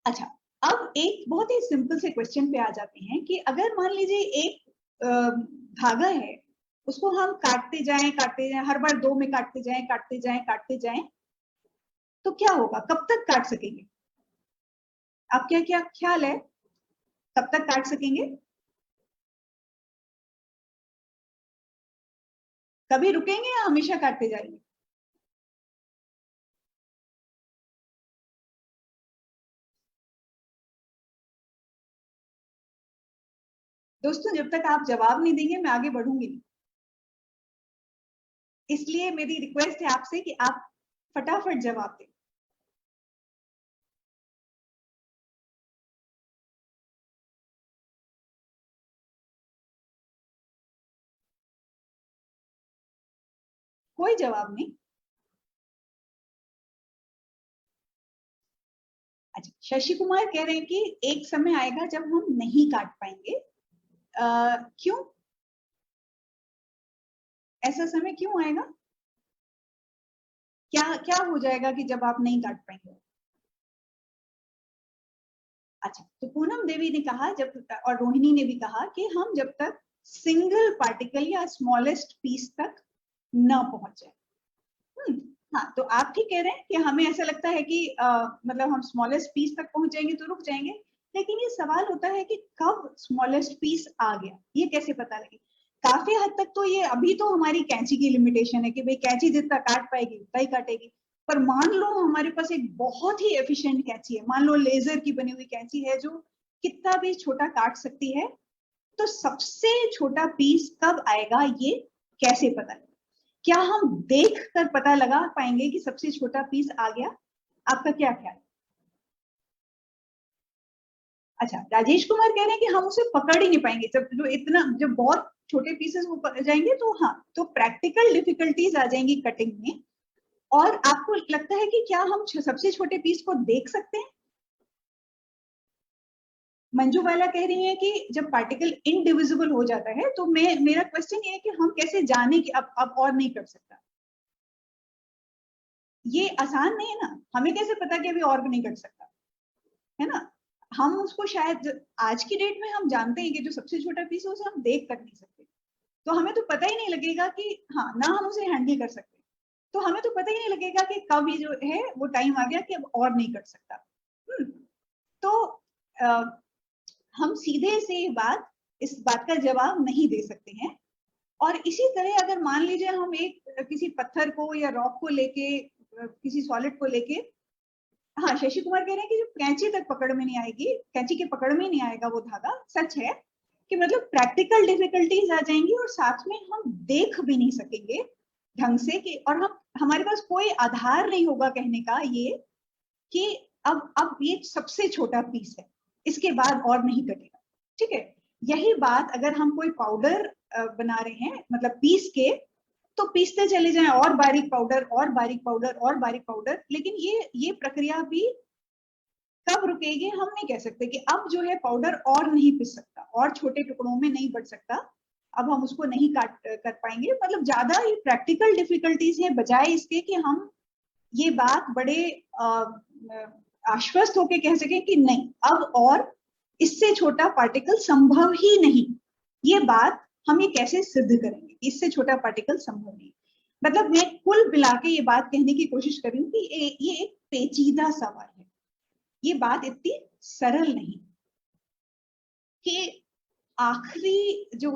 अच्छा, अब एक बहुत ही सिंपल से क्वेश्चन पे आ जाते हैं कि अगर मान लीजिए एक धागा है, उसको हम काटते जाएं, हर बार 2 में काटते जाएं, तो क्या होगा? कब तक काट सकेंगे? आपका क्या ख्याल है, कब तक काट सकेंगे? कभी रुकेंगे या हमेशा काटते जाएंगे? दोस्तों, जब तक आप जवाब नहीं देंगे मैं आगे बढ़ूंगी नहीं। इसलिए मेरी रिक्वेस्ट है आपसे कि आप फटाफट जवाब दें। कोई जवाब नहीं? अच्छा, शशि कुमार कह रहे हैं कि एक समय आएगा जब हम नहीं काट पाएंगे। क्यों? ऐसा समय क्यों आएगा? क्या क्या हो जाएगा कि जब आप नहीं काट पाएंगे? अच्छा, तो पूनम देवी ने कहा जब, और रोहिणी ने भी कहा कि हम जब तक सिंगल पार्टिकल या स्मॉलेस्ट पीस तक न पहुंच जाए। हाँ, तो आप ठीक कह रहे हैं कि हमें ऐसा लगता है कि मतलब हम स्मॉलेस्ट पीस तक पहुंच जाएंगे तो रुक जाएंगे, लेकिन ये सवाल होता है कि कब स्मॉलेस्ट पीस आ गया, ये कैसे पता लगे? काफी हद तक तो ये अभी तो हमारी कैंची की लिमिटेशन है कि भाई कैंची जितना काट पाएगी उतना ही काटेगी। पर मान लो हमारे पास एक बहुत ही एफिशिएंट कैंची है, मान लो लेजर की बनी हुई कैंची है जो कितना भी छोटा काट सकती है, तो सबसे छोटा पीस कब आएगा ये कैसे पता लगेगा? क्या हम देख कर पता लगा पाएंगे कि सबसे छोटा पीस आ गया? आपका क्या ख्याल? अच्छा, राजेश कुमार कह रहे हैं कि हम उसे पकड़ ही नहीं पाएंगे, जब जो इतना जब बहुत छोटे पीसेस हो जाएंगे तो हाँ, तो प्रैक्टिकल डिफिकल्टीज आ जाएंगी कटिंग में। और आपको लगता है कि क्या हम सबसे छोटे पीस को देख सकते हैं? मंजू वाला कह रही है कि जब पार्टिकल इनडिविजिबल हो जाता है तो मेरा क्वेश्चन ये है कि हम कैसे जाने कि अब और नहीं कर सकता? ये आसान नहीं है ना, हमें कैसे पता कि अभी और भी नहीं कर सकता, है ना? हम उसको शायद आज की डेट में हम जानते हैं कि जो सबसे छोटा पीस है उसे हम देख कर नहीं सकते, तो हमें तो पता ही नहीं लगेगा कि हाँ ना हम उसे हैंडल कर सकते, तो हमें तो पता ही नहीं लगेगा कि कब ये जो है वो टाइम आ गया कि अब और नहीं कर सकता। तो आ, हम सीधे से इस बात का जवाब नहीं दे सकते हैं। और इसी तरह अगर मान लीजिए हम एक किसी पत्थर को या रॉक को लेके, किसी सॉलिड को लेके, हाँ शशि कुमार कह रहे हैं कि जो कैंची तक पकड़ में नहीं आएगी, कैंची के पकड़ में नहीं आएगा वो धागा, सच है कि मतलब प्रैक्टिकल डिफिकल्टीज आ जाएंगी और साथ में हम देख भी नहीं सकेंगे ढंग से कि, और हम हमारे पास कोई आधार नहीं होगा कहने का ये कि अब ये सबसे छोटा पीस है, इसके बाद और नहीं कटेगा। ठीक है, यही बात अगर हम कोई पाउडर बना रहे हैं मतलब पीस के, तो पीसते चले जाएं और बारीक पाउडर और बारीक पाउडर और बारीक पाउडर, लेकिन ये प्रक्रिया भी कब रुकेगी हम नहीं कह सकते कि अब जो है पाउडर और नहीं पिस सकता और छोटे टुकड़ों में नहीं बढ़ सकता, अब हम उसको नहीं काट कर पाएंगे। मतलब ज्यादा ये प्रैक्टिकल डिफिकल्टीज है बजाय इसके कि हम ये बात बड़े आश्वस्त होकर कह सके कि नहीं अब और इससे छोटा पार्टिकल संभव ही नहीं। ये बात हम ये कैसे सिद्ध करेंगे इससे छोटा पार्टिकल संभव नहीं? मतलब मैं कुल मिला के ये बात कहने की कोशिश कर रही हूँ कि ये एक पेचीदा सवाल है, ये बात इतनी सरल नहीं कि आखिरी जो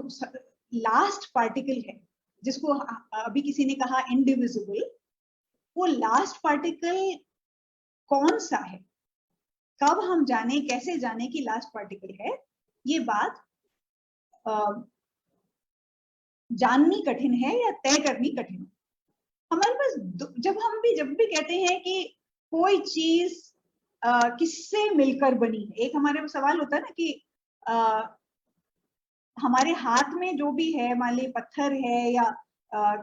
लास्ट पार्टिकल है जिसको अभी किसी ने कहा इंडिविजिबल, वो लास्ट पार्टिकल कौन सा है, कब हम जाने कैसे जाने की लास्ट पार्टिकल है, ये बात जाननी कठिन है या तय करनी कठिन है। हमारे पास जब भी कहते हैं कि कोई चीज किससे मिलकर बनी है, एक हमारे में सवाल होता है ना कि हमारे हाथ में जो भी है, मान लीजिए पत्थर है या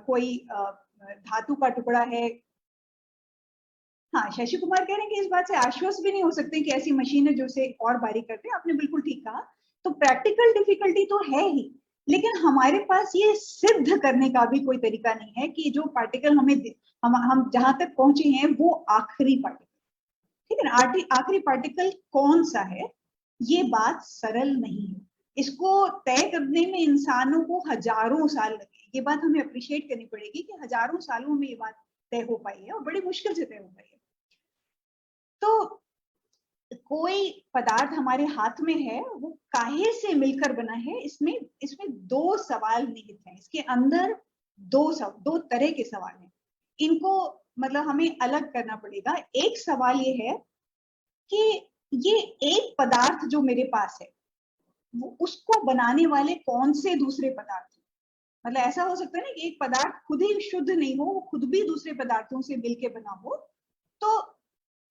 कोई धातु का टुकड़ा है। हाँ, शशि कुमार कह रहे हैं कि इस बात से आश्वस्त भी नहीं हो सकते कि ऐसी मशीन है जो से और बारीक करते हैं, आपने बिल्कुल ठीक कहा। तो प्रैक्टिकल डिफिकल्टी तो है ही, लेकिन हमारे पास ये सिद्ध करने का भी कोई तरीका नहीं है कि जो पार्टिकल हम जहां तक पहुंचे हैं वो आखिरी पार्टिकल। ठीक है ना, आखिरी पार्टिकल कौन सा है, ये बात सरल नहीं है। इसको तय करने में इंसानों को हजारों साल लगे। ये बात हमें अप्रिशिएट करनी पड़ेगी कि हजारों सालों में ये बात तय हो पाई है और बड़ी मुश्किल से तय हो पाई है। तो कोई पदार्थ हमारे हाथ में है, वो काहे से मिलकर बना है, इसमें इसमें दो सवाल निहित हैं। इसके अंदर दो तरह के सवाल हैं। इनको मतलब हमें अलग करना पड़ेगा। एक सवाल ये है कि ये एक पदार्थ जो मेरे पास है, वो उसको बनाने वाले कौन से दूसरे पदार्थ। मतलब ऐसा हो सकता है ना कि एक पदार्थ खुद ही शुद्ध नहीं हो, वो खुद भी दूसरे पदार्थों से मिलके बना हो। तो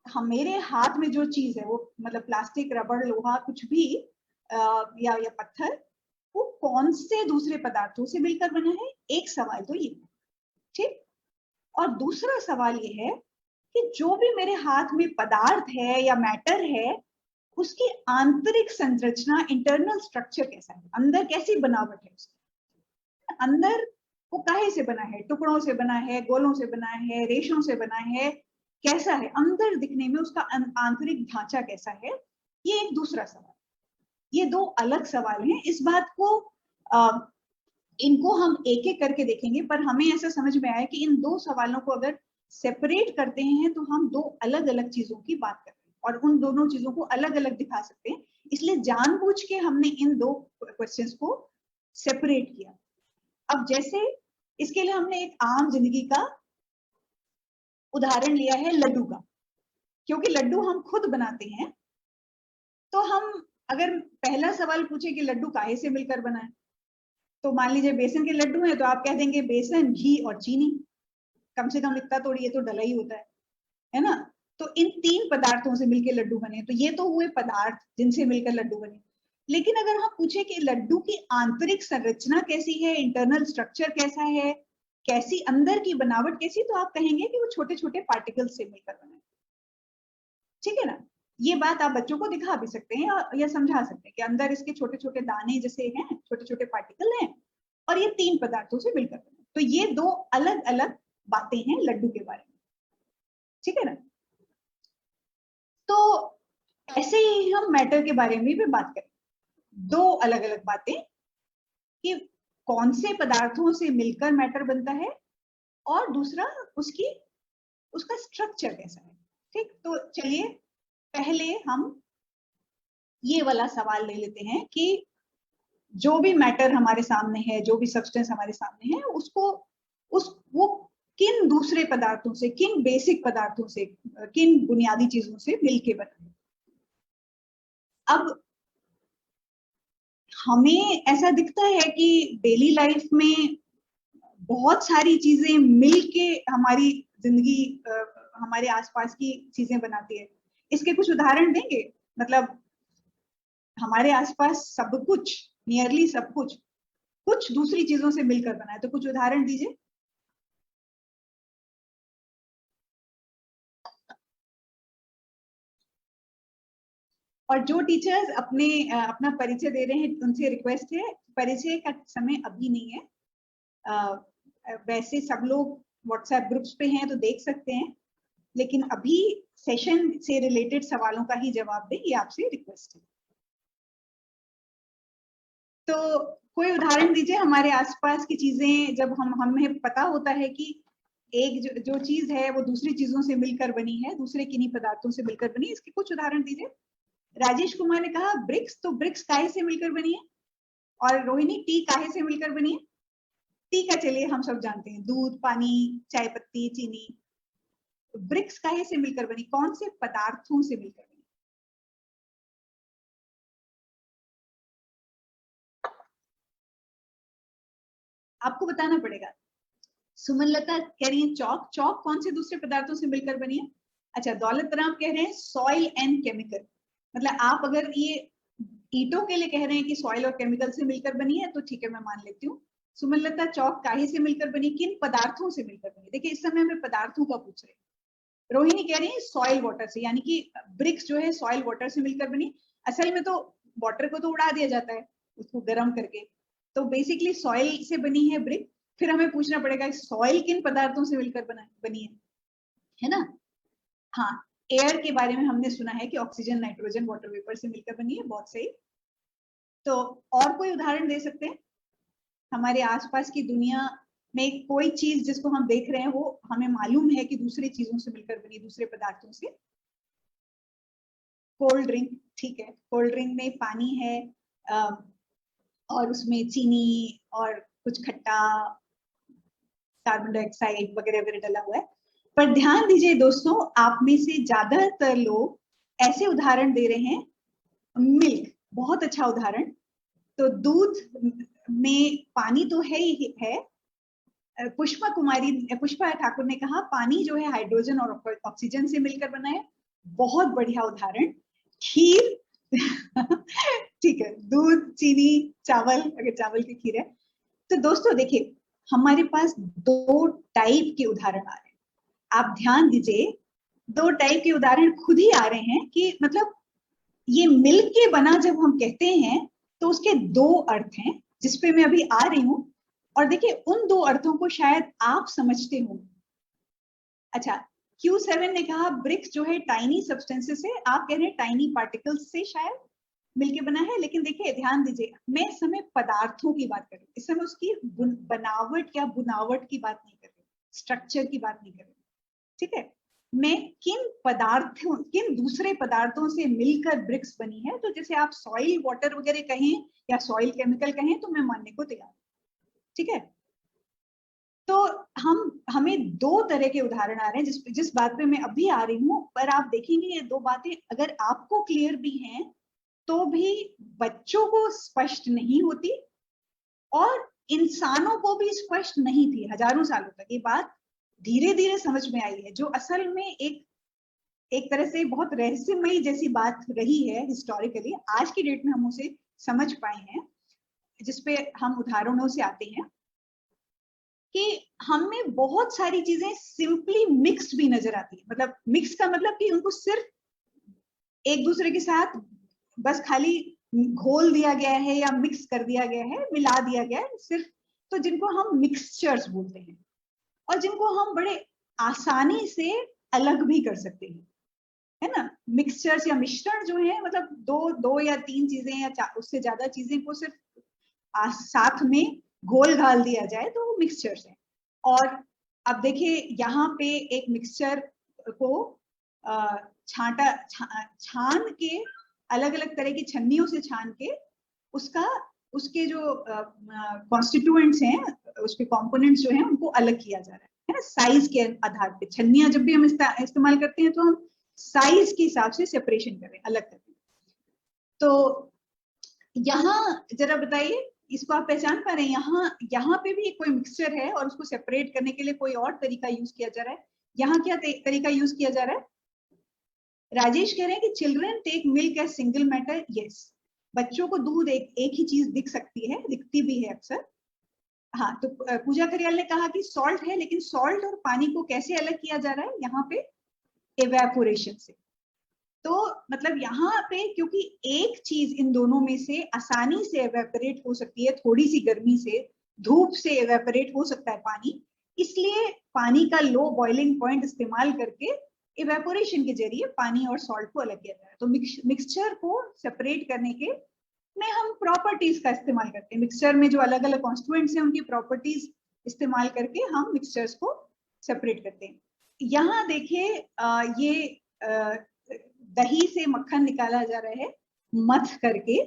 हम मेरे हाथ में जो चीज है वो मतलब प्लास्टिक, रबड़, लोहा, कुछ भी या पत्थर, वो कौन से दूसरे पदार्थों से मिलकर बना है। एक सवाल तो ये, ठीक। और दूसरा सवाल ये है कि जो भी मेरे हाथ में पदार्थ है या मैटर है, उसकी आंतरिक संरचना, इंटरनल स्ट्रक्चर कैसा है, अंदर कैसी बनावट है उसकी। अंदर वो काहे से बना है, टुकड़ों से बना है, गोलों से बना है, रेशों से बना है, कैसा है अंदर दिखने में, उसका आंतरिक ढांचा कैसा है, ये एक दूसरा सवाल। ये दो अलग सवाल हैं। इस बात को इनको हम एक एक करके देखेंगे, पर हमें ऐसा समझ में आया कि इन दो सवालों को अगर सेपरेट करते हैं तो हम दो अलग अलग चीजों की बात करते हैं और उन दोनों चीजों को अलग अलग दिखा सकते हैं। इसलिए जानबूझ के हमने इन दो क्वेश्चंस को सेपरेट किया। अब जैसे इसके लिए हमने एक आम जिंदगी का उदाहरण लिया है लड्डू का, क्योंकि लड्डू हम खुद बनाते हैं। तो हम अगर पहला सवाल पूछे कि लड्डू काहे से मिलकर बना है, तो मान लीजिए बेसन के लड्डू हैं, तो आप कह देंगे बेसन, घी और चीनी। कम से कम इतना तो ये तो डला ही होता है ना। तो इन तीन पदार्थों से मिलकर लड्डू बने, तो ये तो हुए पदार्थ जिनसे मिलकर लड्डू बने। लेकिन अगर हम पूछे कि लड्डू की आंतरिक संरचना कैसी है, इंटरनल स्ट्रक्चर कैसा है, कैसी अंदर की बनावट कैसी, तो आप कहेंगे कि वो छोटे छोटे पार्टिकल से मिलकर बने। ठीक है ना। ये बात आप बच्चों को दिखा भी सकते हैं या समझा सकते हैं कि अंदर इसके छोटे छोटे दाने जैसे हैं, छोटे छोटे पार्टिकल हैं, और ये तीन पदार्थों से मिलकर बने। तो ये दो अलग अलग बातें हैं लड्डू के बारे में। ठीक है ना। तो ऐसे ही हम मैटर के बारे में भी बात करें। दो अलग अलग बातें कि कौन से पदार्थों से मिलकर मैटर बनता है, और दूसरा उसका स्ट्रक्चर कैसा है। ठीक, तो चलिए पहले हम ये वाला सवाल ले लेते हैं कि जो भी मैटर हमारे सामने है, जो भी सब्सटेंस हमारे सामने है, उसको वो किन दूसरे पदार्थों से, किन बेसिक पदार्थों से, किन बुनियादी चीजों से मिलके बना है। अब हमें ऐसा दिखता है कि डेली लाइफ में बहुत सारी चीजें मिलके हमारी जिंदगी, हमारे आसपास की चीजें बनाती है। इसके कुछ उदाहरण देंगे। मतलब हमारे आसपास सब कुछ, नियरली सब कुछ, कुछ दूसरी चीजों से मिलकर बना है, तो कुछ उदाहरण दीजिए। और जो टीचर्स अपना परिचय दे रहे हैं, उनसे रिक्वेस्ट है, परिचय का समय अभी नहीं है। वैसे सब लोग व्हाट्सएप ग्रुप्स पे हैं तो देख सकते हैं, लेकिन अभी सेशन से रिलेटेड सवालों का ही जवाब दें, ये आपसे रिक्वेस्ट है। तो कोई उदाहरण दीजिए। हमारे आसपास की चीजें जब हमें पता होता है कि एक जो चीज है वो दूसरी चीजों से मिलकर बनी है, दूसरे किन्हीं पदार्थों से मिलकर बनी, इसके कुछ उदाहरण दीजिए। राजेश कुमार ने कहा ब्रिक्स, तो ब्रिक्स काहे से मिलकर बनी है। और रोहिणी, टी काहे से मिलकर बनी है। टी का चलिए हम सब जानते हैं, दूध, पानी, चाय पत्ती, चीनी। ब्रिक्स काहे से मिलकर बनी, कौन से पदार्थों से मिलकर बनी। आपको बताना पड़ेगा। सुमनलता कह रही है चौक, चौक कौन से दूसरे पदार्थों से मिलकर बनी है। अच्छा, दौलत राम कह रहे हैं सॉइल एंड केमिकल। मतलब आप अगर ये ईंटों के लिए कह रहे हैं कि सॉइल और केमिकल से मिलकर बनी है, तो ठीक है, मैं मान लेती हूँ। सुमनलता, चौक काहे से मिलकर बनी, किन पदार्थों से मिलकर बनी। देखिए इस समय हमें पदार्थों का पूछ रहे हैं। रोहिणी कह रही है सॉइल वाटर से, यानी कि ब्रिक्स जो है सॉइल वाटर से मिलकर बनी। असल में तो वाटर को तो उड़ा दिया जाता है उसको गर्म करके, तो बेसिकली सॉइल से बनी है ब्रिक। फिर हमें पूछना पड़ेगा सॉइल किन पदार्थों से मिलकर बनी है ना। हाँ, एयर के बारे में हमने सुना है कि ऑक्सीजन नाइट्रोजन वाटर वेपर से मिलकर बनी है, बहुत सही। तो और कोई उदाहरण दे सकते हैं? हमारे आसपास की दुनिया में कोई चीज जिसको हम देख रहे हैं वो हमें मालूम है कि दूसरी चीजों से मिलकर बनी, दूसरे पदार्थों से। कोल्ड ड्रिंक, ठीक है, कोल्ड ड्रिंक में पानी है और उसमें चीनी और कुछ खट्टा, कार्बन डाइऑक्साइड वगैरह वगैरह डला हुआ है। पर ध्यान दीजिए दोस्तों, आप में से ज्यादातर लोग ऐसे उदाहरण दे रहे हैं, मिल्क बहुत अच्छा उदाहरण। तो दूध में पानी तो है ही है। पुष्पा ठाकुर ने कहा पानी जो है हाइड्रोजन और ऑक्सीजन से मिलकर बना है, बहुत बढ़िया उदाहरण। खीर ठीक है, दूध, चीनी, चावल, अगर चावल की खीर है। तो दोस्तों देखिए, हमारे पास दो टाइप के उदाहरण आ रहे हैं। आप ध्यान दीजिए, दो टाइप के उदाहरण खुद ही आ रहे हैं कि मतलब ये मिल के बना जब हम कहते हैं तो उसके दो अर्थ हैं, जिसपे मैं अभी आ रही हूं। और देखिए, उन दो अर्थों को शायद आप समझते हो। अच्छा, Q7 ने कहा ब्रिक्स जो है टाइनी सब्सटेंसेस है, आप कह रहे हैं टाइनी पार्टिकल्स से शायद मिलके बना है। लेकिन देखिए, ध्यान दीजिए, मैं इस समय पदार्थों की बात कर रही हूँ, इस समय उसकी बनावट या बुनावट की बात नहीं कर रही, स्ट्रक्चर की बात नहीं कर रही, ठीक है। मैं किन दूसरे पदार्थों से मिलकर ब्रिक्स बनी है, तो जैसे आप सॉइल वाटर वगैरह कहें या सॉइल केमिकल कहें तो मैं मानने को तैयार हूं, ठीक है। तो हमें दो तरह के उदाहरण आ रहे हैं जिस बात पे मैं अभी आ रही हूँ। पर आप देखेंगे ये दो बातें अगर आपको क्लियर भी हैं तो भी बच्चों को स्पष्ट नहीं होती और इंसानों को भी स्पष्ट नहीं थी हजारों सालों तक। ये बात धीरे धीरे समझ में आई है, जो असल में एक तरह से बहुत रहस्यमयी जैसी बात रही है हिस्टोरिकली। आज की डेट में हम उसे समझ पाए हैं, जिसपे हम उदाहरणों से आते हैं कि हमें बहुत सारी चीजें सिंपली मिक्स्ड भी नजर आती है। मतलब मिक्स का मतलब कि उनको सिर्फ एक दूसरे के साथ बस खाली घोल दिया गया है या मिक्स कर दिया गया है, मिला दिया गया है सिर्फ। तो जिनको हम मिक्सचर्स बोलते हैं और जिनको हम बड़े आसानी से अलग भी कर सकते हैं, है ना। मिक्सचर्स या मिश्रण जो है, मतलब दो या तीन चीजें या उससे ज्यादा चीजें को सिर्फ साथ में घोल घाल दिया जाए तो वो मिक्सचर्स है। और अब देखिए, यहाँ पे एक मिक्सचर को छान के, अलग अलग तरह की छन्नियों से छान के उसके जो कॉन्स्टिट्यूएंट्स हैं, उसके कंपोनेंट्स जो हैं, उनको अलग किया जा रहा है ना, साइज के आधार पे। छन्नियां जब भी हम इस्तेमाल करते हैं तो हम साइज के हिसाब से सेपरेशन कर रहे हैं, अलग कर रहे हैं। तो यहाँ जरा बताइए, इसको आप पहचान पा रहे हैं? यहाँ पे भी कोई मिक्सचर है और उसको सेपरेट करने के लिए कोई और तरीका यूज किया जा रहा है। यहाँ क्या तरीका यूज किया जा रहा है? राजेश कह रहे हैं कि children take milk as single matter. Yes, बच्चों को दूध एक ही चीज दिख सकती है, दिखती भी है अक्सर। हाँ, तो पूजा खरियाल ने कहा कि सॉल्ट है, लेकिन सॉल्ट और पानी को कैसे अलग किया जा रहा है यहाँ पे? एवेपोरेशन से। तो मतलब यहाँ पे क्योंकि एक चीज इन दोनों में से आसानी से एवेपोरेट हो सकती है, थोड़ी सी गर्मी से, धूप से एवेपोरेट हो सकता है पानी, इसलिए पानी का लो बॉइलिंग पॉइंट इस्तेमाल करके इवेपोरेशन के जरिए पानी और सॉल्ट को अलग किया जाता है। तो मिक्सचर को सेपरेट करने के में हम प्रॉपर्टीज का इस्तेमाल करते हैं। मिक्सचर में जो अलग अलग कॉन्स्टिट्यूएंट्स हैं उनकी प्रॉपर्टीज इस्तेमाल करके हम मिक्सचर्स को सेपरेट करते हैं। यहाँ देखिए, ये दही से मक्खन निकाला जा रहा है मथ करके।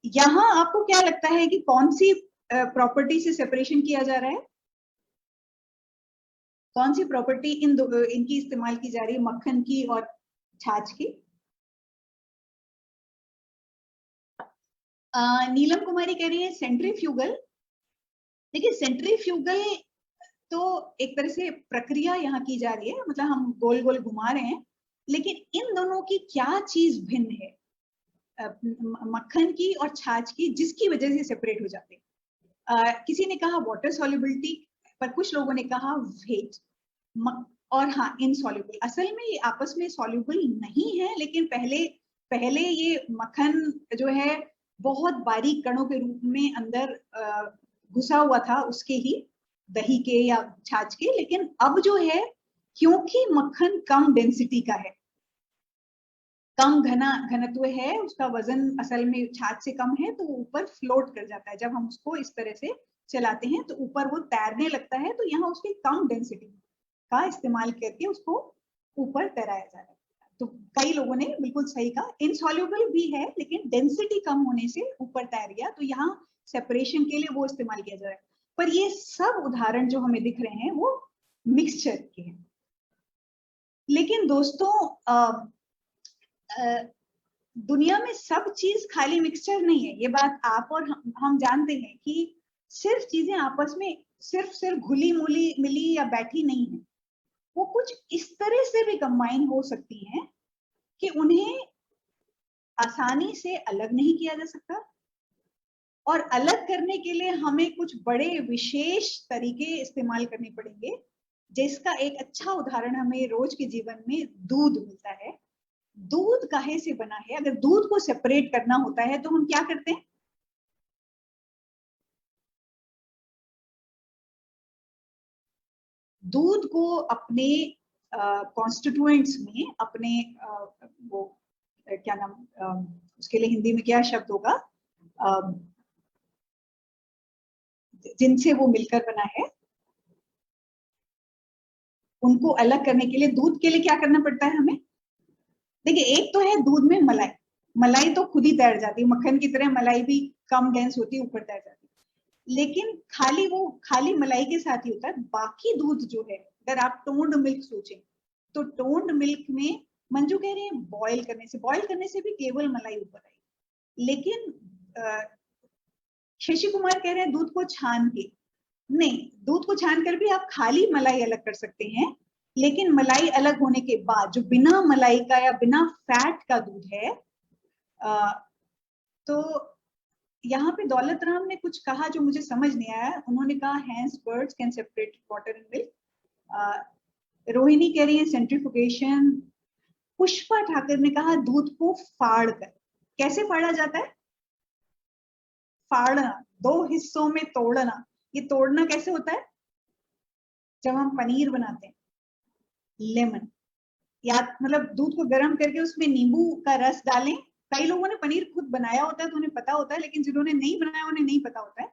यहाँ आपको क्या लगता है कि कौन सी प्रॉपर्टी से सेपरेशन किया जा रहा है? कौन सी प्रॉपर्टी इनकी इस्तेमाल की जा रही है, मक्खन की और छाछ की? नीलम कुमारी कह रही है सेंट्रीफ्यूगल। देखिए, सेंट्रीफ्यूगल तो एक तरह से प्रक्रिया यहाँ की जा रही है, मतलब हम गोल गोल घुमा रहे हैं। लेकिन इन दोनों की क्या चीज भिन्न है मक्खन की और छाछ की, जिसकी वजह से सेपरेट हो जाते हैं? किसी ने कहा वाटर सॉल्युबिलिटी, पर कुछ लोगों ने कहा वेट। और हाँ, इनसॉल्युबल। असल में ये आपस में सॉल्युबल नहीं है, लेकिन पहले ये मक्खन जो है बहुत बारीक कणों के रूप में अंदर घुसा हुआ था, उसके ही दही के या छाछ के। लेकिन अब जो है, क्योंकि मक्खन कम डेंसिटी का है, कम घनत्व है, उसका वजन असल में छाछ से कम है, तो वो ऊपर फ्लोट कर जाता है। जब हम उसको इस तरह से चलाते हैं तो ऊपर वो तैरने लगता है, तो यहाँ उसकी कम डेंसिटी का इस्तेमाल करके उसको ऊपर तैराया जा रहा है। तो कई लोगों ने बिल्कुल सही कहा, इनसॉल्युबल भी है लेकिन डेंसिटी कम होने से ऊपर तैर गया, तो यहाँ सेपरेशन के लिए वो इस्तेमाल किया जा रहा है। पर ये सब उदाहरण जो हमें दिख रहे हैं वो मिक्सचर के हैं। लेकिन दोस्तों दुनिया में सब चीज खाली मिक्सचर नहीं है, ये बात आप और हम जानते हैं कि सिर्फ चीजें आपस में सिर्फ घुली मुली मिली या बैठी नहीं है, वो कुछ इस तरह से भी कंबाइन हो सकती हैं कि उन्हें आसानी से अलग नहीं किया जा सकता, और अलग करने के लिए हमें कुछ बड़े विशेष तरीके इस्तेमाल करने पड़ेंगे, जिसका एक अच्छा उदाहरण हमें रोज के जीवन में दूध मिलता है। दूध काहे से बना है? अगर दूध को सेपरेट करना होता है तो हम क्या करते हैं? दूध को अपने कॉन्स्टिट्यूएंट्स में, अपने वो क्या नाम, उसके लिए हिंदी में क्या शब्द होगा, जिनसे वो मिलकर बना है, उनको अलग करने के लिए दूध के लिए क्या करना पड़ता है हमें? देखिए, एक तो है दूध में मलाई, मलाई तो खुद ही तैर जाती है, मक्खन की तरह मलाई भी कम डेंस होती है, ऊपर तैर जाती है। लेकिन खाली मलाई के साथ ही होता है। बाकी दूध जो है, अगर आप टोन्ड मिल्क सोचें तो टोन्ड मिल्क में मंजू कह रहे हैं बॉईल करने से भी केवल मलाई ऊपर आई। लेकिन शशि कुमार कह रहे हैं दूध को छान के, नहीं, दूध को छान कर भी आप खाली मलाई अलग कर सकते हैं, लेकिन मलाई अलग होने के बाद जो बिना मलाई का या बिना फैट का दूध है, तो यहाँ पे दौलत राम ने कुछ कहा जो मुझे समझ नहीं आया। उन्होंने कहा हैंस birds can separate water and milk. Rohini कह रही है सेंट्रीफुगेशन। पुष्पा ठाकर ने कहा दूध को फाड़ कर। कैसे फाड़ा जाता है? फाड़ना, दो हिस्सों में तोड़ना। ये तोड़ना कैसे होता है? जब हम पनीर बनाते हैं, लेमन, या मतलब दूध को गर्म करके उसमें नींबू का रस डालें। कई लोगों ने पनीर खुद बनाया होता है तो उन्हें पता होता है, लेकिन जिन्होंने नहीं बनाया उन्हें नहीं पता होता है।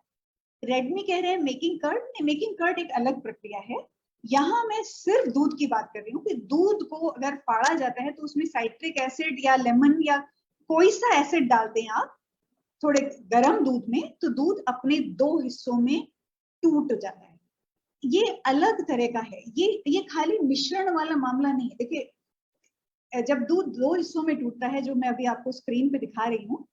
रेडमी कह रहे हैं मेकिंग कर्ड। मेकिंग कर्ड एक अलग प्रक्रिया है। यहाँ मैं सिर्फ दूध की बात कर रही हूँ कि दूध को अगर फाड़ा जाता है तो उसमें साइट्रिक एसिड या लेमन या कोई सा एसिड डालते हैं आप थोड़े गर्म दूध में, तो दूध अपने दो हिस्सों में टूट जाता है। ये अलग तरह का है, ये खाली मिश्रण वाला मामला नहीं है। देखिए, जब दूध दो हिस्सों में टूटता है, जो मैं अभी आपको स्क्रीन पे दिखा रही हूँ,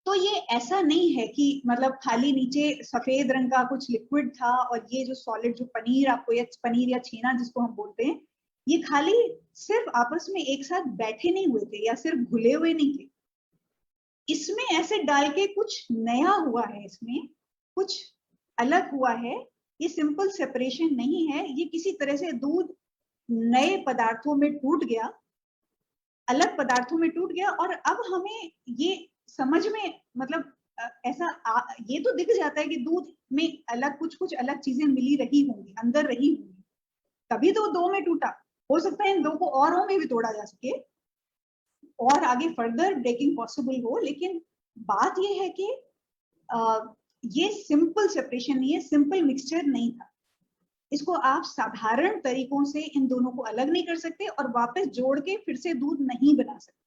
तो ये ऐसा नहीं है कि मतलब खाली नीचे सफेद रंग का कुछ लिक्विड था और ये जो सॉलिड, जो पनीर आपको, या पनीर या छेना जिसको हम बोलते हैं, ये खाली सिर्फ आपस में एक साथ बैठे नहीं हुए थे या सिर्फ घुले हुए नहीं थे। इसमें एसिड डाल के कुछ नया हुआ है, इसमें कुछ अलग हुआ है। ये सिंपल सेपरेशन नहीं है, ये किसी तरह से दूध नए पदार्थों में टूट गया, अलग पदार्थों में टूट गया, और अब हमें ये समझ में मतलब ये तो दिख जाता है कि दूध में अलग कुछ अलग चीजें मिली रही होंगी, अंदर रही होंगी, तभी तो दो में टूटा। हो सकता है इन दो को औरों में भी तोड़ा जा सके और आगे फर्दर ब्रेकिंग पॉसिबल हो, लेकिन बात ये है कि ये सिंपल सेपरेशन नहीं है, सिंपल मिक्सचर नहीं था। इसको आप साधारण तरीकों से इन दोनों को अलग नहीं कर सकते और वापस जोड़ के फिर से दूध नहीं बना सकते।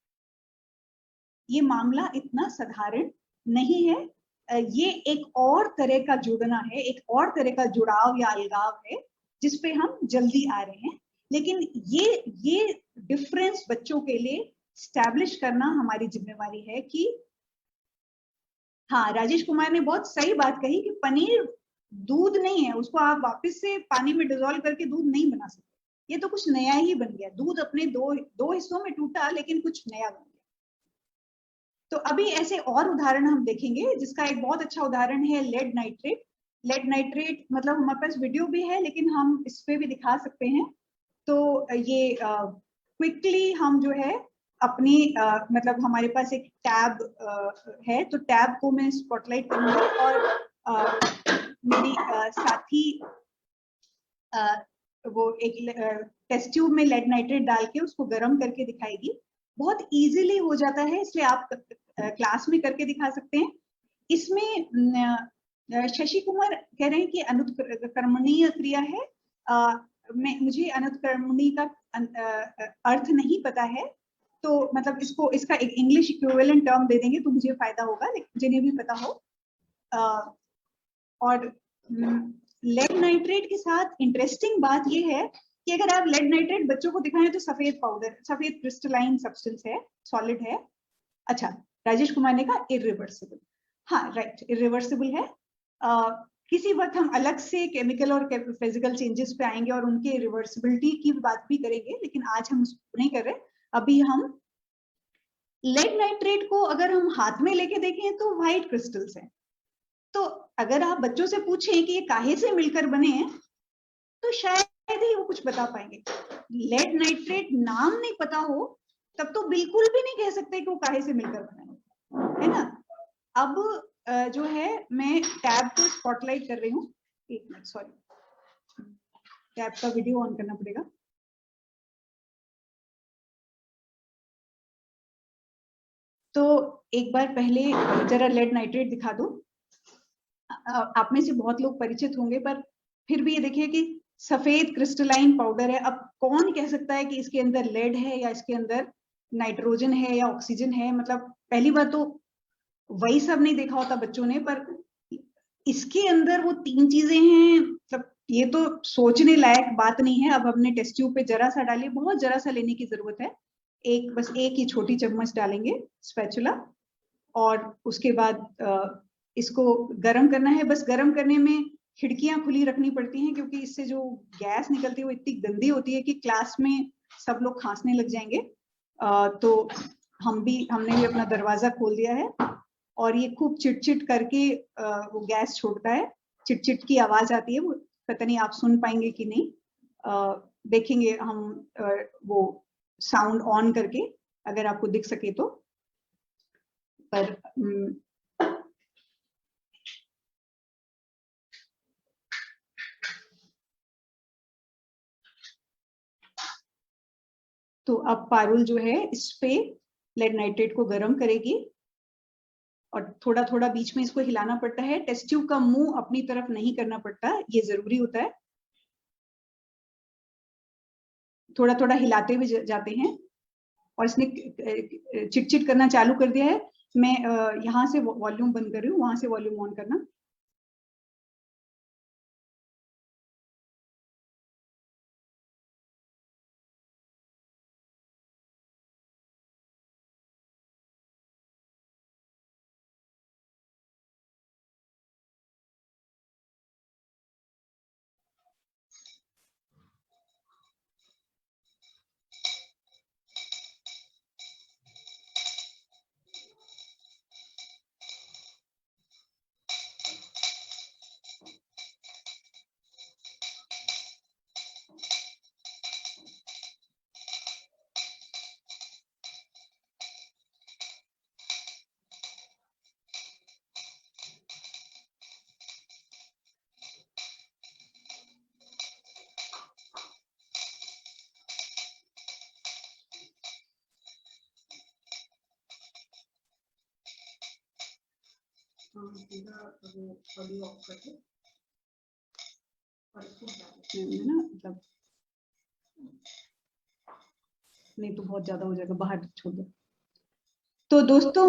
ये मामला इतना साधारण नहीं है। ये एक और तरह का जुड़ना है, एक और तरह का जुड़ाव या अलगाव है जिस पे हम जल्दी आ रहे हैं। लेकिन ये डिफरेंस बच्चों के लिए स्टैब्लिश करना हमारी जिम्मेवारी है कि हाँ, राजेश कुमार ने बहुत सही बात कही कि पनीर दूध नहीं है, उसको आप वापस से पानी में डिजोल्व करके दूध नहीं बना सकते। ये तो कुछ नया ही बन गया, दूध अपने दो हिस्सों में टूटा लेकिन कुछ नया बन गया। तो अभी ऐसे और उदाहरण हम देखेंगे, जिसका एक बहुत अच्छा उदाहरण है लेड नाइट्रेट। लेड नाइट्रेट मतलब हमारे पास वीडियो भी है लेकिन हम इस पे भी दिखा सकते हैं। तो ये क्विकली हम जो है अपनी मतलब हमारे पास एक टैब है, तो टैब को मैं स्पॉटलाइट करूंगी और मेरी साथी वो एक टेस्ट ट्यूब में लेड नाइट्रेट डाल के उसको गर्म करके दिखाएगी। बहुत इजीली हो जाता है, इसलिए आप क्लास में करके दिखा सकते हैं। इसमें शशि कुमार कह रहे हैं कि अनुत्कर्मणीय क्रिया है। मुझे अनुत्कर्मणी का अर्थ नहीं पता है, तो मतलब इसका एक इंग्लिश इक्विवेलेंट टर्म दे देंगे तो मुझे फायदा होगा, जिन्हें भी पता हो। और लेड नाइट्रेट के साथ इंटरेस्टिंग बात यह है कि अगर आप लेड नाइट्रेट बच्चों को दिखाएं तो सफेद पाउडर, सफेद क्रिस्टलाइन सब्सटेंस है, सॉलिड है। अच्छा, राजेश कुमार ने कहा इरिवर्सिबल। हाँ राइट, इरिवर्सिबल है। किसी वक्त हम अलग से केमिकल और फिजिकल चेंजेस पे आएंगे और उनके रिवर्सिबिलिटी की बात भी करेंगे, लेकिन आज हम उसको नहीं कर रहे। अभी हम लेड नाइट्रेट को अगर हम हाथ में लेके देखें तो व्हाइट क्रिस्टल्स हैं। तो अगर आप बच्चों से पूछें कि ये काहे से मिलकर बने हैं तो शायद ही वो कुछ बता पाएंगे। लेड नाइट्रेट नाम नहीं पता हो तब तो बिल्कुल भी नहीं कह सकते कि वो काहे से मिलकर बने, है ना। अब जो है मैं टैब को स्पॉटलाइट कर रही हूँ। एक मिनट, सॉरी, टैब का वीडियो ऑन करना पड़ेगा। तो एक बार पहले जरा लेड नाइट्रेट दिखा दो। आप में से बहुत लोग परिचित होंगे, पर फिर भी ये देखिए कि सफेद क्रिस्टलाइन पाउडर है। अब कौन कह सकता है कि इसके अंदर लेड है या इसके अंदर नाइट्रोजन है या ऑक्सीजन है। मतलब पहली बात तो वही सब नहीं देखा होता बच्चों ने, पर इसके अंदर वो तीन चीजें हैं, मतलब ये तो सोचने लायक बात नहीं है। अब हमने टेस्ट ट्यूब पे जरा सा डालिए, बहुत जरा सा लेने की जरूरत है, बस एक ही छोटी चम्मच डालेंगे स्पैचुला, और उसके बाद इसको गर्म करना है। बस गर्म करने में खिड़कियां खुली रखनी पड़ती हैं, क्योंकि इससे जो गैस निकलती है वो इतनी गंदी होती है कि क्लास में सब लोग खांसने लग जाएंगे। तो हमने भी अपना दरवाजा खोल दिया है, और ये खूब चिट-चिट करके वो गैस छोड़ता है, चिट-चिट की आवाज आती है। वो पता नहीं आप सुन पाएंगे कि नहीं, देखेंगे हम वो साउंड ऑन करके, अगर आपको दिख सके तो। पर तो अब पारुल जो है इस पे लेड नाइट्रेट को गर्म करेगी, और थोड़ा थोड़ा बीच में इसको हिलाना पड़ता है। टेस्ट ट्यूब का मुंह अपनी तरफ नहीं करना पड़ता, ये जरूरी होता है। थोड़ा थोड़ा हिलाते हुए जाते हैं, और इसने चिट-चिट करना चालू कर दिया है। मैं यहाँ से वॉल्यूम बंद कर रही हूँ, वहां से वॉल्यूम ऑन करना। ना, मतलब नहीं तो बहुत ज्यादा हो जाएगा, बाहर छोड़ दो। तो दोस्तों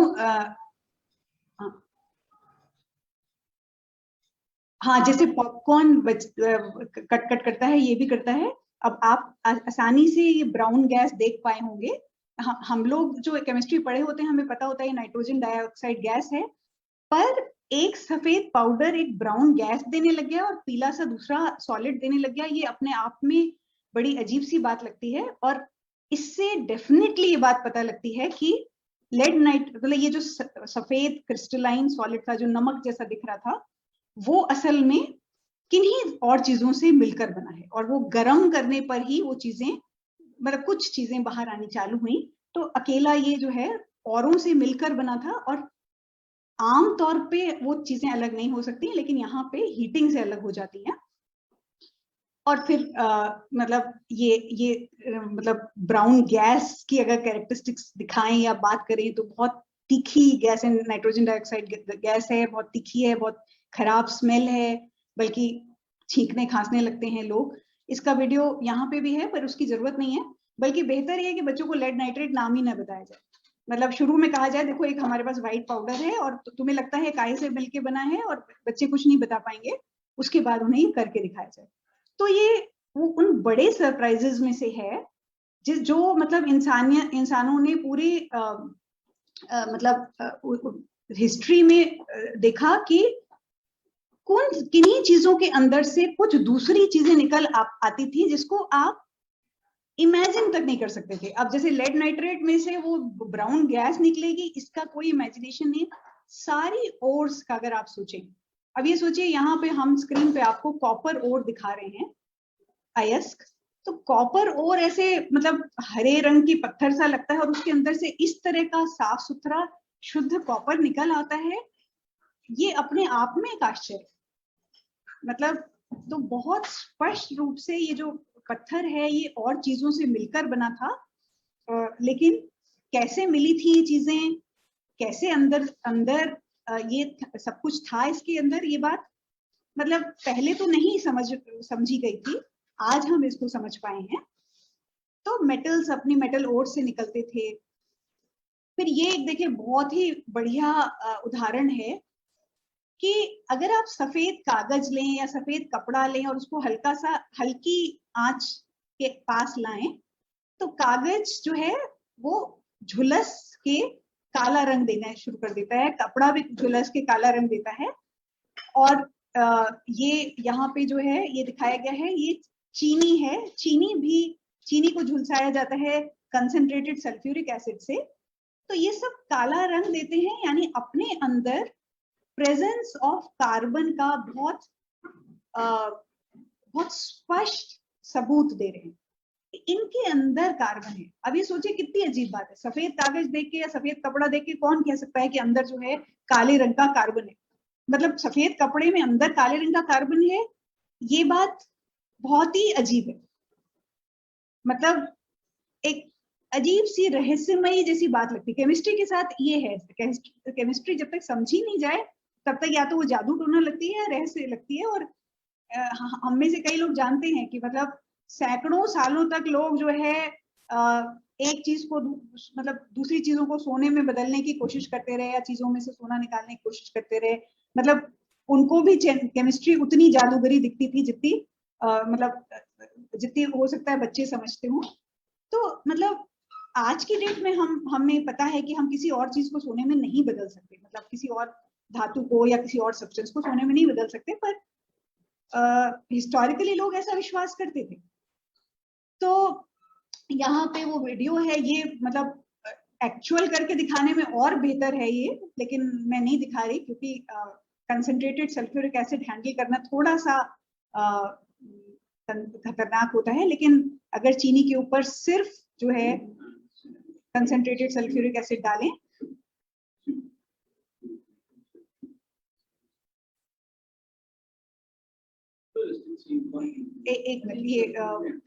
हाँ, जैसे पॉपकॉर्न कट कट करता है, ये भी करता है। अब आप आसानी से ये ब्राउन गैस देख पाए होंगे। हम लोग जो केमिस्ट्री पढ़े होते हैं हमें पता होता है ये नाइट्रोजन डाइऑक्साइड गैस है, पर एक सफेद पाउडर एक ब्राउन गैस देने लग गया और पीला सा दूसरा सॉलिड देने लग गया। ये अपने आप में बड़ी अजीब सी बात लगती है, और इससे डेफिनेटली ये बात पता लगती है कि लेड नाइट, मतलब ये जो सफेद क्रिस्टलाइन सॉलिड था जो नमक जैसा दिख रहा था, वो असल में किन्हीं और चीजों से मिलकर बना है, और वो गर्म करने पर ही वो चीजें, मतलब कुछ चीजें बाहर आनी चालू हुई। तो अकेला ये जो है औरों से मिलकर बना था, और आम तौर पे वो चीजें अलग नहीं हो सकती, लेकिन यहाँ पे हीटिंग से अलग हो जाती हैं। और फिर मतलब ये मतलब ब्राउन गैस की अगर कैरेक्टरिस्टिक्स दिखाएं या बात करें तो बहुत तीखी गैस है, नाइट्रोजन डाइऑक्साइड गैस है, बहुत तीखी है, बहुत खराब स्मेल है, बल्कि छींकने खांसने लगते हैं लोग। इसका वीडियो यहाँ पे भी है, पर उसकी जरूरत नहीं है, बल्कि बेहतर ये है कि बच्चों को लेड नाइट्रेट नाम ही ना बताया जाए। मतलब शुरू में कहा जाए देखो एक हमारे पास व्हाइट पाउडर है और तुम्हें लगता है काय से मिलके बना है और बच्चे कुछ नहीं बता पाएंगे, उसके बाद उन्हें करके दिखाया जाए। तो ये वो उन बड़े सरप्राइजेस में से है जिस जो मतलब इंसानों ने पूरी मतलब हिस्ट्री में देखा कि कौन किन्हीं चीजों के अंदर से कुछ दूसरी चीजें निकल आती थी जिसको आप इमेजिन तक नहीं कर सकते थे। अब जैसे लेड नाइट्रेट में से वो ब्राउन गैस निकलेगी, इसका कोई इमेजिनेशन नहीं। सारी ओर्स का अगर आप सोचें, अब ये सोचिए यहाँ पे हम स्क्रीन पे आपको कॉपर ओर दिखा रहे हैं, अयस्क। तो कॉपर ओर ऐसे मतलब हरे रंग की पत्थर सा लगता है और उसके अंदर से इस तरह का साफ सुथरा शुद्ध कॉपर निकल आता है, ये अपने आप में एक आश्चर्य। मतलब तो बहुत स्पष्ट रूप से ये जो पत्थर है ये और चीजों से मिलकर बना था, लेकिन कैसे मिली थी ये चीजें, कैसे अंदर अंदर ये सब कुछ था इसके अंदर, ये बात मतलब पहले तो नहीं समझी गई थी, आज हम इसको समझ पाए हैं। तो मेटल्स अपनी मेटल ओर से निकलते थे। फिर ये एक देखिए बहुत ही बढ़िया उदाहरण है कि अगर आप सफेद कागज लें या सफेद कपड़ा लें और उसको हल्का सा हल्की आंच के पास लाएं, तो कागज जो है वो झुलस के काला रंग देना शुरू कर देता है, कपड़ा भी झुलस के काला रंग देता है। और ये यहाँ पे जो है ये दिखाया गया है, ये चीनी है, चीनी को झुलसाया जाता है कंसंट्रेटेड सल्फ्यूरिक एसिड से, तो ये सब काला रंग देते हैं, यानी अपने अंदर प्रेजेंस ऑफ कार्बन का बहुत स्पष्ट सबूत दे रहे हैं, इनके अंदर कार्बन है। अब ये सोचिए कितनी अजीब बात है, सफेद कागज देख के या सफेद कपड़ा देख के कौन कह सकता है कि अंदर जो है काले रंग का कार्बन है। मतलब सफेद कपड़े में अंदर काले रंग का कार्बन है, ये बात बहुत ही अजीब है। मतलब एक अजीब सी रहस्यमयी जैसी बात लगती है। केमिस्ट्री के साथ ये है, केमिस्ट्री जब तक समझी नहीं जाए तब तक या तो वो जादू टोना लगती है या रहस्य लगती है। और हम में से कई लोग जानते हैं कि मतलब सैकड़ों सालों तक लोग जो है एक चीज को मतलब दूसरी चीजों को सोने में बदलने की कोशिश करते रहे या चीजों में से सोना निकालने की कोशिश करते रहे। मतलब उनको भी केमिस्ट्री उतनी जादूगरी दिखती थी जितनी मतलब जितनी हो सकता है बच्चे समझते हो। तो मतलब आज की डेट में हमें पता है कि हम किसी और चीज को सोने में नहीं बदल सकते, मतलब किसी और धातु को या किसी और सब्सटेंस को सोने में नहीं बदल सकते, पर हिस्टोरिकली लोग ऐसा विश्वास करते थे। तो यहाँ पे वो वीडियो है, ये मतलब एक्चुअल करके दिखाने में और बेहतर है ये, लेकिन मैं नहीं दिखा रही क्योंकि कंसंट्रेटेड सल्फ्यूरिक एसिड हैंडल करना थोड़ा सा खतरनाक होता है। लेकिन अगर चीनी के ऊपर सिर्फ जो है कंसंट्रेटेड सल्फ्यूरिक एसिड डालें, एक मिनट,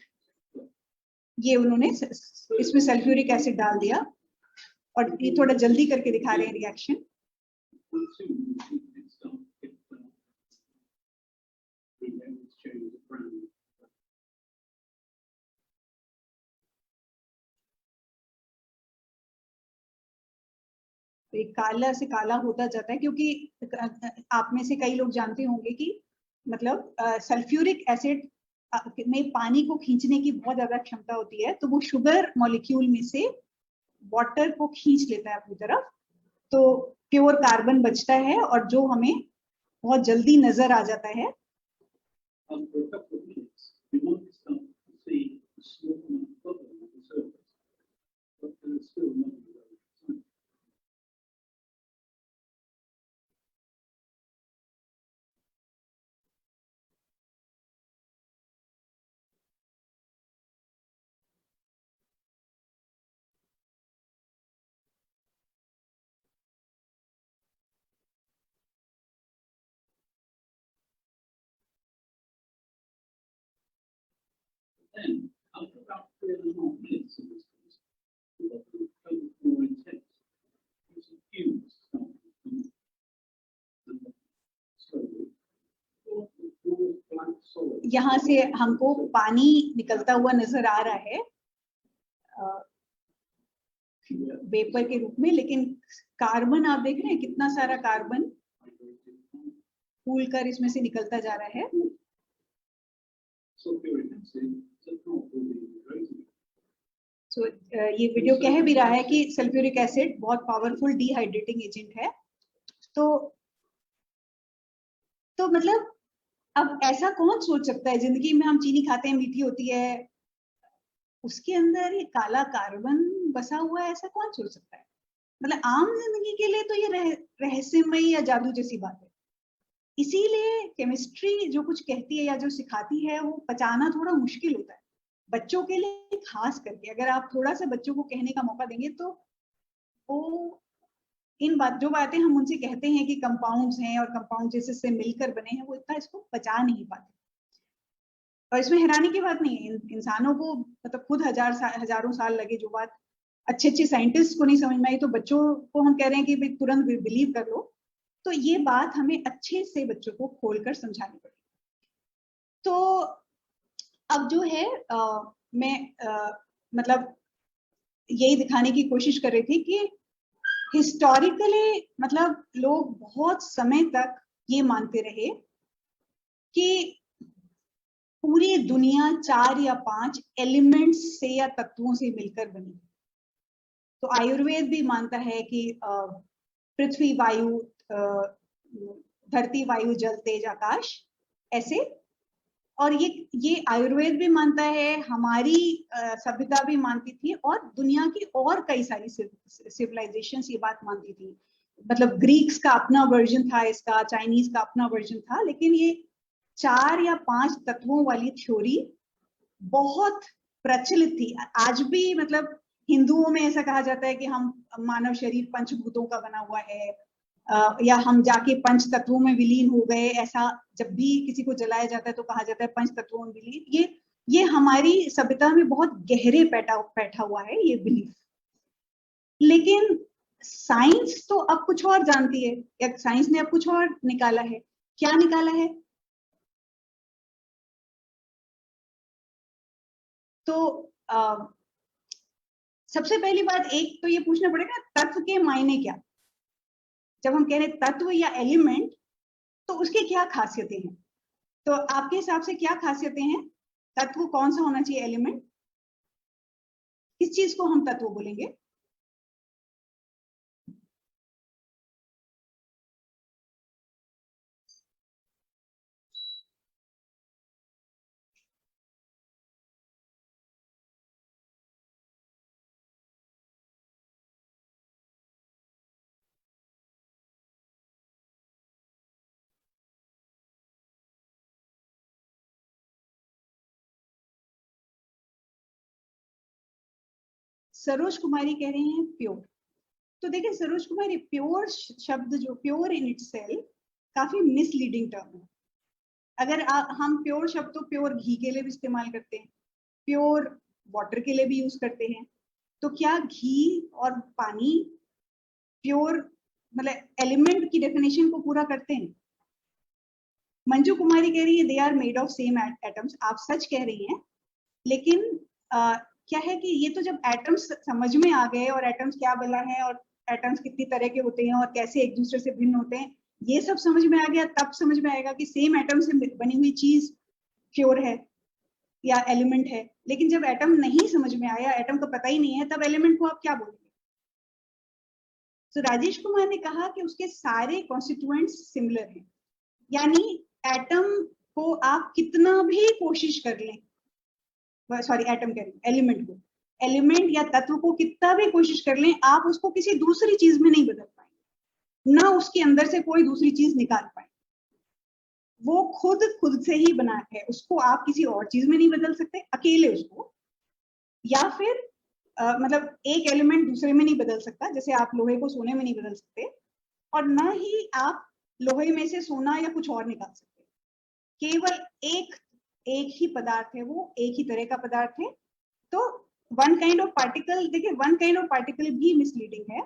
ये उन्होंने इसमें सल्फ्यूरिक एसिड डाल दिया और ये थोड़ा जल्दी करके दिखा रहे हैं रिएक्शन। तो एक काला से काला होता जाता है, क्योंकि आप में से कई लोग जानते होंगे कि मतलब सल्फ्यूरिक एसिड में पानी को खींचने की बहुत ज्यादा क्षमता होती है, तो वो शुगर मॉलिक्यूल में से वाटर को खींच लेता है अपनी तरफ, तो प्योर कार्बन बचता है और जो हमें बहुत जल्दी नजर आ जाता है। then, after about 3.5 minutes of this more intense, there's a fumes starting slowly. यहाँ से हमको पानी निकलता हुआ नजर आ रहा है वेपर के रूप में, लेकिन कार्बन आप देख रहे हैं कितना सारा कार्बन फूल कर इसमें से निकलता जा रहा है। ये वीडियो कह भी रहा है कि सल्फ्यूरिक एसिड बहुत पावरफुल डिहाइड्रेटिंग एजेंट है। तो मतलब अब ऐसा कौन सोच सकता है, जिंदगी में हम चीनी खाते हैं, मीठी होती है, उसके अंदर ये काला कार्बन बसा हुआ है, ऐसा कौन सोच सकता है? मतलब आम जिंदगी के लिए तो ये रहस्यमयी या जादू जैसी बात है। इसीलिए केमिस्ट्री जो कुछ कहती है या जो सिखाती है वो पचाना थोड़ा मुश्किल होता है बच्चों के लिए, खास करके अगर आप थोड़ा सा बच्चों को कहने का मौका देंगे तो वो जो बातें हम उनसे कहते हैं कि कंपाउंड्स हैं और कंपाउंड जैसे से मिलकर बने हैं, वो इतना इसको पचा नहीं पाते। और इसमें हैरानी की बात नहीं है, इंसानों को मतलब खुद हजारों साल लगे, जो बात अच्छे साइंटिस्ट को नहीं समझ में आई तो बच्चों को हम कह रहे हैं कि भाई तुरंत बिलीव कर लो। तो ये बात हमें अच्छे से बच्चों को खोलकर समझानी पड़ेगी। तो अब जो है मैं मतलब यही दिखाने की कोशिश कर रही थी कि हिस्टोरिकली मतलब लोग बहुत समय तक ये मानते रहे कि पूरी दुनिया 4 या 5 एलिमेंट्स से या तत्वों से मिलकर बनी। तो आयुर्वेद भी मानता है कि पृथ्वी, वायु, धरती, वायु, जल, तेज, आकाश, ऐसे। और ये आयुर्वेद भी मानता है, हमारी सभ्यता भी मानती थी, और दुनिया की और कई सारी सिविलाइजेशंस ये बात मानती थी। मतलब ग्रीक्स का अपना वर्जन था इसका, चाइनीज का अपना वर्जन था, लेकिन ये 4 या 5 तत्वों वाली थ्योरी बहुत प्रचलित थी। आज भी मतलब हिंदुओं में ऐसा कहा जाता है कि हम मानव शरीर पंचभूतों का बना हुआ है, या हम जाके पंच तत्वों में विलीन हो गए, ऐसा जब भी किसी को जलाया जाता है तो कहा जाता है पंच तत्वों में विलीन। ये हमारी सभ्यता में बहुत गहरे बैठा हुआ है ये बिलीफ। लेकिन साइंस तो अब कुछ और जानती है, या साइंस ने अब कुछ और निकाला है। क्या निकाला है? तो सबसे पहली बात, एक तो ये पूछना पड़ेगा तत्व के मायने क्या। जब हम कह रहे तत्व या एलिमेंट, तो उसकी क्या खासियतें हैं? तो आपके हिसाब से क्या खासियतें हैं? तत्व कौन सा होना चाहिए? एलिमेंट किस चीज को हम तत्व बोलेंगे? सरोज कुमारी कह रही हैं प्योर। तो देखिए सरोज कुमारी, प्योर शब्द जो प्योर इन इटसेल्फ काफी मिसलीडिंग टर्म है। अगर हम प्योर शब्द तो प्योर घी के लिए भी इस्तेमाल करते हैं, प्योर वाटर के लिए भी यूज करते हैं। तो क्या घी और पानी प्योर मतलब एलिमेंट की डेफिनेशन को पूरा करते हैं? मंजू कुमारी कह रही है they are made of same atoms. आप सच कह रही हैं, लेकिन क्या है कि ये तो जब एटम्स समझ में आ गए, और एटम्स क्या बना है, और एटम्स कितनी तरह के होते हैं, और कैसे एक दूसरे से भिन्न होते हैं, ये सब समझ में आ गया, तब समझ में आएगा कि सेम एटम से बनी हुई चीज प्योर है या एलिमेंट है। लेकिन जब एटम नहीं समझ में आया, एटम का पता ही नहीं है, तब एलिमेंट को आप क्या बोलेंगे? तो राजेश कुमार ने कहा कि उसके सारे कॉन्स्टिट्यूएंट्स सिमिलर हैं, यानी एटम को आप कितना भी कोशिश कर लें, सॉरी एटम कह रही हूं, एलिमेंट को, एलिमेंट या तत्व को कितना भी कोशिश कर लें, आप उसको किसी दूसरी चीज में नहीं बदल पाएंगे, ना उसके अंदर से कोई दूसरी चीज निकाल पाएंगे। वो खुद से ही बना है, उसको आप किसी और चीज में नहीं बदल सकते अकेले उसको, या फिर मतलब एक एलिमेंट दूसरे में नहीं बदल सकता, जैसे आप लोहे को सोने में नहीं बदल सकते, और ना ही आप लोहे में से सोना या कुछ और निकाल सकते। केवल एक ही पदार्थ है, वो एक ही तरह का पदार्थ है। तो वन काइंड ऑफ पार्टिकल, देखिए वन काइंड ऑफ पार्टिकल भी मिसलीडिंग है।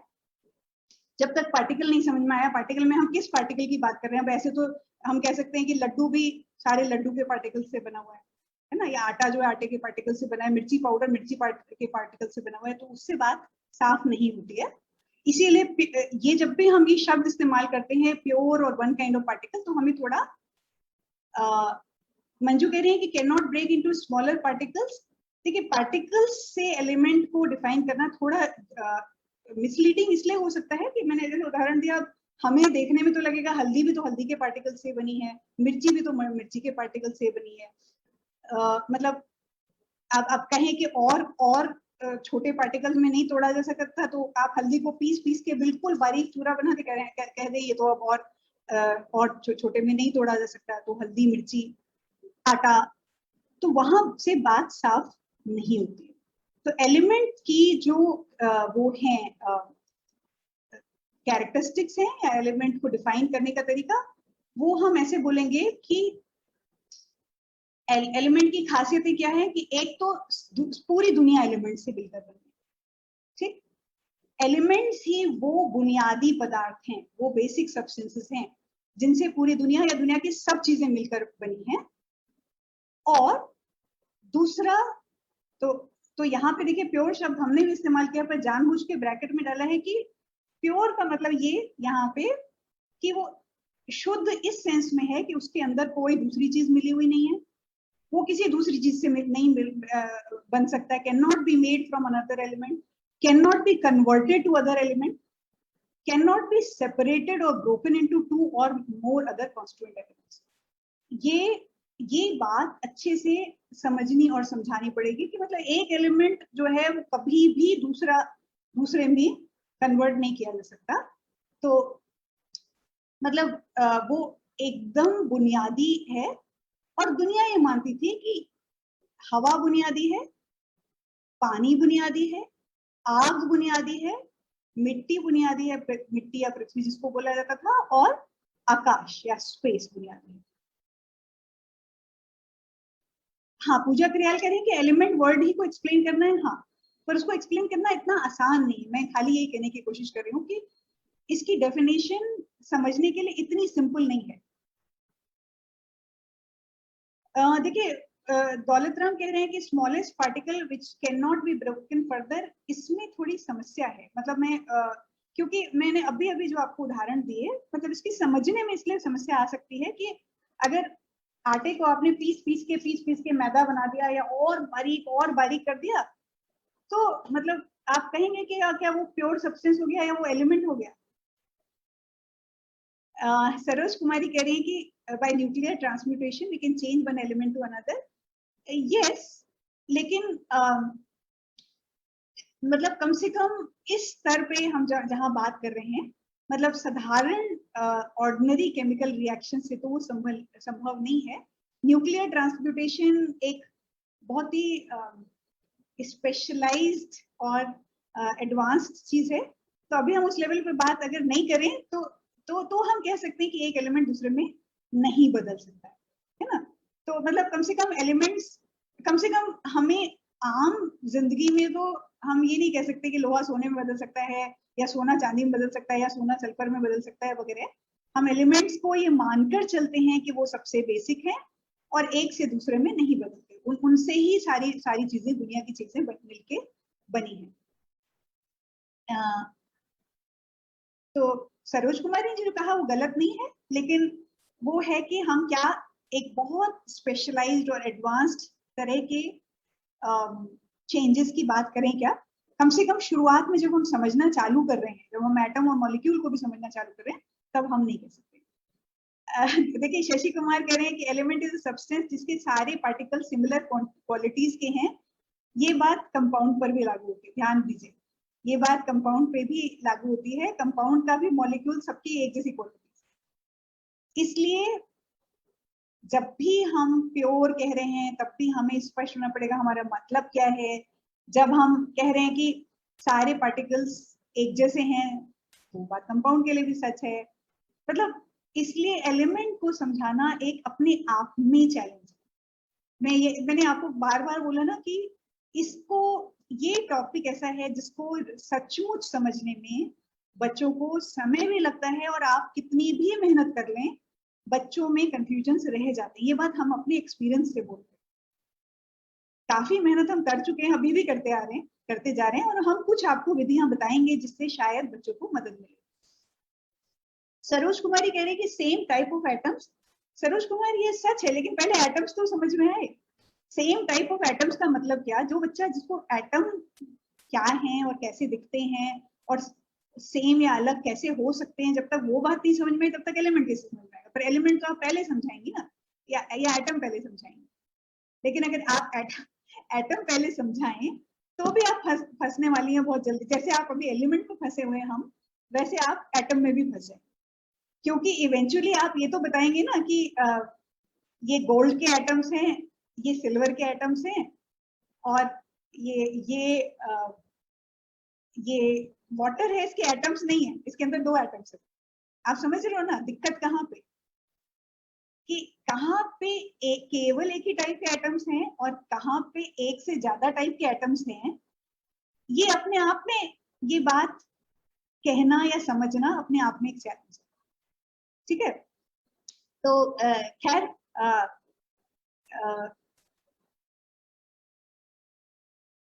जब तक पार्टिकल नहीं समझ में आया, पार्टिकल में हम किस पार्टिकल की बात कर रहे हैं। वैसे तो हम कह सकते हैं कि लड्डू भी सारे लड्डू के पार्टिकल से बना हुआ है ना, या आटा जो है आटे के पार्टिकल से बना है, मिर्ची पाउडर मिर्ची के पार्टिकल से बना हुआ है, तो उससे बात साफ नहीं होती है। इसीलिए ये जब भी हम ये शब्द इस्तेमाल करते हैं प्योर और वन काइंड ऑफ पार्टिकल, तो हमें थोड़ा मंजू कह रही है कि can not break into smaller particles. देखिए पार्टिकल्स से एलिमेंट को डिफाइन करना थोड़ा मिसलीडिंग इसलिए हो सकता है कि मैंने जैसे उदाहरण दिया, हमें देखने में तो लगेगा हल्दी भी तो हल्दी के पार्टिकल से बनी है, मिर्ची भी तो मिर्ची के पार्टिकल से बनी है। मतलब आप कहें कि और छोटे पार्टिकल्स में नहीं तोड़ा जा सकता, तो आप हल्दी को पीस पीस के बिल्कुल बारीक चूरा बना के कह दे ये तो अब और छोटे में नहीं तोड़ा जा सकता, तो हल्दी मिर्ची आटा, तो वहां से बात साफ नहीं होती। तो एलिमेंट की जो वो है कैरेक्टरिस्टिक्स हैं या एलिमेंट को डिफाइन करने का तरीका, वो हम ऐसे बोलेंगे कि एलिमेंट की खासियतें क्या है कि एक तो पूरी दुनिया एलिमेंट से मिलकर बनी है, ठीक। एलिमेंट्स ही वो बुनियादी पदार्थ हैं, वो बेसिक सब्सटेंसेस हैं जिनसे पूरी दुनिया या दुनिया की सब चीजें मिलकर बनी हैं। और दूसरा तो यहाँ पे देखिए प्योर शब्द हमने भी इस्तेमाल किया, पर जानबूझ के ब्रैकेट में डाला है कि प्योर का मतलब ये यहाँ पे कि वो शुद्ध इस सेंस में है कि उसके अंदर कोई दूसरी चीज मिली हुई नहीं है, वो किसी दूसरी चीज से नहीं बन सकता है। Can not be made from another element, can not be converted to other element, can not be separated और ब्रोकन इनटू टू और मोर अदर कॉन्स्टिट्यूएंट एलिमेंट्स। ये बात अच्छे से समझनी और समझानी पड़ेगी कि मतलब एक एलिमेंट जो है वो कभी भी दूसरे में कन्वर्ट नहीं किया जा सकता। तो मतलब वो एकदम बुनियादी है। और दुनिया ये मानती थी कि हवा बुनियादी है, पानी बुनियादी है, आग बुनियादी है, मिट्टी बुनियादी है, मिट्टी या पृथ्वी जिसको बोला जाता था, और आकाश या स्पेस बुनियादी है। हाँ, पूजा क्रियाल कह रही है कि एलिमेंट वर्ड ही को एक्सप्लेन करना है, हाँ, पर उसको एक्सप्लेन करना इतना आसान नहीं है। मैं खाली यही कहने की कोशिश कर रही हूँ कि इसकी डेफिनेशन समझने के लिए इतनी सिंपल नहीं है। देखिए दौलत राम कह रहे हैं कि smallest particle which can not be broken further, इसमें थोड़ी समस्या है। मतलब मैं क्योंकि मैंने अभी जो आपको उदाहरण दिए, मतलब इसकी समझने में इसलिए समस्या आ सकती है कि अगर आटे को आपने पीस पीस के मैदा बना दिया या और बारीक कर दिया, तो मतलब आप कहेंगे कि क्या वो प्योर सब्सटेंस हो गया या वो एलिमेंट हो गया। सरोज कुमारी कह रही है कि by nuclear transmutation we can change one element to another. Yes, लेकिन मतलब कम से कम इस स्तर पे हम जहां बात कर रहे हैं, मतलब साधारण ऑर्डिनरी केमिकल रिएक्शन से तो वो संभव नहीं है। न्यूक्लियर ट्रांसम्यूटेशन एक बहुत ही स्पेशलाइज्ड और एडवांस्ड चीज है। तो अभी हम उस लेवल पे बात अगर नहीं करें तो हम कह सकते हैं कि एक एलिमेंट दूसरे में नहीं बदल सकता है ना। तो मतलब कम से कम एलिमेंट्स, कम से कम हमें आम जिंदगी में तो हम ये नहीं कह सकते कि लोहा सोने में बदल सकता है या सोना चांदी में बदल सकता है या सोना सल्फर में बदल सकता है वगैरह। हम एलिमेंट्स को ये मानकर चलते हैं कि वो सबसे बेसिक है और एक से दूसरे में नहीं बदलते, उनसे ही सारी चीजें, दुनिया की चीजें मिलके बनी है। तो सरोज कुमारी ने जो कहा वो गलत नहीं है, लेकिन वो है कि हम क्या एक बहुत स्पेशलाइज्ड और एडवांस्ड तरह के चेंजेस की बात करें क्या। कम से कम शुरुआत में जब हम समझना चालू कर रहे हैं, जब हम एटम और मॉलिक्यूल को भी समझना चालू कर रहे हैं, तब हम नहीं कह सकते। देखिए शशि कुमार कह रहे हैं कि एलिमेंट इज अ सब्सटेंस जिसके सारे पार्टिकल सिमिलर क्वालिटीज के हैं। ये बात कंपाउंड पर भी लागू होती है, ध्यान दीजिए, ये बात कंपाउंड पे भी लागू होती है। कंपाउंड का भी मॉलिक्यूल सबकी एक जैसी क्वालिटीज। इसलिए जब भी हम प्योर कह रहे हैं तब भी हमें स्पष्ट होना पड़ेगा हमारा मतलब क्या है। जब हम कह रहे हैं कि सारे पार्टिकल्स एक जैसे हैं, तो बात कंपाउंड के लिए भी सच है। मतलब इसलिए एलिमेंट को समझाना एक अपने आप में चैलेंज है। मैंने आपको बार बार बोला ना कि इसको, ये टॉपिक ऐसा है जिसको सचमुच समझने में बच्चों को समय भी लगता है, और आप कितनी भी मेहनत कर लें बच्चों में कंफ्यूजन रह जाते हैं। ये बात हम अपने एक्सपीरियंस से बोलते हैं। काफी मेहनत हम कर चुके हैं, अभी भी करते आ रहे हैं, करते जा रहे हैं, और हम कुछ आपको विधियां बताएंगे जिससे शायद बच्चों को मदद मिले। सरोज कुमारी कह रही है कि same type of atoms. Saroj Kumari ये सच है, लेकिन पहले एटम्स तो समझ में आए। सेम टाइप ऑफ एटम्स का मतलब क्या? जो बच्चा, जिसको एटम क्या है और कैसे दिखते हैं और सेम या अलग कैसे हो सकते हैं, जब तक वो बात नहीं समझ में आई तब तक एलिमेंट कैसे समझ में आएगा? पर एलिमेंट तो आप पहले समझाएंगी ना, या एटम पहले समझाएंगे। लेकिन अगर आप एटम पहले समझाएं तो भी आप फंसने वाली हैं बहुत जल्दी। जैसे आप अभी एलिमेंट में फंसे हुए हैं हम, वैसे आप एटम में भी फंसे, क्योंकि इवेंचुअली आप ये तो बताएंगे ना कि ये गोल्ड के एटम्स हैं, ये सिल्वर के एटम्स हैं, और ये वाटर है, इसके एटम्स नहीं है, इसके अंदर 2 एटम्स है। आप समझ रहे हो ना दिक्कत कहाँ पे? कि कहाँ पे केवल एक ही टाइप के एटम्स हैं और कहाँ पे एक से ज्यादा टाइप के एटम्स हैं। ये अपने आप में, ये बात कहना या समझना अपने आप में एक चैलेंज है। ठीक है, तो खैर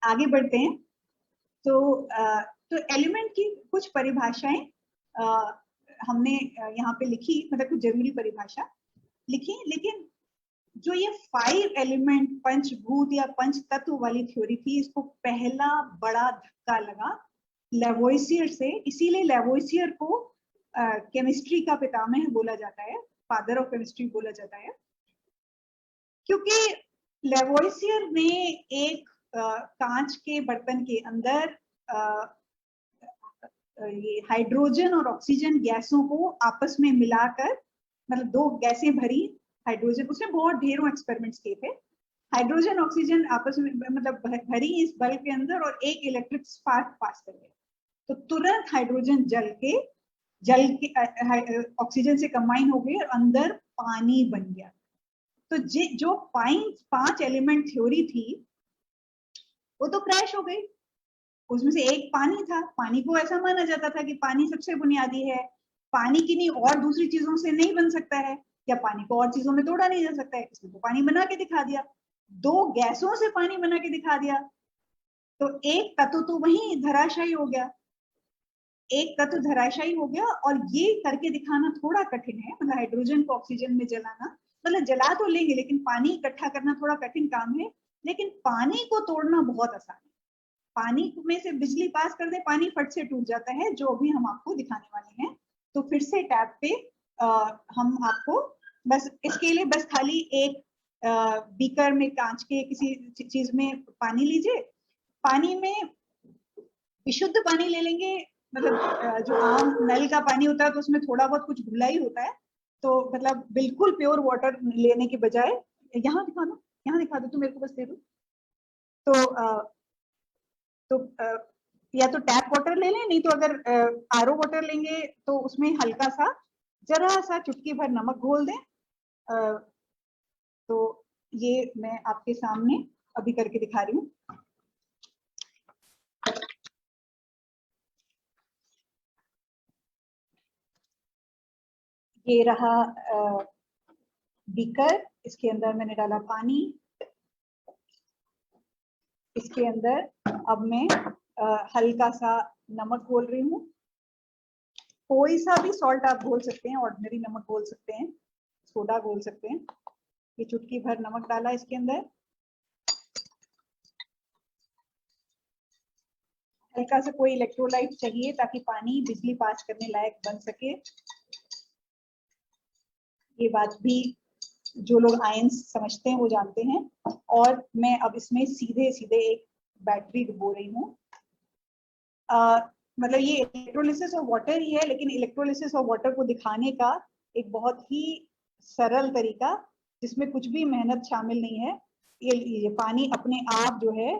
आगे बढ़ते हैं। तो एलिमेंट की कुछ परिभाषाएं हमने यहाँ पे लिखी, मतलब कुछ जरूरी परिभाषा लिखी, लेकिन जो ये 5 एलिमेंट पंचभूत या पंच तत्व वाली थ्योरी थी, इसको पहला बड़ा धक्का लगा लेवोइसियर से। इसीलिए लेवोइसियर को केमिस्ट्री का पितामह बोला जाता है, फादर ऑफ केमिस्ट्री बोला जाता है, क्योंकि लेवोइसियर ने एक कांच के बर्तन के अंदर ये हाइड्रोजन और ऑक्सीजन गैसों को आपस में मिलाकर, मतलब 2 गैसें भरी हाइड्रोजन, उसने बहुत ढेरों एक्सपेरिमेंट्स किए थे। हाइड्रोजन ऑक्सीजन आपस में मतलब भरी इस बल्ब के अंदर और एक इलेक्ट्रिक स्पार्क पास कर गया, तो तुरंत हाइड्रोजन जल के ऑक्सीजन से कंबाइन हो गई और अंदर पानी बन गया। तो जो 5 एलिमेंट थ्योरी थी वो तो क्रैश हो गई। उसमें से एक पानी था, पानी को ऐसा माना जाता था कि पानी सबसे बुनियादी है, पानी की नहीं और दूसरी चीजों से नहीं बन सकता है, या पानी को और चीजों में तोड़ा नहीं जा सकता है, इसने तो पानी बना के दिखा दिया। 2 गैसों से पानी बना के दिखा दिया, तो एक तत्व तो वहीं धराशायी हो गया, एक तत्व धराशायी हो गया। और ये करके दिखाना थोड़ा कठिन है, मतलब हाइड्रोजन को ऑक्सीजन में जलाना, मतलब जला तो लेंगे लेकिन पानी इकट्ठा करना थोड़ा कठिन काम है, लेकिन पानी को तोड़ना बहुत आसान है। पानी में से बिजली पास कर दे, पानी फट से टूट जाता है, जो भी हम आपको दिखाने वाले हैं। तो फिर से टैब पे हम आपको बस इसके लिए बस खाली एक बीकर में, कांच के किसी चीज में पानी लीजिए, पानी में विशुद्ध पानी ले लेंगे, मतलब जो आम नल का पानी होता है तो उसमें थोड़ा बहुत कुछ घुला ही होता है, तो मतलब बिल्कुल प्योर वाटर लेने के बजाय, यहाँ दिखा दो, यहाँ दिखा दो, तो मेरे को बस दे दो। तो या तो टैप वाटर ले लें, नहीं तो अगर आरओ वाटर लेंगे तो उसमें हल्का सा, जरा सा चुटकी भर नमक घोल दें। तो ये मैं आपके सामने अभी करके दिखा रही हूँ। ये रहा बीकर, इसके अंदर मैंने डाला पानी, इसके अंदर अब मैं हल्का सा नमक घोल रही हूँ। कोई सा भी सॉल्ट आप घोल सकते हैं, ऑर्डिनरी नमक घोल सकते हैं, सोडा घोल सकते हैं। ये चुटकी भर नमक डाला इसके अंदर, हल्का सा कोई इलेक्ट्रोलाइट चाहिए ताकि पानी बिजली पास करने लायक बन सके। ये बात भी जो लोग आयंस समझते हैं वो जानते हैं। और मैं अब इसमें सीधे सीधे एक बैटरी डुबो रही हूँ। मतलब ये इलेक्ट्रोलिसिस ऑफ वाटर ही है, लेकिन इलेक्ट्रोलिसिस ऑफ वाटर को दिखाने का एक बहुत ही सरल तरीका, जिसमें कुछ भी मेहनत शामिल नहीं है। ये पानी अपने आप जो है,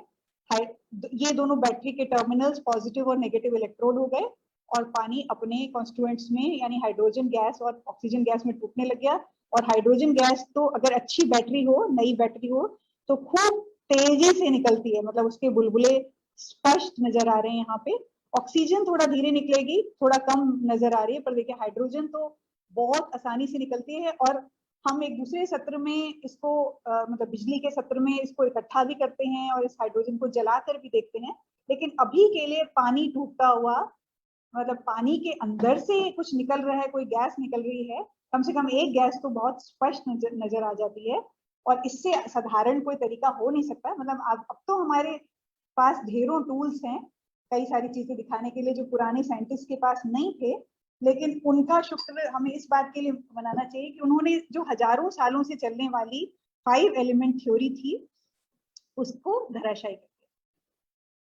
ये दोनों बैटरी के टर्मिनल्स पॉजिटिव और नेगेटिव इलेक्ट्रोड हो गए, और पानी अपने कॉन्स्टिट्यूएंट्स में यानी हाइड्रोजन गैस और ऑक्सीजन गैस में टूटने लग गया। और हाइड्रोजन गैस तो अगर अच्छी बैटरी हो, नई बैटरी हो, तो खूब तेजी से निकलती है, मतलब उसके बुलबुले स्पष्ट नजर आ रहे हैं यहाँ पे। ऑक्सीजन थोड़ा धीरे निकलेगी, थोड़ा कम नजर आ रही है, पर देखिए हाइड्रोजन तो बहुत आसानी से निकलती है। और हम एक दूसरे सत्र में इसको मतलब बिजली के सत्र में इसको इकट्ठा भी करते हैं और इस हाइड्रोजन को जलाकर भी देखते हैं। लेकिन अभी के लिए पानी टूटता हुआ, मतलब पानी के अंदर से कुछ निकल रहा है, कोई गैस निकल रही है, कम से कम एक गैस तो बहुत स्पष्ट नजर आ जाती है। और इससे साधारण कोई तरीका हो नहीं सकता। मतलब अब तो हमारे पास ढेरों टूल्स हैं कई सारी चीजें दिखाने के लिए जो पुराने साइंटिस्ट के पास नहीं थे। लेकिन उनका शुक्र हमें इस बात के लिए मनाना चाहिए कि उन्होंने जो हजारों सालों से चलने वाली 5 एलिमेंट थ्योरी थी उसको धराशायी कर दिया।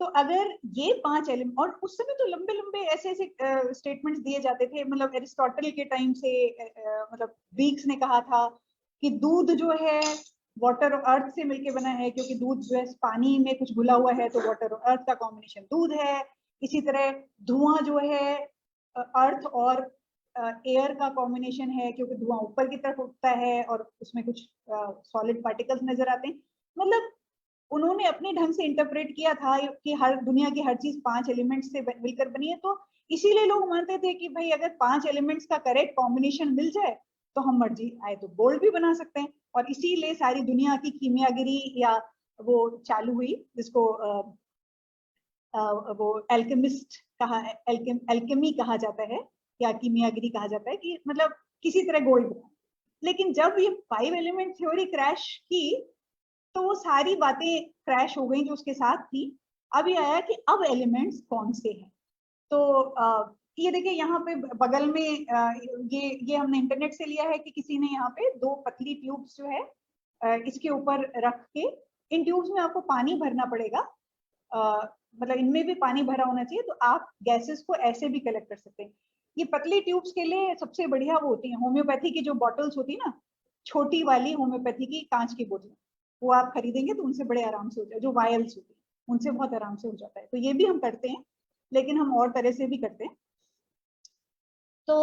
तो अगर ये 5 एलिमेंट, और उस समय तो लंबे लंबे ऐसे ऐसे स्टेटमेंट्स दिए जाते थे, मतलब एरिस्टोटल के टाइम से मतलब ग्रीक्स ने कहा था कि दूध जो है वाटर और अर्थ से मिलके बना है, क्योंकि दूध जो है पानी में कुछ घुला हुआ है, तो वाटर और अर्थ का कॉम्बिनेशन दूध है। इसी तरह धुआं जो है अर्थ और एयर का कॉम्बिनेशन है, क्योंकि धुआं ऊपर की तरफ उठता है और उसमें कुछ सॉलिड पार्टिकल्स नजर आते हैं। मतलब उन्होंने अपने ढंग से इंटरप्रेट किया था कि हर दुनिया की हर चीज 5 एलिमेंट्स से मिलकर बनी है। तो इसीलिए लोग मानते थे कि भाई अगर 5 एलिमेंट्स का करेक्ट कॉम्बिनेशन मिल जाए तो हम मर्जी आए तो गोल्ड भी बना सकते हैं। और इसीलिए सारी दुनिया की कीमियागिरी या वो चालू हुई, जिसको वो एल्केमिस्ट कहा, एल्केमी कहा जाता है या कीमियागिरी कहा जाता है, कि मतलब किसी तरह गोल्ड बना। लेकिन जब ये 5 एलिमेंट थ्योरी क्रैश की तो वो सारी बातें क्रैश हो गई जो उसके साथ थी। अब ये आया कि अब एलिमेंट्स कौन से हैं। तो ये देखिए यहाँ पे बगल में ये हमने इंटरनेट से लिया है कि किसी ने यहाँ पे 2 पतली ट्यूब्स जो है इसके ऊपर रख के, इन ट्यूब्स में आपको पानी भरना पड़ेगा, मतलब इनमें भी पानी भरा होना चाहिए, तो आप गैसेस को ऐसे भी कलेक्ट कर सकते हैं। ये पतली ट्यूब्स के लिए सबसे बढ़िया वो होती है होम्योपैथी की जो बॉटल्स होती है ना, छोटी वाली होम्योपैथी की कांच की बोतल, वो आप खरीदेंगे तो उनसे बड़े आराम से हो जाए, जो वायल्स होती है उनसे बहुत आराम से हो जाता है। तो ये भी हम करते हैं, लेकिन हम और तरह से भी करते हैं। तो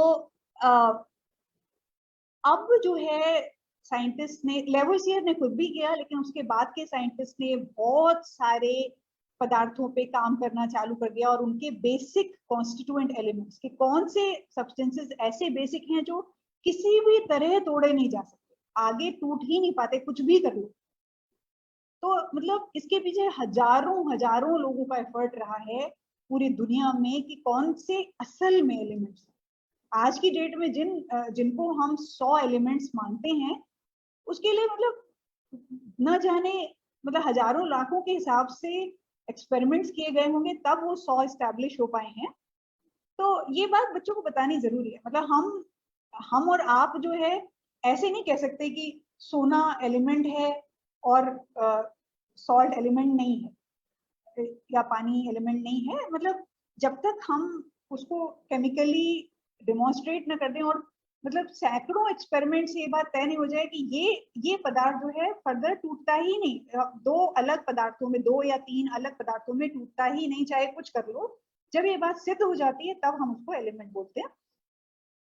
अब जो है साइंटिस्ट ने, लेवोसियर ने खुद भी किया, लेकिन उसके बाद के साइंटिस्ट ने बहुत सारे पदार्थों पे काम करना चालू कर दिया और उनके बेसिक कॉन्स्टिट्यूएंट एलिमेंट्स के कौन से सब्सटेंसेस ऐसे बेसिक हैं जो किसी भी तरह तोड़े नहीं जा सकते, आगे टूट ही नहीं पाते कुछ भी कर लो। तो मतलब इसके पीछे हजारों हजारों लोगों का एफर्ट रहा है पूरी दुनिया में कि कौन से असल में एलिमेंट्स। आज की डेट में जिनको हम 100 एलिमेंट्स मानते हैं, उसके लिए मतलब न जाने मतलब हजारों लाखों के हिसाब से एक्सपेरिमेंट्स किए गए होंगे तब वो 100 एस्टैब्लिश हो पाए हैं। तो ये बात बच्चों को बतानी जरूरी है। मतलब हम और आप जो है ऐसे नहीं कह सकते कि सोना एलिमेंट है और सॉल्ट एलिमेंट नहीं है या पानी एलिमेंट नहीं है। मतलब जब तक हम उसको केमिकली डिमॉन्स्ट्रेट ना कर दें और मतलब सैकड़ों एक्सपेरिमेंट से ये बात तय नहीं हो जाए कि ये पदार्थ जो है फर्दर टूटता ही नहीं, 2 अलग पदार्थों में, 2 या 3 अलग पदार्थों में टूटता ही नहीं, चाहे कुछ कर लो। जब ये बात सिद्ध हो जाती है तब हम उसको एलिमेंट बोलते हैं।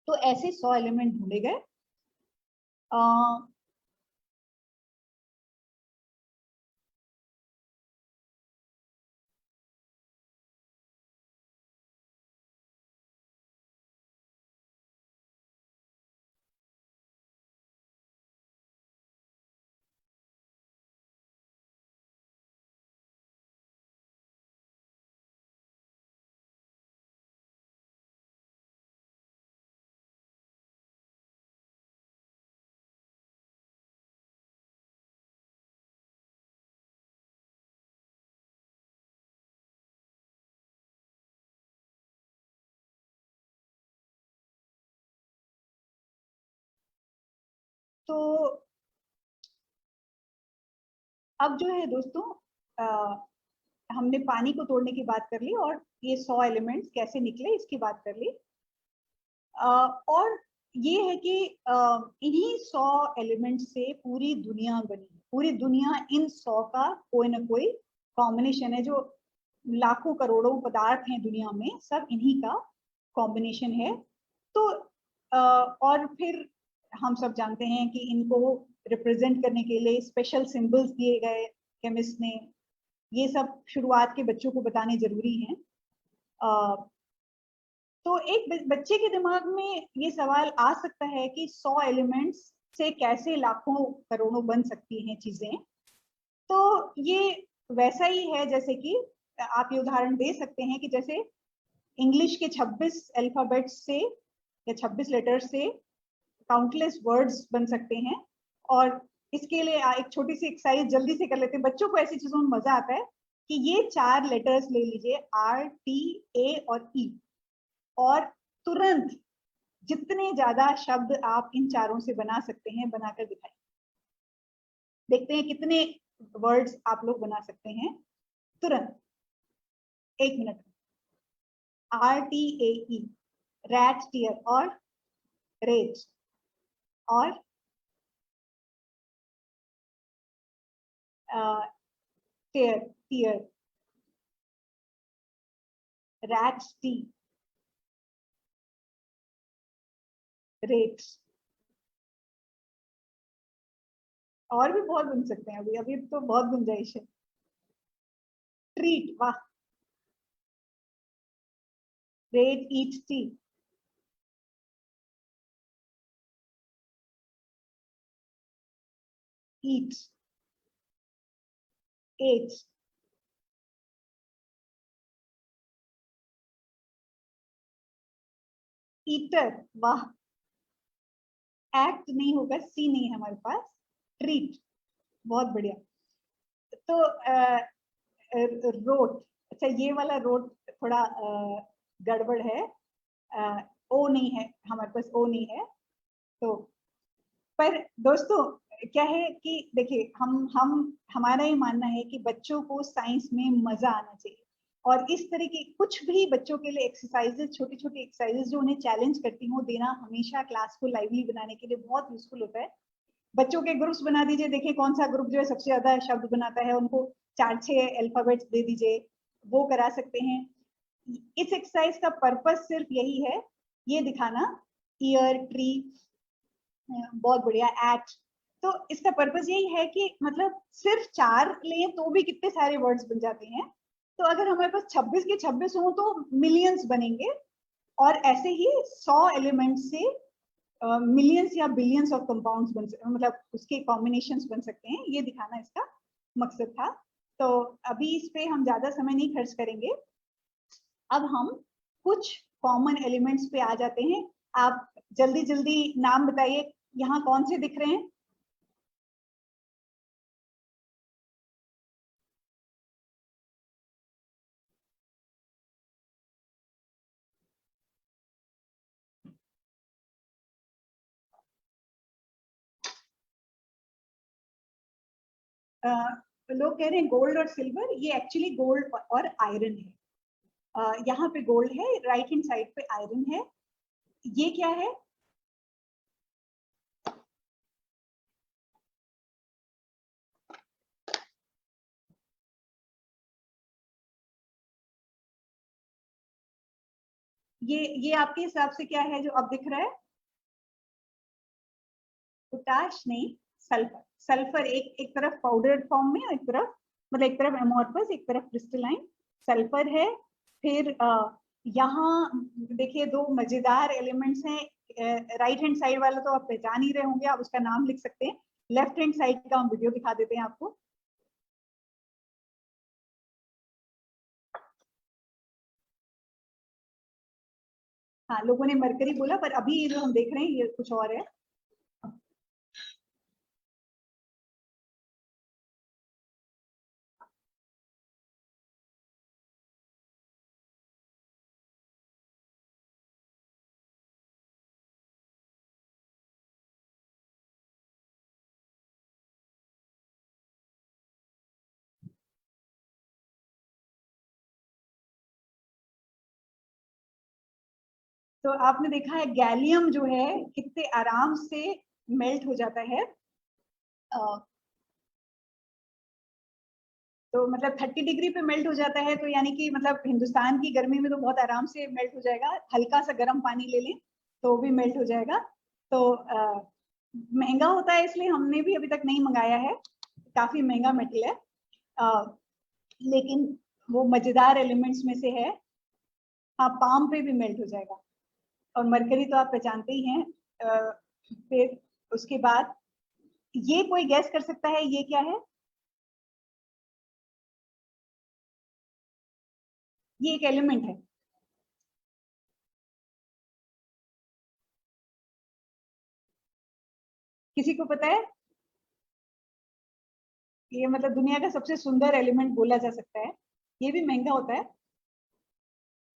तो ऐसे 100 एलिमेंट ढूंढे गए। तो अब जो है दोस्तों, हमने पानी को तोड़ने की बात कर ली और ये 100 एलिमेंट्स कैसे निकले इसकी बात कर ली। और ये है कि इन्हीं 100 एलिमेंट से पूरी दुनिया बनी है। पूरी दुनिया इन 100 का कोई ना कोई कॉम्बिनेशन है। जो लाखों करोड़ों पदार्थ हैं दुनिया में, सब इन्हीं का कॉम्बिनेशन है। तो और फिर हम सब जानते हैं कि इनको रिप्रेजेंट करने के लिए स्पेशल सिंबल्स दिए गए केमिस्ट ने, ये सब शुरुआत के बच्चों को बताने जरूरी हैं। तो एक बच्चे के दिमाग में ये सवाल आ सकता है कि 100 एलिमेंट्स से कैसे लाखों करोड़ों बन सकती हैं चीजें। तो ये वैसा ही है जैसे कि आप ये उदाहरण दे सकते हैं कि जैसे इंग्लिश के 26 अल्फाबेट्स से या 26 लेटर्स से काउंटलेस वर्ड्स बन सकते हैं। और इसके लिए एक छोटी सी एक्सरसाइज जल्दी से कर लेते हैं, बच्चों को ऐसी चीजों में मजा आता है कि ये 4 लेटर्स ले लीजिए, R, T, A और E, और तुरंत जितने ज्यादा शब्द आप इन चारों से बना सकते हैं बनाकर दिखाइए। देखते हैं कितने वर्ड्स आप लोग बना सकते हैं तुरंत, 1 मिनट। RTAE, रैट, टीयर और रेट, और tear, tear, rat, tea, rate, और भी बहुत बन सकते हैं। अभी अभी तो बहुत गुंजाइश है। ट्रीट, वाह, रेट, ईट, टी, ईट, एट, ईटर, वाह, एक्ट नहीं होगा, सी नहीं है हमारे पास, ट्रीट, बहुत बढ़िया। तो रोट, अच्छा ये वाला रोट थोड़ा गड़बड़ है, ओ नहीं है हमारे पास, ओ नहीं है। तो पर दोस्तों क्या है कि देखिए हम हमारा ये मानना है कि बच्चों को साइंस में मजा आना चाहिए, और इस तरह की कुछ भी बच्चों के लिए एक्सरसाइजेस, छोटी छोटी एक्सरसाइजेस जो उन्हें चैलेंज करती हूँ, देना हमेशा क्लास को लाइवली बनाने के लिए बहुत यूजफुल होता है। बच्चों के ग्रुप्स बना दीजिए, देखिए कौन सा ग्रुप जो है सबसे ज्यादा शब्द बनाता है, उनको 4-6 अल्फाबेट्स दे दीजिए, वो करा सकते हैं। इस एक्सरसाइज का पर्पस सिर्फ यही है, ये दिखाना, ईयर, ट्री, बहुत बढ़िया, एट। तो इसका पर्पस यही है कि मतलब सिर्फ 4 लें तो भी कितने सारे वर्ड्स बन जाते हैं। तो अगर हमारे पास 26 के 26 हो तो मिलियंस बनेंगे, और ऐसे ही 100 एलिमेंट से मिलियंस या बिलियंस ऑफ कंपाउंड्स बन सकते, मतलब उसके कॉम्बिनेशंस बन सकते हैं। ये दिखाना इसका मकसद था। तो अभी इस पे हम ज्यादा समय नहीं खर्च करेंगे, अब हम कुछ कॉमन एलिमेंट्स पे आ जाते हैं। आप जल्दी जल्दी नाम बताइए, यहाँ कौन से दिख रहे हैं? लोग कह रहे हैं गोल्ड और सिल्वर, ये एक्चुअली गोल्ड और आयरन है। यहाँ पे गोल्ड है, राइट हैंड साइड पे आयरन है। ये क्या है? ये आपके हिसाब से क्या है जो अब दिख रहा है? पोटाश नहीं, सल्फर। सल्फर एक तरफ पाउडर फॉर्म में, एक तरफ मतलब एक तरफ एमोर्फस, एक तरफ क्रिस्टलाइन, सल्फर है। फिर यहाँ देखिए 2 मजेदार एलिमेंट्स हैं। राइट हैंड साइड वाला तो आप पहचान ही रहे होंगे, आप उसका नाम लिख सकते हैं। लेफ्ट हैंड साइड का हम वीडियो दिखा देते हैं आपको। हाँ, लोगों ने मरकरी बोला, पर अभी जो हम देख रहे हैं ये कुछ और है। तो आपने देखा है गैलियम जो है कितने आराम से मेल्ट हो जाता है। तो मतलब 30 डिग्री पे मेल्ट हो जाता है, तो यानी कि मतलब हिंदुस्तान की गर्मी में तो बहुत आराम से मेल्ट हो जाएगा। हल्का सा गर्म पानी ले लें तो भी मेल्ट हो जाएगा। तो महंगा होता है इसलिए हमने भी अभी तक नहीं मंगाया है, काफी महंगा मेटल है, लेकिन वो मजेदार एलिमेंट्स में से है। हाँ, पाम पे भी मेल्ट हो जाएगा। और मरकरी तो आप पहचानते ही हैं। फिर उसके बाद ये कोई गैस कर सकता है ये क्या है? ये एक एलिमेंट है। किसी को पता है? ये मतलब दुनिया का सबसे सुंदर एलिमेंट बोला जा सकता है, ये भी महंगा होता है।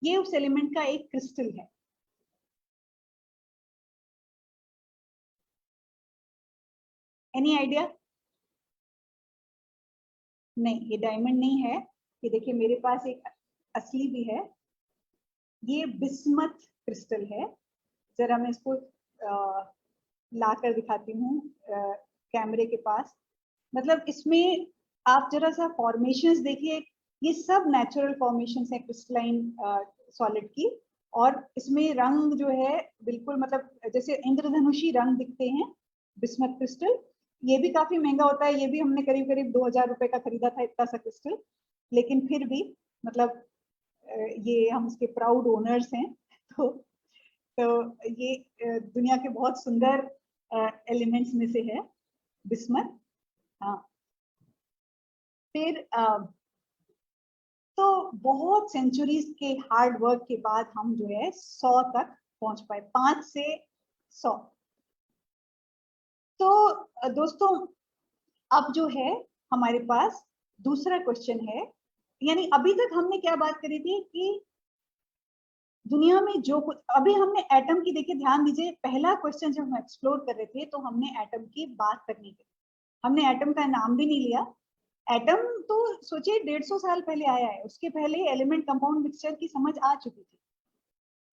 ये उस एलिमेंट का एक क्रिस्टल है। Any idea? नहीं, ये डायमंड नहीं है। ये देखिए मेरे पास एक असली भी है, ये बिस्मथ क्रिस्टल है। जरा मैं इसको ला कर दिखाती हूँ कैमरे के पास। मतलब इसमें आप जरा सा फॉर्मेशंस देखिए, ये सब नेचुरल फॉर्मेशंस है क्रिस्टलाइन सॉलिड की। और इसमें रंग जो है बिल्कुल मतलब जैसे इंद्रधनुषी रंग दिखते हैं बिस्मथ क्रिस्टल। ये भी काफी महंगा होता है, ये भी हमने करीब करीब 2000 रुपए का खरीदा था इतना सा क्रिस्टल। लेकिन फिर भी मतलब ये हम इसके प्राउड ओनर्स हैं। तो ये दुनिया के बहुत सुंदर एलिमेंट्स में से है बिस्मथ। हाँ, फिर तो बहुत सेंचुरीज के हार्ड वर्क के बाद हम जो है 100 तक पहुंच पाए, 5 से 100। तो दोस्तों अब जो है हमारे पास दूसरा क्वेश्चन है। यानी अभी तक हमने क्या बात करी थी कि दुनिया में जो कुछ, अभी हमने एटम की, देखिए ध्यान दीजिए, पहला क्वेश्चन जब हम एक्सप्लोर कर रहे थे तो हमने एटम की बात करनी थी, हमने एटम का नाम भी नहीं लिया। एटम तो सोचिए 150 साल पहले आया है, उसके पहले एलिमेंट कंपाउंड मिक्सचर की समझ आ चुकी थी।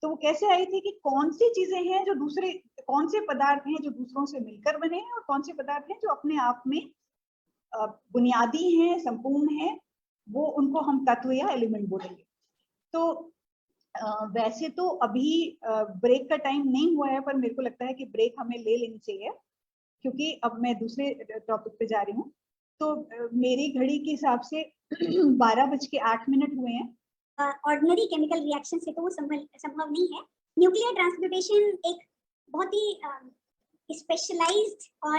तो वो कैसे आई थी कि कौन सी चीजें हैं जो दूसरे, कौन से पदार्थ हैं जो दूसरों से मिलकर बने हैं और कौन से पदार्थ हैं जो अपने आप में बुनियादी हैं, संपूर्ण हैं, वो उनको हम तत्व या एलिमेंट बोलेंगे। तो वैसे तो अभी ब्रेक का टाइम नहीं हुआ है, पर मेरे को लगता है कि ब्रेक हमें ले लेनी चाहिए, क्योंकि अब मैं दूसरे टॉपिक पे जा रही हूँ। तो मेरी घड़ी के हिसाब से 12:08 हुए हैं। ऑर्डिनरी केमिकल रिएक्शन से तो वो संभव नहीं है। न्यूक्लियर ट्रांसम्यूटेशन एक बहुत ही स्पेशलाइज्ड और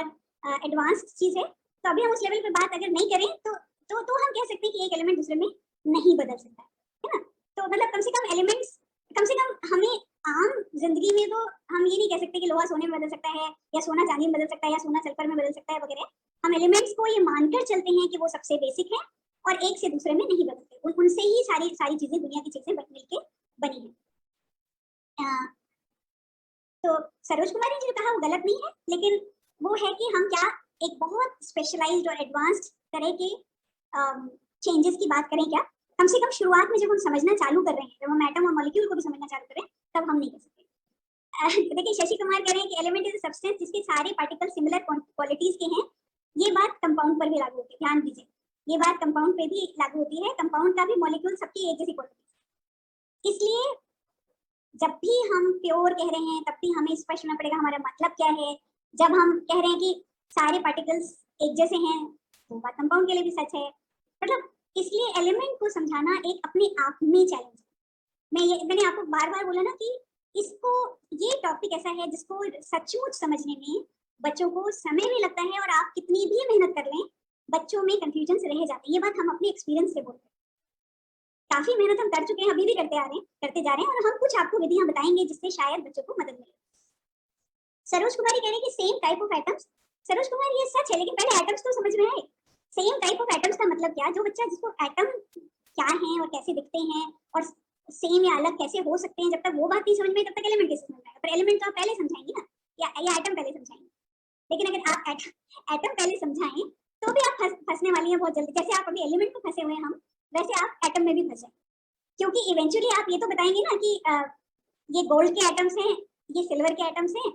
एडवांस्ड चीज है। तो अभी हम उस लेवल पे बात अगर नहीं करें तो हम कह सकते हैं कि एक एलिमेंट दूसरे में नहीं बदल सकता है ना। तो मतलब कम से कम एलिमेंट्स, कम से कम हमें आम जिंदगी में तो हम ये नहीं कह सकते कि लोहा सोने में बदल सकता है या सोना चांदी में बदल सकता है या सोना सल्फर में बदल सकता है वगैरह। हम एलिमेंट्स को ये मानकर चलते हैं कि वो सबसे बेसिक है और एक से दूसरे में नहीं बदलते, उनसे ही सारी चीजें, दुनिया की चीजें मिलके बनी है। तो सरोज कुमारी जी ने कहा वो गलत नहीं है, लेकिन वो है कि हम क्या एक बहुत स्पेशलाइज्ड और एडवांस्ड तरह के चेंजेस की बात करें क्या। कम से कम शुरुआत में जब हम समझना चालू कर रहे हैं, जब हम एटम और मॉलिक्यूल को भी समझना चालू करें, तब हम नहीं कर सकते। देखिए शशि कुमार कह रहे हैं कि एलिमेंट इज अ सब्सटेंस जिसके सारे पार्टिकल सिमिलर क्वालिटीज के हैं। ये बात कंपाउंड पर भी लागू होती है, ध्यान दीजिए, ये बात कंपाउंड पे भी लागू होती है। कंपाउंड का भी मॉलिक्यूल सबकी एक जैसी क्वालिटी। इसलिए जब भी हम प्योर कह रहे हैं तब भी हमें स्पष्ट होना पड़ेगा हमारा मतलब क्या है। जब हम कह रहे हैं कि सारे पार्टिकल्स एक जैसे हैं, तो बात कंपाउंड के लिए भी सच है। मतलब इसलिए एलिमेंट को समझाना एक अपने आप में चैलेंज है। मैंने आपको बार बार बोला ना कि इसको, ये टॉपिक ऐसा है जिसको सचमुच समझने में बच्चों को समय भी लगता है, और आप कितनी भी मेहनत कर लें बच्चों में कंफ्यूजन रह जाते हैं। ये बात हम अपने एक्सपीरियंस से बोलते हैं। काफी मेहनत हम कर चुके हैं, अभी भी करते जा रहे हैं, और हम कुछ आपको विधियां बताएंगे जिससे शायद बच्चों को मदद मिले। सरोज कुमारी कह रहे हैं कि same type of atoms. Saroj Kumari ये सच है, लेकिन पहले एटम्स तो समझ में आए। सेम टाइप ऑफ एटम्स का मतलब क्या? जो बच्चा, जिसको एटम क्या है और कैसे दिखते हैं और सेम या अलग कैसे हो सकते हैं, जब तक वो बात नहीं समझ में तब तक एलिमेंट कैसे समझ में आएगा? पर एलिमेंट तो आप पहले समझाएंगे ना, या एटम पहले समझाएंगे। लेकिन अगर आप एटम पहले समझाएं तो भी आप फंसने वाली हैं बहुत जल्दी। जैसे आप अभी एलिमेंट में फंसे हुए हैं हम, वैसे आप एटम में भी फंसे, क्योंकि इवेंचुअली आप ये तो बताएंगे ना कि ये गोल्ड के एटम्स हैं, ये सिल्वर के एटम्स हैं,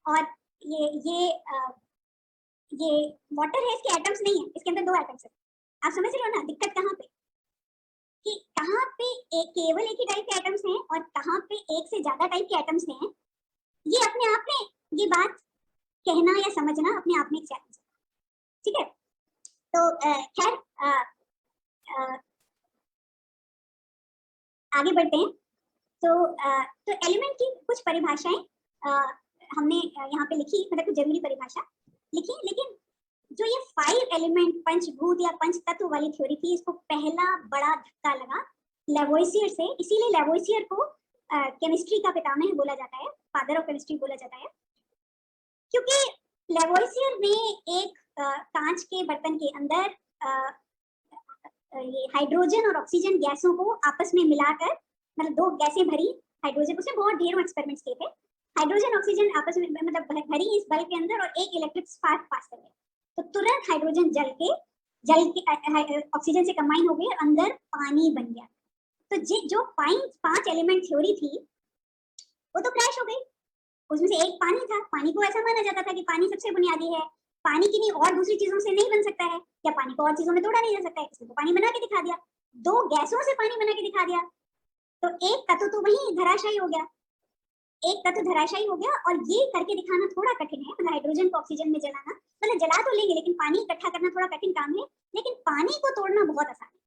और ये वाटर है, इसके एटम्स नहीं है, इसके अंदर 2 एटम्स है। आप समझ रहे हो ना दिक्कत कहाँ पे, कि कहाँ पे केवल एक ही टाइप के एटम्स हैं और कहाँ पे एक से ज्यादा टाइप के एटम्स हैं। ये अपने आप में ये बात कहना या समझना अपने आप में एक चैलेंज है, ठीक है। तो खैर आगे बढ़ते हैं। तो एलिमेंट की कुछ परिभाषाएं हमने यहाँ पे लिखी, मतलब कुछ जरूरी परिभाषा लिखी, लेकिन जो ये 5 एलिमेंट पंचभूत या पंच तत्व वाली थ्योरी थी, इसको पहला बड़ा धक्का लगा लेवोइसियर से। इसीलिए लेवोइसियर को केमिस्ट्री का पितामह बोला जाता है, फादर ऑफ केमिस्ट्री बोला जाता है, क्योंकि लेवोइसियर ने एक कांच के बर्तन के अंदर ये हाइड्रोजन और ऑक्सीजन गैसों को आपस में मिलाकर, मतलब 2 गैसें भरी हाइड्रोजन, उसमें बहुत ढेरों एक्सपेरिमेंट्स किए थे, हाइड्रोजन ऑक्सीजन आपस में मतलब भरी इस बल्ब के अंदर और एक इलेक्ट्रिक स्पार्क पास कर गया, तो तुरंत हाइड्रोजन जल के ऑक्सीजन से कंबाइन हो गए और अंदर पानी बन गया। तो जो 5 एलिमेंट थ्योरी थी वो तो क्रैश हो गई। उसमें से एक पानी था, पानी को ऐसा माना जाता था कि पानी सबसे बुनियादी है, पानी की नहीं और दूसरी चीजों से नहीं बन सकता है, या पानी को और चीजों में तोड़ा नहीं जा सकता है, इसलिए तो पानी बना के दिखा दिया, 2 गैसों से पानी बना के दिखा दिया, तो एक तत्व तो वही धराशायी हो गया, एक तत्व धराशायी हो गया। और ये करके दिखाना थोड़ा कठिन है, मतलब हाइड्रोजन को ऑक्सीजन में जलाना, मतलब जला तो लेंगे लेकिन पानी इकट्ठा करना थोड़ा कठिन काम है, लेकिन पानी को तोड़ना बहुत आसान है।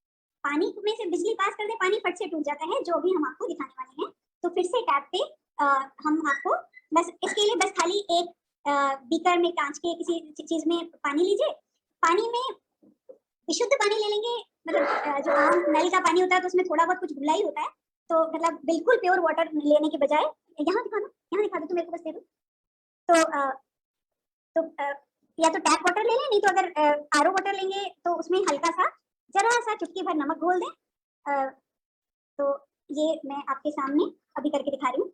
पानी में से बिजली पास कर दे, पानी फट से टूट जाता है, जो भी हम आपको दिखाने वाले हैं। तो फिर से टैब पे हम आपको बस इसके लिए बस खाली एक बीकर में कांच के किसी चीज में पानी लीजिए, पानी में विशुद्ध पानी ले लेंगे, मतलब जो आम नल का पानी होता है तो उसमें थोड़ा बहुत कुछ घुला ही होता है, तो मतलब बिल्कुल प्योर वाटर लेने के बजाय यहाँ दिखा दो, यहाँ दिखा दो, तो मेरे को बस दे दो। तो या तो टैप वाटर ले लें, नहीं तो अगर आरओ वाटर लेंगे तो उसमें हल्का सा जरा सा चुटकी भर नमक घोल दें। तो ये मैं आपके सामने अभी करके दिखा रही हूँ।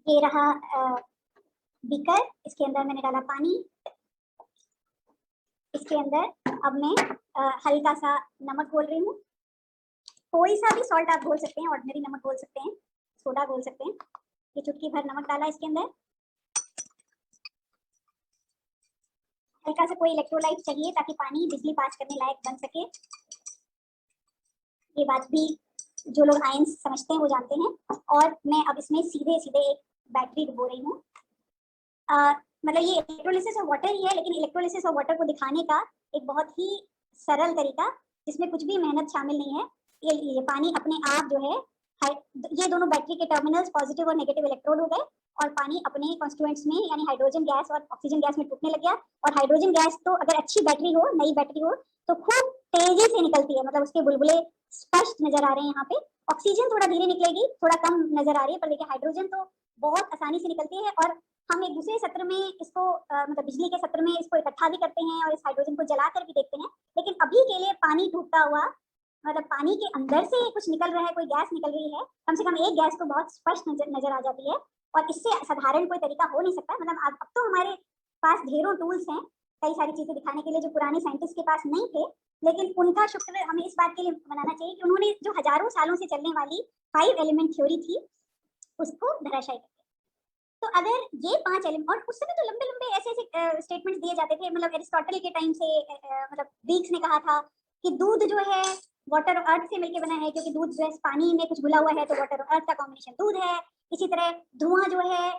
ये रहा बीकर, इसके अंदर मैंने डाला पानी, इसके अंदर अब मैं हल्का सा नमक घोल रही हूँ, कोई सा भी सॉल्ट आप घोल सकते हैं, ऑर्डिनरी नमक घोल सकते हैं, सोडा घोल सकते हैं। ये चुटकी भर नमक डाला इसके अंदर, हल्का सा कोई इलेक्ट्रोलाइट चाहिए ताकि पानी बिजली पास करने लायक बन सके। ये बात भी जो लोग आयंस समझते हैं वो जानते हैं। और मैं अब इसमें सीधे सीधे एक बैटरी डुबो रही हूँ। मतलब ये इलेक्ट्रोलिसिस ऑफ वाटर ही है, लेकिन इलेक्ट्रोलिसिस ऑफ वाटर को दिखाने का एक बहुत ही सरल तरीका, जिसमें कुछ भी मेहनत शामिल नहीं है। ये पानी अपने आप जो है, ये दोनों बैटरी के टर्मिनल्स पॉजिटिव और नेगेटिव इलेक्ट्रोड हो गए और पानी अपने कॉन्स्टिट्यूएंट्स में यानी हाइड्रोजन गैस और ऑक्सीजन गैस में टूटने लग गया। और हाइड्रोजन गैस तो अगर अच्छी बैटरी हो, नई बैटरी हो, तो खूब तेजी से निकलती है, मतलब उसके बुलबुले स्पष्ट नजर आ रहे हैं यहाँ पे। ऑक्सीजन थोड़ा धीरे निकलेगी, थोड़ा कम नजर आ रही है, पर देखिए हाइड्रोजन तो बहुत आसानी से निकलती है। और हम एक दूसरे सत्र में इसको मतलब बिजली के सत्र में इसको इकट्ठा भी करते हैं और इस हाइड्रोजन को जलाकर भी देखते हैं। लेकिन अभी के लिए पानी टूटता हुआ, मतलब पानी के अंदर से कुछ निकल रहा है, कोई गैस निकल रही है, कम से कम एक गैस तो बहुत स्पष्ट नजर आ जाती है। और इससे साधारण कोई तरीका हो नहीं सकता। मतलब अब तो हमारे पास ढेरों टूल्स हैं कई सारी चीजें दिखाने के लिए, जो पुराने साइंटिस्ट के पास नहीं थे। लेकिन उनका शुक्र हमें इस बात के लिए मनाना चाहिए कि उन्होंने जो हजारों सालों से चलने वाली 5 एलिमेंट थ्योरी थी उसको धराशायी कर दिया। तो अगर ये 5 एलिमेंट, और उस समय तो लंबे लंबे ऐसे ऐसे स्टेटमेंट्स दिए जाते थे, मतलब एरिस्टोटल के टाइम से मतलब ग्रीक्स ने कहा था कि दूध जो है वाटर और अर्थ से मिलकर बना है, क्योंकि दूध जो है पानी में कुछ घुला हुआ है, तो वाटर और अर्थ का कॉम्बिनेशन दूध है। इसी तरह धुआं जो है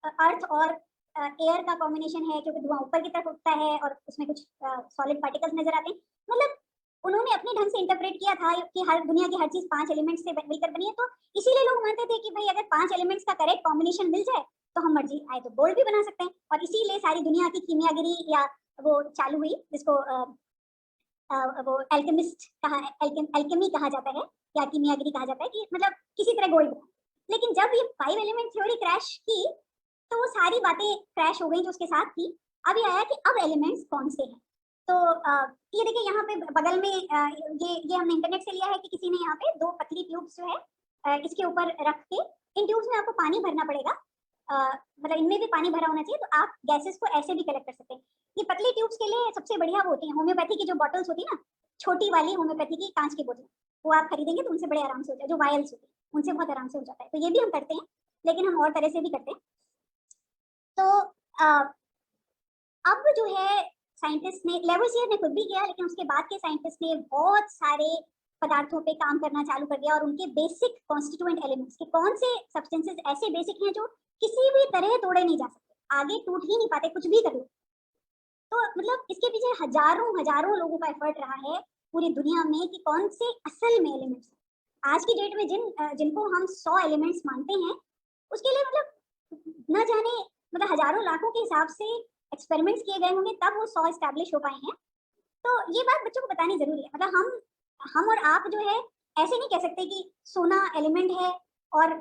अर्थ और एयर का कॉम्बिनेशन है, क्योंकि धुआं ऊपर की तरफ उठता है और उसमें कुछ सॉलिड पार्टिकल्स नजर आते हैं। मतलब उन्होंने अपने ढंग से इंटरप्रेट किया था कि हर दुनिया की हर चीज 5 एलिमेंट्स से मिलकर बनी है। तो इसीलिए लोग मानते थे कि भाई अगर 5 एलिमेंट्स का करेक्ट कॉम्बिनेशन मिल जाए तो हम मर्जी आए तो गोल्ड भी बना सकते हैं। और इसीलिए सारी दुनिया की कीमियागिरी या वो चालू हुई, जिसको वो एल्केमिस्ट कहा, एल्केमी कहा जाता है या कीमियागिरी कहा जाता है, कि मतलब किसी तरह गोल्ड बना। लेकिन जब ये 5 एलिमेंट थ्योरी क्रैश की तो वो सारी बातें क्रैश हो गई जो उसके साथ थी। अब ये आया कि अब एलिमेंट्स कौन से हैं। तो ये देखिए यहाँ पे बगल में ये हमने इंटरनेट से लिया है कि किसी ने यहाँ पे 2 पतली ट्यूब्स जो है इसके ऊपर रख के, इन ट्यूब्स में आपको पानी भरना पड़ेगा, मतलब इनमें भी पानी भरा होना चाहिए, तो आप गैसेस को ऐसे भी कलेक्ट कर सकते हैं। ये पतली ट्यूब्स के लिए सबसे बढ़िया वो होती है होम्योपैथी की जो बॉटल्स होती है ना, छोटी वाली होम्योपैथी की कांच की बोतल, वो आप खरीदेंगे तो उनसे बड़े आराम से हो जाए, जो वायल्स होती है उनसे बहुत आराम से हो जाता है। तो ये भी हम करते हैं, लेकिन हम और तरह से भी करते हैं। तो अब जो है साइंटिस्ट ने, लेवोसियर ने खुद भी किया, लेकिन उसके बाद के साइंटिस्ट ने बहुत सारे पदार्थों पे काम करना चालू कर दिया और उनके बेसिक कॉन्स्टिट्यूएंट एलिमेंट्स के कौन से सब्सटेंसेस ऐसे बेसिक हैं जो किसी भी तरह तोड़े नहीं जा सकते, आगे टूट ही नहीं पाते कुछ भी कर लो। तो मतलब इसके पीछे हजारों हजारों लोगों का एफर्ट रहा है पूरी दुनिया में कि कौन से असल में एलिमेंट्स। आज की डेट में जिनको हम 100 एलिमेंट्स मानते हैं, उसके लिए मतलब न जाने मतलब हजारों लाखों के हिसाब से एक्सपेरिमेंट्स किए गए होंगे तब वो 100 एस्टैब्लिश हो पाए हैं। तो ये बात बच्चों को बतानी जरूरी है। मतलब हम और आप जो है ऐसे नहीं कह सकते कि सोना एलिमेंट है और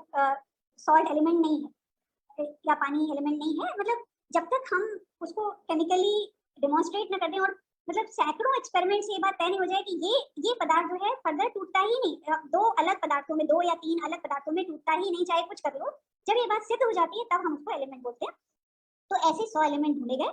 सॉल्ट एलिमेंट नहीं है या पानी एलिमेंट नहीं है। मतलब जब तक हम उसको केमिकली डेमोन्स्ट्रेट न कर दें और मतलब सैकड़ों एक्सपेरिमेंट से ये बात तय नहीं हो जाए कि ये पदार्थ जो है फर्दर टूटता ही नहीं, दो अलग पदार्थों में, 2 या 3 अलग पदार्थों में टूटता ही नहीं, चाहे कुछ कर लो, जब ये बात सिद्ध हो जाती है तब हम उसको एलिमेंट बोलते हैं। तो ऐसे 100 एलिमेंट ढूंढे गए।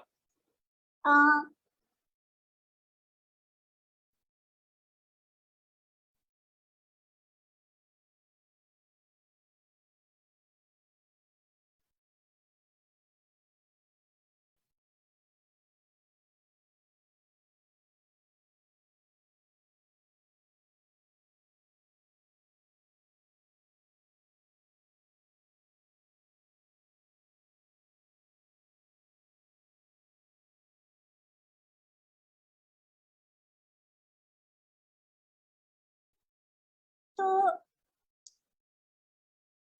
तो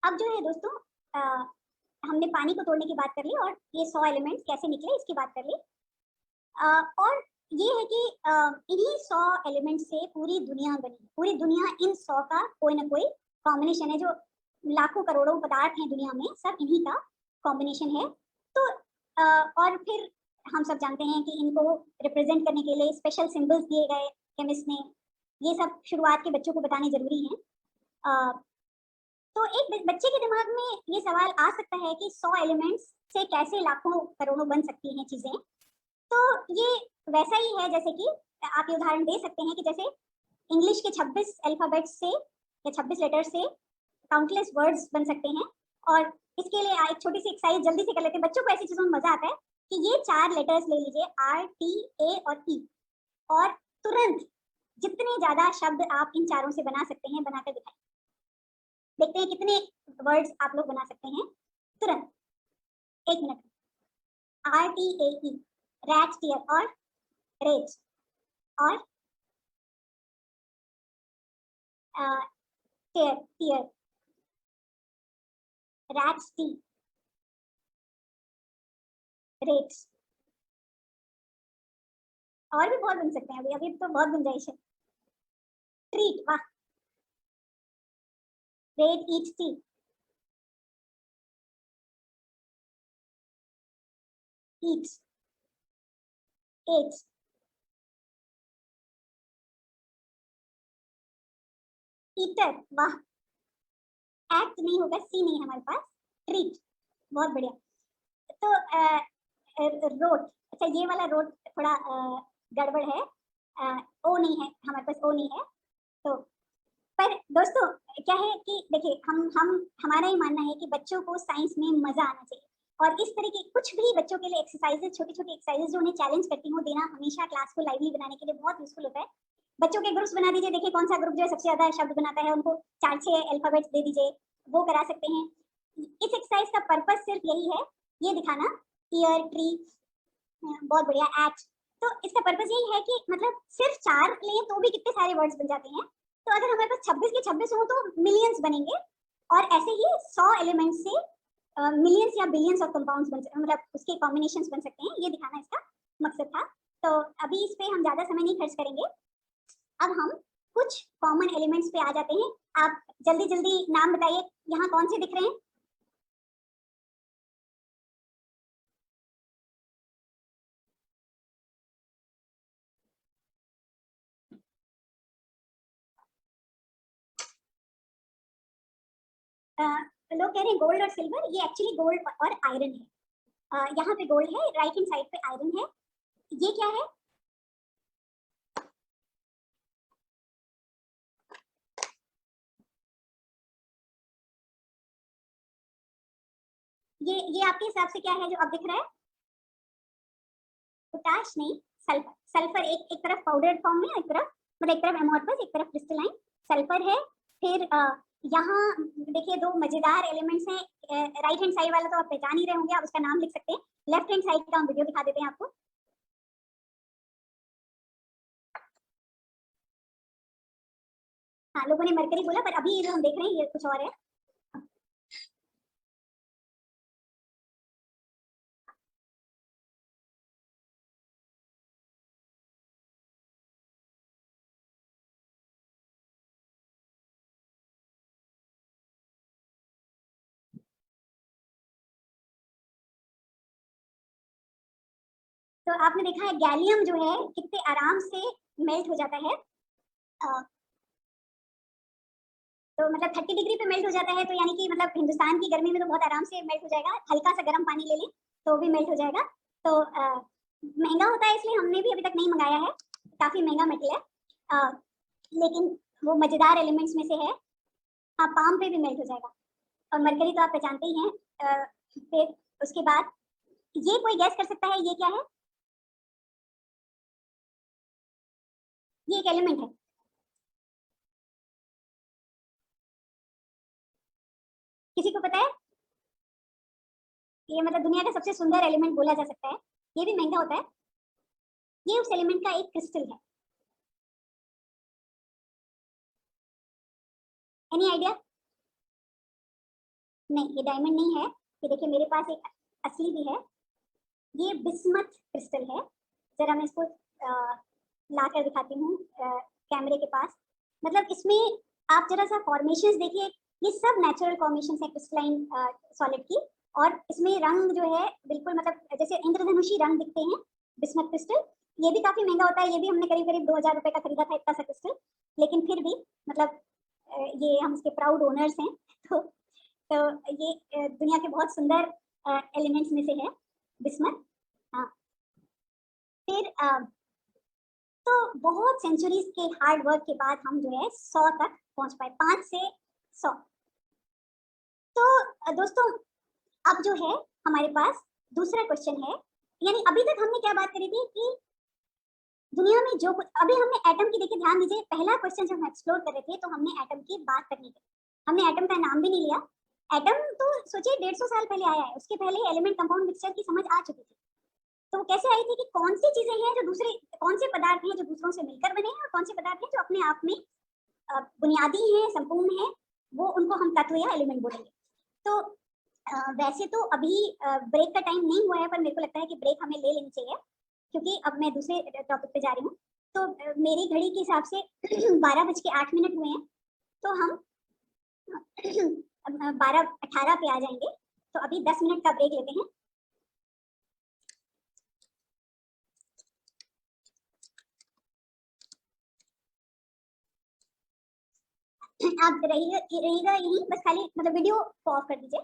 अब जो है दोस्तों हमने पानी को तोड़ने की बात कर ली और ये 100 एलिमेंट्स कैसे निकले इसकी बात कर ली। और ये है कि इन्हीं 100 एलिमेंट से पूरी दुनिया बनी। पूरी दुनिया इन 100 का कोई ना कोई कॉम्बिनेशन है। जो लाखों करोड़ों पदार्थ हैं दुनिया में, सब इन्हीं का कॉम्बिनेशन है। तो और फिर हम सब जानते हैं कि इनको रिप्रेजेंट करने के लिए स्पेशल सिंबल्स दिए गए केमिस्ट ने। ये सब शुरुआत के बच्चों को बताने जरूरी है। तो एक बच्चे के दिमाग में ये सवाल आ सकता है कि 100 एलिमेंट्स से कैसे लाखों करोड़ों बन सकती हैं चीजें। तो ये वैसा ही है जैसे कि आप ये उदाहरण दे सकते हैं कि जैसे इंग्लिश के 26 अल्फाबेट्स से या 26 लेटर से काउंटलेस वर्ड्स बन सकते हैं। और इसके लिए एक छोटी सी एक्सरसाइज जल्दी से कर लेते हैं। बच्चों को ऐसी चीजों में मजा आता है कि ये 4 लेटर्स ले लीजिए, R, T, A और E, और तुरंत जितने ज्यादा शब्द आप इन चारों से बना सकते हैं बनाकर दिखाएं। देखते हैं कितने वर्ड्स आप लोग बना सकते हैं तुरंत। 1 मिनट। RTAE, रैट, टीयर और रेट, और टीयर, रैट, टी, रेट। और भी बहुत बन सकते हैं। अभी तो बहुत गुंजाइश है। ट्रीट, वाह, रेट, ईट, टी, ईट, एट, ईटर, वाह। एक्ट नहीं होगा, सी नहीं है हमारे पास, ट्रीट, बहुत बढ़िया। तो रोट, अच्छा ये वाला रोट थोड़ा गड़बड़ है, ओ नहीं है हमारे पास, ओ नहीं है। तो पर दोस्तों क्या है कि देखिए हम हमारा ये मानना है कि बच्चों को साइंस में मजा आना चाहिए। और इस तरह की कुछ भी बच्चों के लिए एक्सरसाइजेस, छोटी छोटी एक्सरसाइजेस जो उन्हें चैलेंज करती हूँ देना, हमेशा क्लास को लाइवली बनाने के लिए बहुत यूजफुल होता है। बच्चों के ग्रुप्स बना दीजिए, देखिए कौन सा ग्रुप जो है सबसे ज्यादा शब्द बनाता है, उनको 4-6 अल्फाबेट्स दे दीजिए, वो करा सकते हैं। इस एक्सरसाइज का पर्पस सिर्फ यही है, ये दिखाना, ईयर, ट्री, बहुत बढ़िया, एक्ट। तो इसका पर्पस यही है कि मतलब सिर्फ 4 लें तो भी कितने सारे वर्ड्स बन जाते हैं। तो अगर हमारे पास 26 के 26 हो तो मिलियंस बनेंगे। और ऐसे ही 100 एलिमेंट्स से मिलियंस या बिलियंस ऑफ कंपाउंड्स बन सकते, मतलब उसके कॉम्बिनेशंस बन सकते हैं। ये दिखाना इसका मकसद था। तो अभी इस पे हम ज्यादा समय नहीं खर्च करेंगे। अब हम कुछ कॉमन एलिमेंट्स पे आ जाते हैं। आप जल्दी जल्दी नाम बताइए, यहाँ कौन से दिख रहे हैं? लोग कह रहे हैं गोल्ड और सिल्वर, ये एक्चुअली गोल्ड और आयरन है। यहाँ पे गोल्ड है, राइट हैंड साइड पे आयरन है। ये क्या है? ये आपके हिसाब से क्या है जो अब दिख रहा है? पोटाश नहीं, सल्फर। सल्फर एक तरफ पाउडर फॉर्म में, एक तरफ मतलब एक तरफ एमोर्फस, एक तरफ क्रिस्टलाइन। सल्फर है। फिर यहाँ देखिए दो मजेदार एलिमेंट्स हैं। राइट हैंड साइड वाला तो आप पहचान ही रहे होंगे, आप उसका नाम लिख सकते हैं। लेफ्ट हैंड साइड का हम वीडियो दिखा देते हैं आपको। हाँ, लोगों ने मरकरी बोला, पर अभी ये जो हम देख रहे हैं ये कुछ और है। तो आपने देखा है गैलियम जो है कितने आराम से मेल्ट हो जाता है। तो मतलब 30 डिग्री पे मेल्ट हो जाता है, तो यानी कि मतलब हिंदुस्तान की गर्मी में तो बहुत आराम से मेल्ट हो जाएगा। हल्का सा गर्म पानी ले लें तो भी मेल्ट हो जाएगा। तो महंगा होता है इसलिए हमने भी अभी तक नहीं मंगाया है, काफी महंगा मेटल है, लेकिन वो मजेदार एलिमेंट्स में से है। हाँ, पाम पे भी मेल्ट हो जाएगा। और मरकरी तो आप पहचानते ही हैं। फिर उसके बाद ये कोई गैस कर सकता है ये क्या है? ये एक एलिमेंट है। किसी को पता है? ये मतलब दुनिया का सबसे सुंदर एलिमेंट बोला जा सकता है। ये भी महंगा होता है। ये उस एलिमेंट का एक क्रिस्टल है। Any idea? नहीं, ये डायमंड नहीं है। ये देखिए मेरे पास एक असली भी है। ये बिस्मथ क्रिस्टल है। जरा मैं इसको ला कर दिखाती हूँ कैमरे के पास। मतलब इसमें आप जरा सा फॉर्मेशंस देखिए, ये सब नेचुरल फॉर्मेशंस है क्रिस्टलाइन सॉलिड की। और इसमें रंग जो है बिल्कुल मतलब जैसे इंद्रधनुषी रंग दिखते हैं बिस्मथ क्रिस्टल। ये भी काफी महंगा होता है। ये भी हमने करीब करीब 2000 रुपए का खरीदा था इतना सा क्रिस्टल। लेकिन फिर भी मतलब ये हम इसके प्राउड ओनर्स हैं। तो ये दुनिया के बहुत सुंदर एलिमेंट्स में से है बिस्मथ। हाँ, फिर तो बहुत सेंचुरीज के हार्ड वर्क के बाद हम जो है 100 तक पहुंच पाए, 5 से 100। तो दोस्तों अब जो है हमारे पास दूसरा क्वेश्चन है। यानी अभी तक हमने क्या बात करी थी कि दुनिया में जो कुछ, अभी हमने एटम की, देखिए ध्यान दीजिए, पहला क्वेश्चन जब हम एक्सप्लोर कर रहे थे तो हमने एटम की बात करनी थी। हमने एटम का नाम भी नहीं लिया। एटम तो सोचिए 150 साल पहले आया है। उसके पहले एलिमेंट कंपाउंड मिक्सचर की समझ आ चुकी थी। तो वो कैसे आई थी कि कौन सी चीजें हैं जो दूसरे, कौन से पदार्थ हैं जो दूसरों से मिलकर बने हैं और कौन से पदार्थ हैं जो अपने आप में बुनियादी हैं, संपूर्ण हैं, वो उनको हम तत्व या एलिमेंट बोलेंगे। तो वैसे तो अभी ब्रेक का टाइम नहीं हुआ है, पर मेरे को लगता है कि ब्रेक हमें ले लेनी चाहिए क्योंकि अब मैं दूसरे टॉपिक पे जा रही हूँ। तो मेरी घड़ी के हिसाब से 12:08 हुए हैं। तो हम 12:18 पे आ जाएंगे। तो अभी 10 मिनट का ब्रेक लेते हैं। आप रहिएगा यहीं, बस खाली मतलब वीडियो को ऑफ कर दीजिए।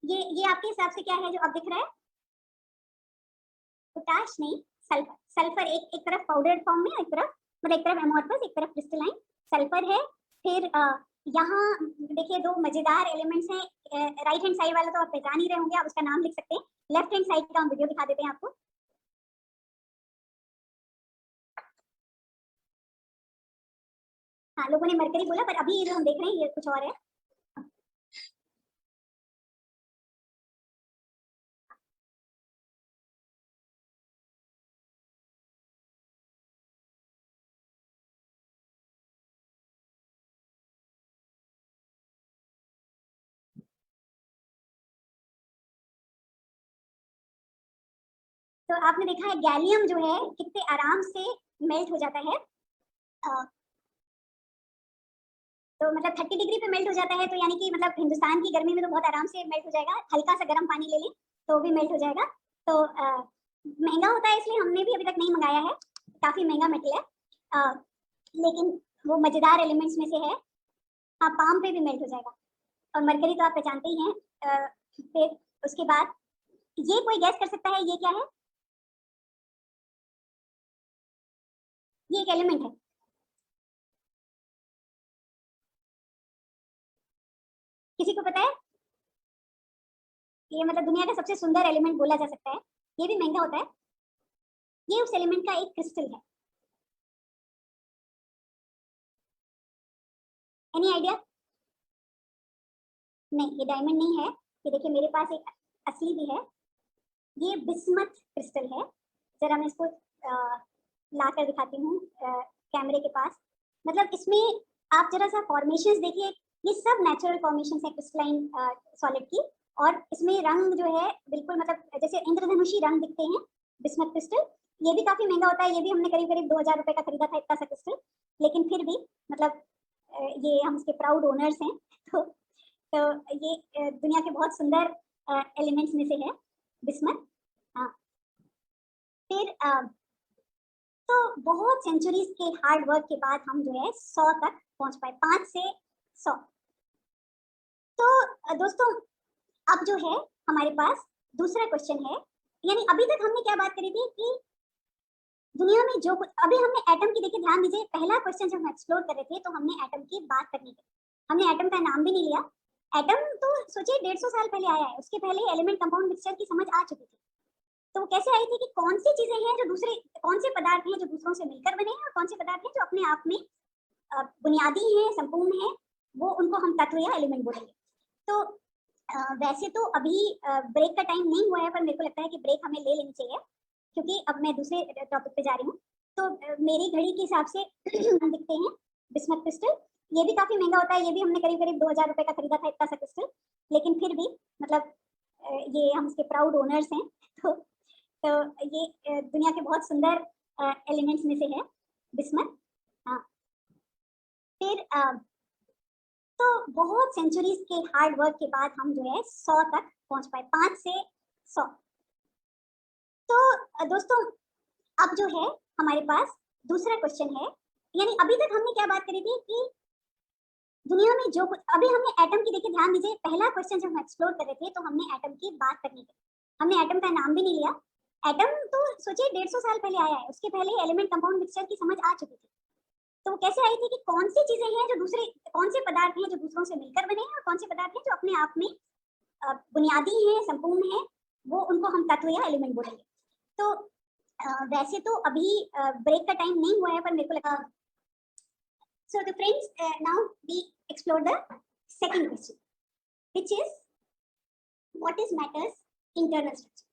ये आपके हिसाब से क्या है जो अब दिख रहा है? पोटाश नहीं, सल्फर। सल्फर एक तरफ पाउडर फॉर्म में, एक तरफ एमोर्फस, एक तरफ क्रिस्टलाइन सल्फर है। फिर यहाँ देखिए दो मजेदार एलिमेंट्स हैं। राइट हैंड साइड वाला तो आप पहचान ही रहे होंगे, आप उसका नाम लिख सकते हैं। लेफ्ट हैंड साइड का हम वीडियो दिखा देते हैं आपको। हाँ, लोगों ने मरकरी बोला, पर अभी ये जो हम देख रहे हैं ये कुछ और है। तो आपने देखा है गैलियम जो है कितने आराम से मेल्ट हो जाता है। तो मतलब 30 डिग्री पे मेल्ट हो जाता है, तो यानी कि मतलब हिंदुस्तान की गर्मी में तो बहुत आराम से मेल्ट हो जाएगा। हल्का सा गर्म पानी ले लें तो भी मेल्ट हो जाएगा। तो महंगा होता है इसलिए हमने भी अभी तक नहीं मंगाया है, काफी महंगा मेटल है, लेकिन वो मजेदार एलिमेंट्स में से है। हाँ, पाम पे भी मेल्ट हो जाएगा। और मरकरी तो आप पहचानते ही हैं। फिर उसके बाद ये कोई गैस कर सकता है ये क्या है? ये एक एलिमेंट है। किसी को पता है? ये मतलब दुनिया का सबसे सुंदर एलिमेंट बोला जा सकता है। ये भी महंगा होता है। ये उस एलिमेंट का एक क्रिस्टल है। Any idea? नहीं, ये डायमंड नहीं है। ये देखिए मेरे पास एक असली भी है। ये बिस्मथ क्रिस्टल है। जरा मैं इसको ला कर दिखाती हूँ कैमरे के पास। मतलब इसमें आप जरा सा फॉर्मेशंस देखिए, ये सब नेचुरल फॉर्मेशंस है क्रिस्टलाइन सॉलिड की। और इसमें रंग जो है बिल्कुल मतलब जैसे इंद्रधनुषी रंग दिखते हैं बिस्मथ क्रिस्टल। ये भी काफी महंगा होता है। ये भी हमने करीब करीब 2000 रुपए का खरीदा था इतना सा क्रिस्टल। लेकिन फिर भी मतलब ये हम इसके प्राउड ओनर्स हैं। तो ये दुनिया के बहुत सुंदर एलिमेंट्स में से है बिस्मथ। हाँ, फिर तो बहुत सेंचुरीज के हार्ड वर्क के बाद हम जो है 100 तक पहुंच पाए, 5 से 100। तो दोस्तों अब जो है हमारे पास दूसरा क्वेश्चन है। यानी अभी तक हमने क्या बात करी थी कि दुनिया में जो कुछ, अभी हमने एटम की, देखिए ध्यान दीजिए, पहला क्वेश्चन जब हम एक्सप्लोर कर रहे थे तो हमने एटम की बात करनी थी। हमने एटम का नाम भी नहीं लिया। एटम तो सोचिए 150 साल पहले आया है, उसके पहले एलिमेंट कंपाउंड मिक्सचर की समझ आ चुकी थी। तो वो कैसे आई थी कि कौन सी चीजें हैं जो दूसरे, कौन से पदार्थ हैं जो दूसरों से मिलकर बने हैं और कौन से पदार्थ हैं जो अपने आप में बुनियादी हैं, संपूर्ण हैं, वो उनको हम तत्व या एलिमेंट बोलेंगे। तो वैसे तो अभी ब्रेक का टाइम नहीं हुआ है, पर मेरे को लगता है कि ब्रेक हमें ले लेनी चाहिए क्योंकि अब मैं दूसरे टॉपिक पे जा रही हूँ। तो मेरी घड़ी के हिसाब से दिखते हैं बिस्मथ क्रिस्टल। ये भी काफी महंगा होता है। ये भी हमने करीब करीब 2000 रुपए का खरीदा था इतना सा क्रिस्टल। लेकिन फिर भी मतलब ये हम इसके प्राउड ओनर्स हैं। तो ये दुनिया के बहुत सुंदर एलिमेंट्स में से है बिस्मथ। हाँ, फिर तो बहुत सेंचुरीज के हार्ड वर्क के बाद हम जो है 100 तक पहुंच पाए, 5 से 100। तो दोस्तों अब जो है हमारे पास दूसरा क्वेश्चन है। यानी अभी तक हमने क्या बात करी थी कि दुनिया में जो कुछ, अभी हमने एटम की, देखिए ध्यान दीजिए, पहला क्वेश्चन जब हम एक्सप्लोर कर रहे थे तो हमने एटम की बात करनी थी। हमने एटम का नाम भी नहीं लिया। एटम तो सोचिए 150 साल पहले आया है, उसके पहले एलिमेंट कंपाउंड मिक्सचर की समझ आ चुकी थी। तो वो कैसे आई थी कि कौन सी चीजें हैं जो दूसरे, कौन से पदार्थ हैं जो दूसरों से मिलकर बने हैं और कौन से पदार्थ हैं जो अपने आप में बुनियादी हैं, संपूर्ण हैं, वो उनको हम तत्व या एलिमेंट बोलेंगे। तो वैसे तो अभी ब्रेक का टाइम नहीं हुआ है, पर मेरे को लगा। So the friends, now we explore the second question, which is what is matter's internal structure.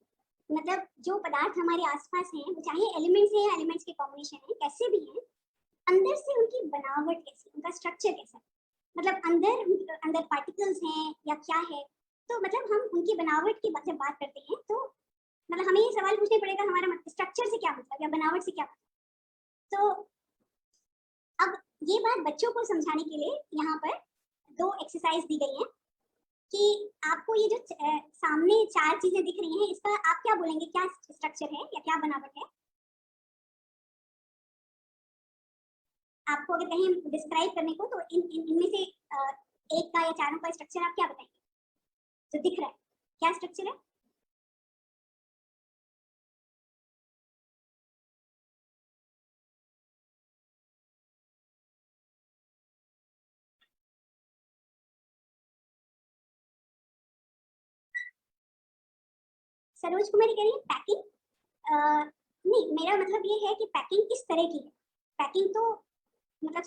मतलब जो पदार्थ हमारे आसपास हैं, वो चाहे एलिमेंट्स हैं या एलिमेंट्स के कॉम्बिनेशन है, कैसे भी हैं, अंदर से उनकी बनावट कैसी, उनका स्ट्रक्चर कैसा, मतलब अंदर पार्टिकल्स हैं या क्या है। तो मतलब हम उनकी बनावट की जब बात करते हैं तो मतलब हमें ये सवाल पूछना पड़ेगा हमारा स्ट्रक्चर से क्या मतलब या बनावट से क्या मतलब। तो अब ये बात बच्चों को समझाने के लिए यहाँ पर 2 एक्सरसाइज दी गई है कि आपको ये जो सामने 4 चीजें दिख रही हैं, इसका आप क्या बोलेंगे, क्या स्ट्रक्चर है या क्या बनावट है? आपको अगर कहीं डिस्क्राइब करने को, तो इनमें से एक का या चारों का स्ट्रक्चर आप क्या बताएंगे जो दिख रहा है? क्या स्ट्रक्चर है? सरोज कुमारी कह रही है पैकिंग। नहीं, मेरा मतलब ये है कि पैकिंग किस तरह की है। पैकिंग तो मतलब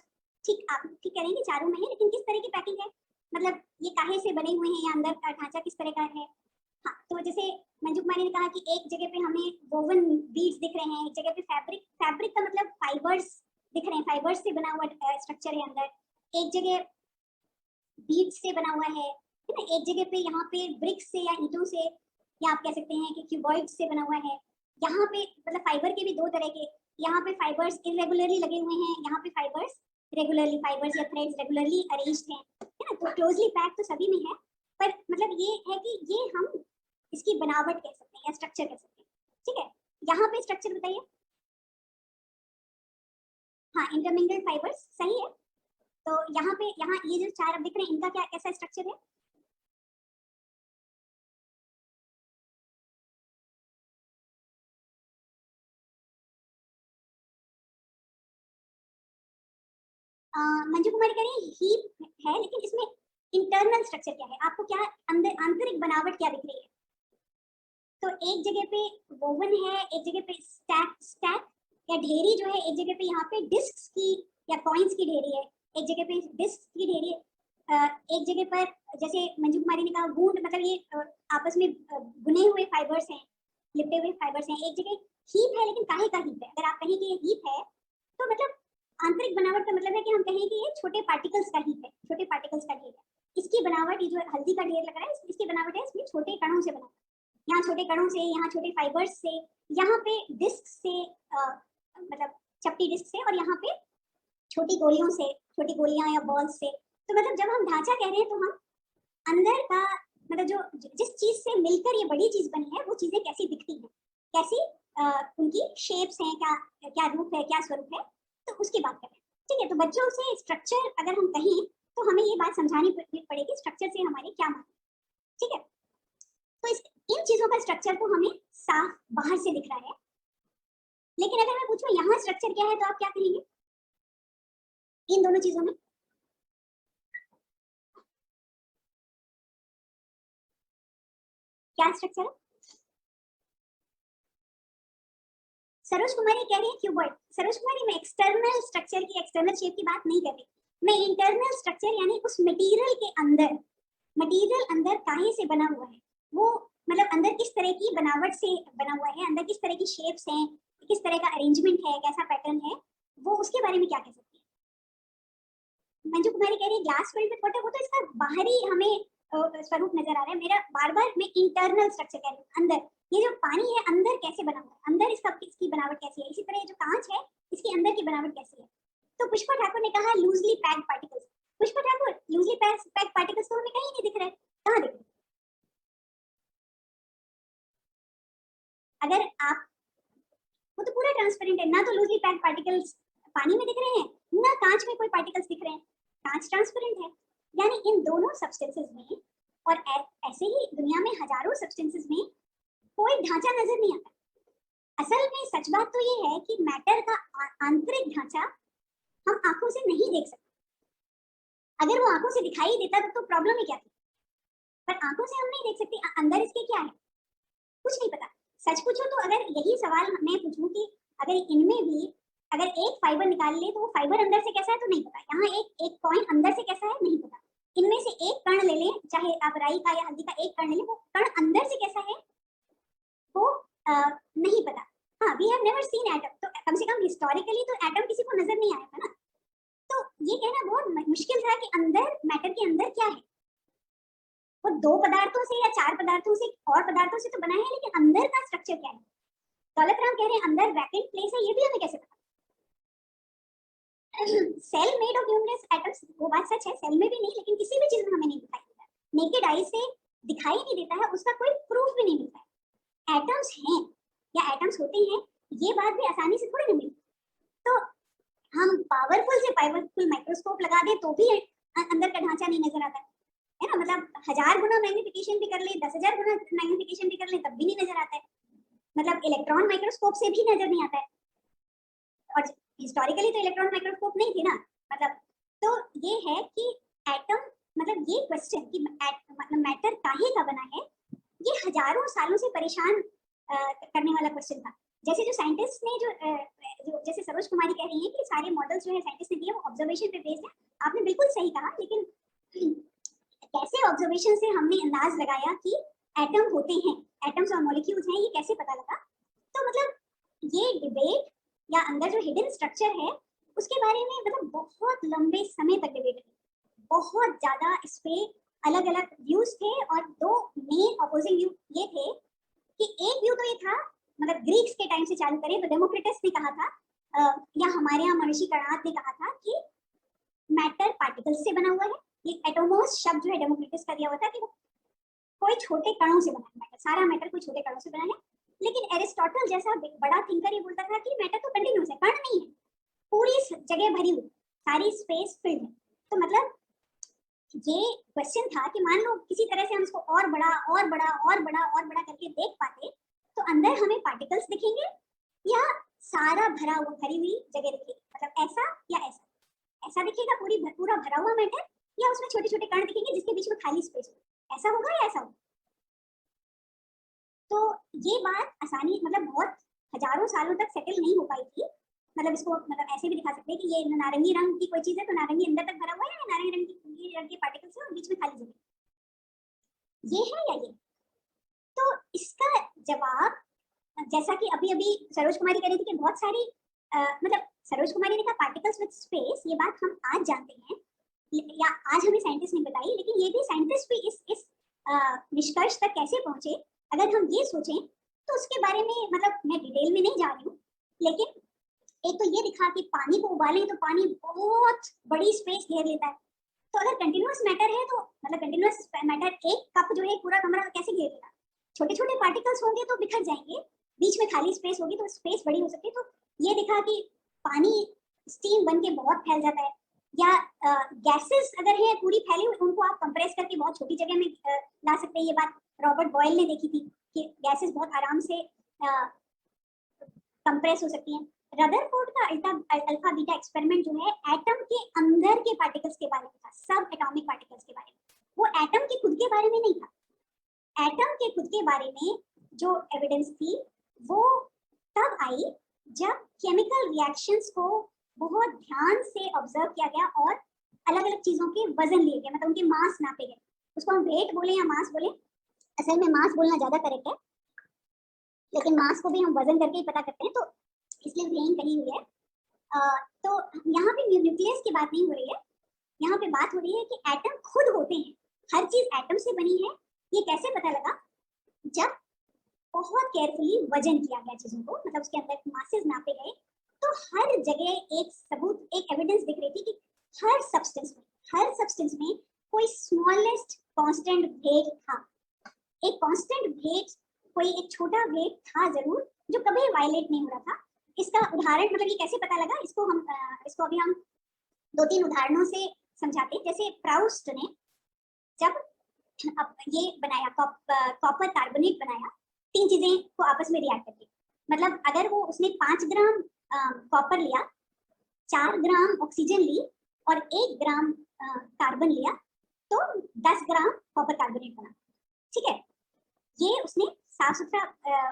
ठीक आप ठीक कह रहे हैं कि चारों में है, लेकिन किस तरह की पैकिंग है, मतलब ये काहे से बने हुए हैं या अंदर का ढांचा किस तरह का है। हाँ, तो जैसे मंजू कुमारी ने कहा कि एक जगह पे हमें वोवन बीड्स दिख रहे हैं, एक जगह पे फैब्रिक, फैब्रिक का मतलब फाइबर्स दिख रहे हैं, फाइबर्स से बना हुआ स्ट्रक्चर है अंदर, एक जगह बीड्स से बना हुआ है ना, एक जगह पे यहाँ पे ब्रिक्स से या ईंटों से, या आप कह सकते हैं कि क्यूबॉइड से बना हुआ है। यहाँ पे मतलब फाइबर के भी दो तरह के, यहाँ पे फाइबर्स इरेगुलरली लगे हुए हैं, यहाँ पे फाइबर्स रेगुलरली, फाइबर्स या थ्रेड्स रेगुलरली अरेंज्ड हैं, है ना। तो क्लोजली पैक तो सभी में है, पर मतलब ये है कि ये हम इसकी बनावट कह सकते हैं या स्ट्रक्चर कह सकते हैं, ठीक है। यहाँ पे स्ट्रक्चर बताइए। हाँ, इंटरमिंगल्ड फाइबर्स सही है। तो यहाँ पे, यहाँ ये जो चार अब दिख रहे हैं, इनका क्या कैसा स्ट्रक्चर है? मंजू कुमारी कह रही है हीप है, लेकिन इसमें इंटरनल स्ट्रक्चर क्या है, आपको क्या अंदर आंतरिक बनावट क्या दिख रही है? तो एक जगह पे वोवन है, एक जगह पे स्टैक स्टैक या ढेरी जो है, एक जगह पे यहाँ पे डिस्क्स की या कॉइन्स की ढेरी है, एक जगह पे डिस्क की ढेरी है, एक जगह पर जैसे मंजू कुमारी ने कहा वूंड, मतलब ये आपस में बुने हुए फाइबर्स हैं, लिपटे हुए फाइबर्स हैं। एक जगह हीप है, लेकिन काहे का हीप है? अगर आप कहें कि ये हीप है तो मतलब आंतरिक बनावट का मतलब है कि हम कहें कि ये छोटे पार्टिकल्स का हीप है, छोटे पार्टिकल्स का ढेर है। इसकी बनावट, ये जो हल्दी का ढेर लग रहा है, इसकी बनावट है इसमें छोटे कणों से बना, यहाँ छोटे कणों से, यहाँ छोटे फाइबर्स से, यहाँ पे डिस्क से, मतलब चपटी डिस्क से, और यहाँ पे छोटी गोलियों से, छोटी गोलियां या बॉल्स से। तो मतलब जब हम ढांचा कह रहे हैं तो हम अंदर का मतलब जो जिस चीज से मिलकर ये बड़ी चीज बनी है वो चीजें कैसी दिखती हैं, कैसी उनकी शेप्स हैं, क्या क्या रूप है, क्या स्वरूप है, तो उसकी बात करें, ठीक है। तो बच्चों से स्ट्रक्चर अगर हम कहें तो हमें ये बात समझानी पड़ेगी स्ट्रक्चर से हमारे क्या मतलब, ठीक है। तो इन चीजों का स्ट्रक्चर तो हमें साफ बाहर से दिख रहा है, लेकिन अगर मैं पूछूं यहाँ स्ट्रक्चर क्या है तो आप क्या कहेंगे इन दोनों चीजों में? क्या स्ट्रक्चर है? सरोज कुमारी कह रही है क्यूबॉइड। सरोज कुमारी, मैं एक्सटर्नल स्ट्रक्चर की, एक्सटर्नल शेप की बात नहीं कर रही, मैं इंटरनल स्ट्रक्चर यानी उस मटेरियल के अंदर, मटेरियल अंदर काहे से बना हुआ है, वो मतलब अंदर किस तरह की बनावट से बना हुआ है, अंदर किस तरह की शेप्स हैं, किस तरह का अरेंजमेंट है, कैसा पैटर्न है, वो उसके बारे में क्या कह सकती है? मंजू कुमारी कह रही है ग्लास फिल्ड विद वाटर, वो तो इसका बाहरी हमें स्वरूप नजर आ रहा है। मेरा बार बार मैं इंटरनल स्ट्रक्चर कह रही हूँ, अंदर ये जो पानी है अंदर कैसे बना हुआ है, अंदर इसकी बनावट कैसी है, इसी तरह ये जो कांच है इसके अंदर की बनावट कैसी है। तो पुष्पा ठाकुर ने कहा loosely packed particles. Pushpa Thakur, loosely packed particles तो हमें कहीं नहीं दिख रहे, कहाँ दिख रहे? अगर आप, वो तो पूरा ट्रांसपेरेंट है ना, तो लूजली पैक्ड पार्टिकल्स पानी में दिख रहे हैं ना, कांच में कोई पार्टिकल्स दिख रहे हैं, कांच ट्रांसपेरेंट है। यानी इन दोनों सब्सटेंसेस में, और ऐसे ही दुनिया में हजारों सब्सटेंसेस में कोई ढांचा नजर नहीं आता। असल में सच बात तो ये है कि मैटर का आंतरिक ढांचा हम आंखों से नहीं देख सकते। अगर वो आंखों से दिखाई देता तो प्रॉब्लम ही क्या थी, पर आंखों से हम नहीं देख सकते अंदर इसके क्या है, कुछ नहीं पता। सच पूछो तो अगर यही सवाल मैं पूछूं कि अगर इनमें भी अगर एक फाइबर निकाल ले तो वो फाइबर अंदर से कैसा है तो नहीं पता, यहाँ एक कॉइन अंदर से कैसा है नहीं पता, इनमें से एक कण ले लें, चाहे आप राई का या हल्दी का एक कण ले लें, वो कण अंदर से कैसा है वो नहीं पता। हाँ, we have never seen atom, तो कम से कम हिस्टोरिकली तो एटम किसी को नजर नहीं आया था ना। तो ये कहना बहुत मुश्किल था कि अंदर मैटर के अंदर क्या है, वो दो पदार्थों से या चार पदार्थों से और पदार्थों से तो बना है, लेकिन अंदर का स्ट्रक्चर क्या है? दौलत राम कह रहे हैं अंदर वैकेंट प्लेस है, ये भी हमें कैसे पता? Cell made of numerous atoms, वो बात सच है, सेल में भी नहीं, लेकिन किसी भी चीज में हमें नहीं दिखाई देता, नेकेड आई से दिखाई नहीं देता है, उसका कोई प्रूफ भी नहीं मिलता है। एटम्स हैं या एटम्स होते हैं, ये बात भी आसानी से थोड़ी नहीं मिलती। तो हम पावरफुल से पावरफुल माइक्रोस्कोप लगा दे तो भी अंदर का ढांचा नहीं नजर आता है ना, मतलब 1000 गुना मैग्निफिकेशन भी कर ले, 10,000 गुना मैग्निफिकेशन भी कर ले, तब भी नहीं नजर आता है। मतलब इलेक्ट्रॉन माइक्रोस्कोप से भी नजर नहीं आता है, और हिस्टोरिकली तो इलेक्ट्रॉन माइक्रोस्कोप नहीं थी ना। मतलब तो ये है कि एटम, मतलब ये क्वेश्चन कि मतलब मैटर काहे का बना है, ये हजारों सालों से परेशान करने वाला क्वेश्चन था। जैसे जो साइंटिस्ट ने जो जैसे सरोज कुमारी कह रही है कि सारे मॉडल्स जो है साइंटिस्ट ने दिए वो ऑब्जर्वेशन पे बेस्ड है, आपने बिल्कुल सही कहा, लेकिन कैसे ऑब्जर्वेशन से हमने अंदाज लगाया कि एटम होते हैं, एटम्स और मॉलिक्यूल्स हैं, ये कैसे पता लगा? तो मतलब ये डिबेट या अंदर जो हिडन स्ट्रक्चर है उसके बारे में मतलब बहुत लंबे समय तक डिबेट हुई, बहुत ज्यादा इस पे अलग अलग व्यूज थे, और दो मेन अपोजिंग व्यू ये थे कि एक व्यू तो ये था, मतलब ग्रीक्स के टाइम से चालू करें तो डेमोक्रिटस ने कहा था या हमारे यहाँ महर्षि कर्णाद ने कहा था कि मैटर पार्टिकल्स से बना हुआ है। ये एटोमोस शब्द जो है डेमोक्रिटस का दिया हुआ था कि वो कोई छोटे कणों से बना है, मैटर, सारा मैटर कोई छोटे कणों से बना है। लेकिन एरिस्टोटल जैसा बड़ा थिंकर ये बोलता था कि मैटर तो कंटिन्यूस है, कण नहीं है, पूरी जगह भरी हुई, सारी स्पेस फिल्ड है। तो मतलब ये क्वेश्चन था कि मान लो किसी तरह से हम इसको और बड़ा और बड़ा और बड़ा और बड़ा करके देख पाते तो अंदर हमें पार्टिकल्स दिखेंगे या सारा भरा हुआ भरी हुई जगह दिखेगी, मतलब ऐसा या ऐसा, ऐसा दिखेगा पूरा भरा हुआ मैटर, या उसमें छोटे छोटे कण दिखेंगे जिसके बीच में खाली स्पेस हो, ऐसा होगा या ऐसा होगा? तो ये बात आसानी मतलब बहुत हजारों सालों तक सेटल नहीं हो पाई थी। मतलब इसको मतलब ऐसे भी दिखा सकते हैं कि ये नारंगी रंग की कोई चीज है तो नारंगी अंदर तक भरा हुआ है, या नारंगी रंग के पार्टिकल्स है और बीच में खाली जगह, ये है या ये? तो इसका जवाब जैसा कि अभी अभी सरोज कुमारी कह रही थी कि बहुत सारी मतलब सरोज कुमारी ने कहा पार्टिकल्स विद स्पेस, ये बात हम आज जानते हैं या आज हमें साइंटिस्ट ने बताई, लेकिन ये भी साइंटिस्ट भी इस निष्कर्ष तक कैसे पहुंचे अगर हम ये सोचें तो उसके बारे में मतलब मैं डिटेल में नहीं जा रही हूँ, लेकिन एक तो ये दिखा कि पानी को उबालें तो पानी बहुत बड़ी स्पेस घेर लेता है, तो अगर कंटिन्यूअस मैटर है तो मतलब कंटिन्यूअस मैटर एक कप जो है पूरा कमरा कैसे घेर लेगा? छोटे छोटे पार्टिकल्स होंगे तो बिखर जाएंगे, बीच में खाली स्पेस होगी तो स्पेस बड़ी हो सकती है। तो ये दिखा कि पानी स्टीम बन के बहुत फैल जाता है, या गैसेस अगर है पूरी फैली हुई उनको आप कंप्रेस करके बहुत छोटी जगह में ला सकते हैं। ये बात रॉबर्ट बॉयल ने देखी थी कि गैसेस बहुत आराम से कंप्रेस हो सकती हैं। रदरफोर्ड का अल्फा बीटा एक्सपेरिमेंट जो है एटम के अंदर के पार्टिकल्स के बारे में था, सब एटॉमिक पार्टिकल्स के बारे में, वो एटम के खुद के बारे में नहीं था। एटम के खुद के बारे में जो एविडेंस थी वो तब आई जब केमिकल रिएक्शंस को बहुत ध्यान से ऑब्जर्व किया गया और अलग अलग चीजों के वजन लिए गए, मतलब उनके मास नापे गए। उसको हम वेट बोले या मास बोले, असल में मास बोलना ज्यादा करेक्ट है, लेकिन मास को भी हम वजन करके ही पता करते हैं, तो इसलिए वेइंग कही हुई है। तो यहाँ पे न्यूक्लियस की बात नहीं हो रही है, यहाँ पे बात हो रही है कि एटम खुद होते हैं, हर चीज एटम से बनी है। ये कैसे पता लगा? जब बहुत केयरफुली वजन किया गया चीजों को, मतलब उसके अंदर मासेस नापे गए, तो हर जगह एक सबूत, एक एविडेंस दिख रही थी कि हर सब्सटेंस में कोई स्मॉलेस्ट कांस्टेंट वेट था, एक कांस्टेंट वेट, कोई एक छोटा वेट था जरूर जो कभी वायलेट नहीं हो रहा था। इसका उदाहरण मतलब ये कैसे पता लगा, इसको अभी हम 2-3 उदाहरणों से समझाते हैं। जैसे प्राउस्ट ने जब ये बनाया कॉपर कार्बोनेट बनाया, 3 चीजें को आपस में रिएक्ट करके, मतलब अगर वो उसने 5 ग्राम कॉपर लिया, 4 ग्राम ऑक्सीजन ली और 1 ग्राम कार्बन लिया तो 10 ग्राम कॉपर कार्बोनेट बना, ठीक है। ये उसने साफ सुथरा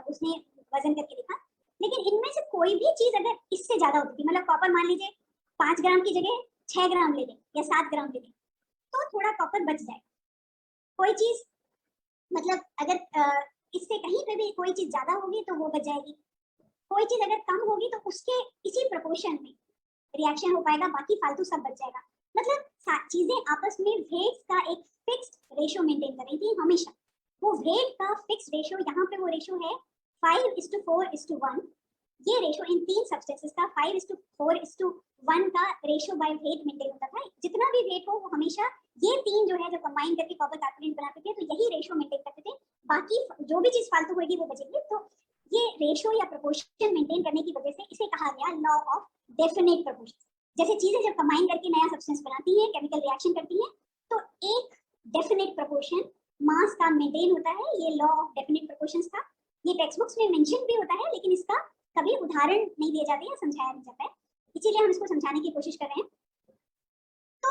उसने वजन करके देखा, लेकिन इनमें से कोई भी चीज अगर इससे ज्यादा होती थी, मतलब कॉपर मान लीजिए 5 ग्राम की जगह 6 ग्राम ले लें या 7 ग्राम ले लें, तो थोड़ा कॉपर बच जाएगा। कोई चीज मतलब अगर इससे कहीं पे भी कोई चीज ज्यादा होगी तो वो बच जाएगी, कोई चीज अगर कम होगी तो उसके इसी प्रोपोर्शन में रिएक्शन हो पाएगा, बाकी फालतू सब बच जाएगा। मतलब चीजें आपस में वेट्स का एक फिक्स्ड रेशियो मेंटेन कर रही थी हमेशा। वो वेट का फिक्स्ड रेशियो, यहाँ पे वो रेशियो है 5:4:1। ये रेशियो इन 3 सब्सटेंसेस का 5:4:1 का रेशियो बाय वेट मेंटेन होता था। जितना भी वेट हो वो हमेशा ये 3 जो है जो कंबाइन करके कॉपर कार्बोनेट बनाते थे, तो यही रेशियो मेंटेन करते थे, बाकी जो भी चीज फालतू होगी वो बचेगी। तो ये रेशियो या प्रोपोर्शन मेंटेन करने की वजह से इसे कहा गया लॉ ऑफ डेफिनेट प्रोपोर्शन। जैसे चीजें जब कंबाइन करके नया सब्सटेंस बनाती हैं, केमिकल रिएक्शन करती हैं, तो एक डेफिनेट प्रोपोर्शन मास का मेंटेन होता है, ये लॉ ऑफ डेफिनेट प्रोपोर्शंस था। ये टेक्स्ट बुक्स में मेंशन भी होता है, लेकिन इसका कभी उदाहरण नहीं दिए जाते या समझाया नहीं जाता है, इसीलिए हम इसको समझाने की कोशिश कर रहे हैं। तो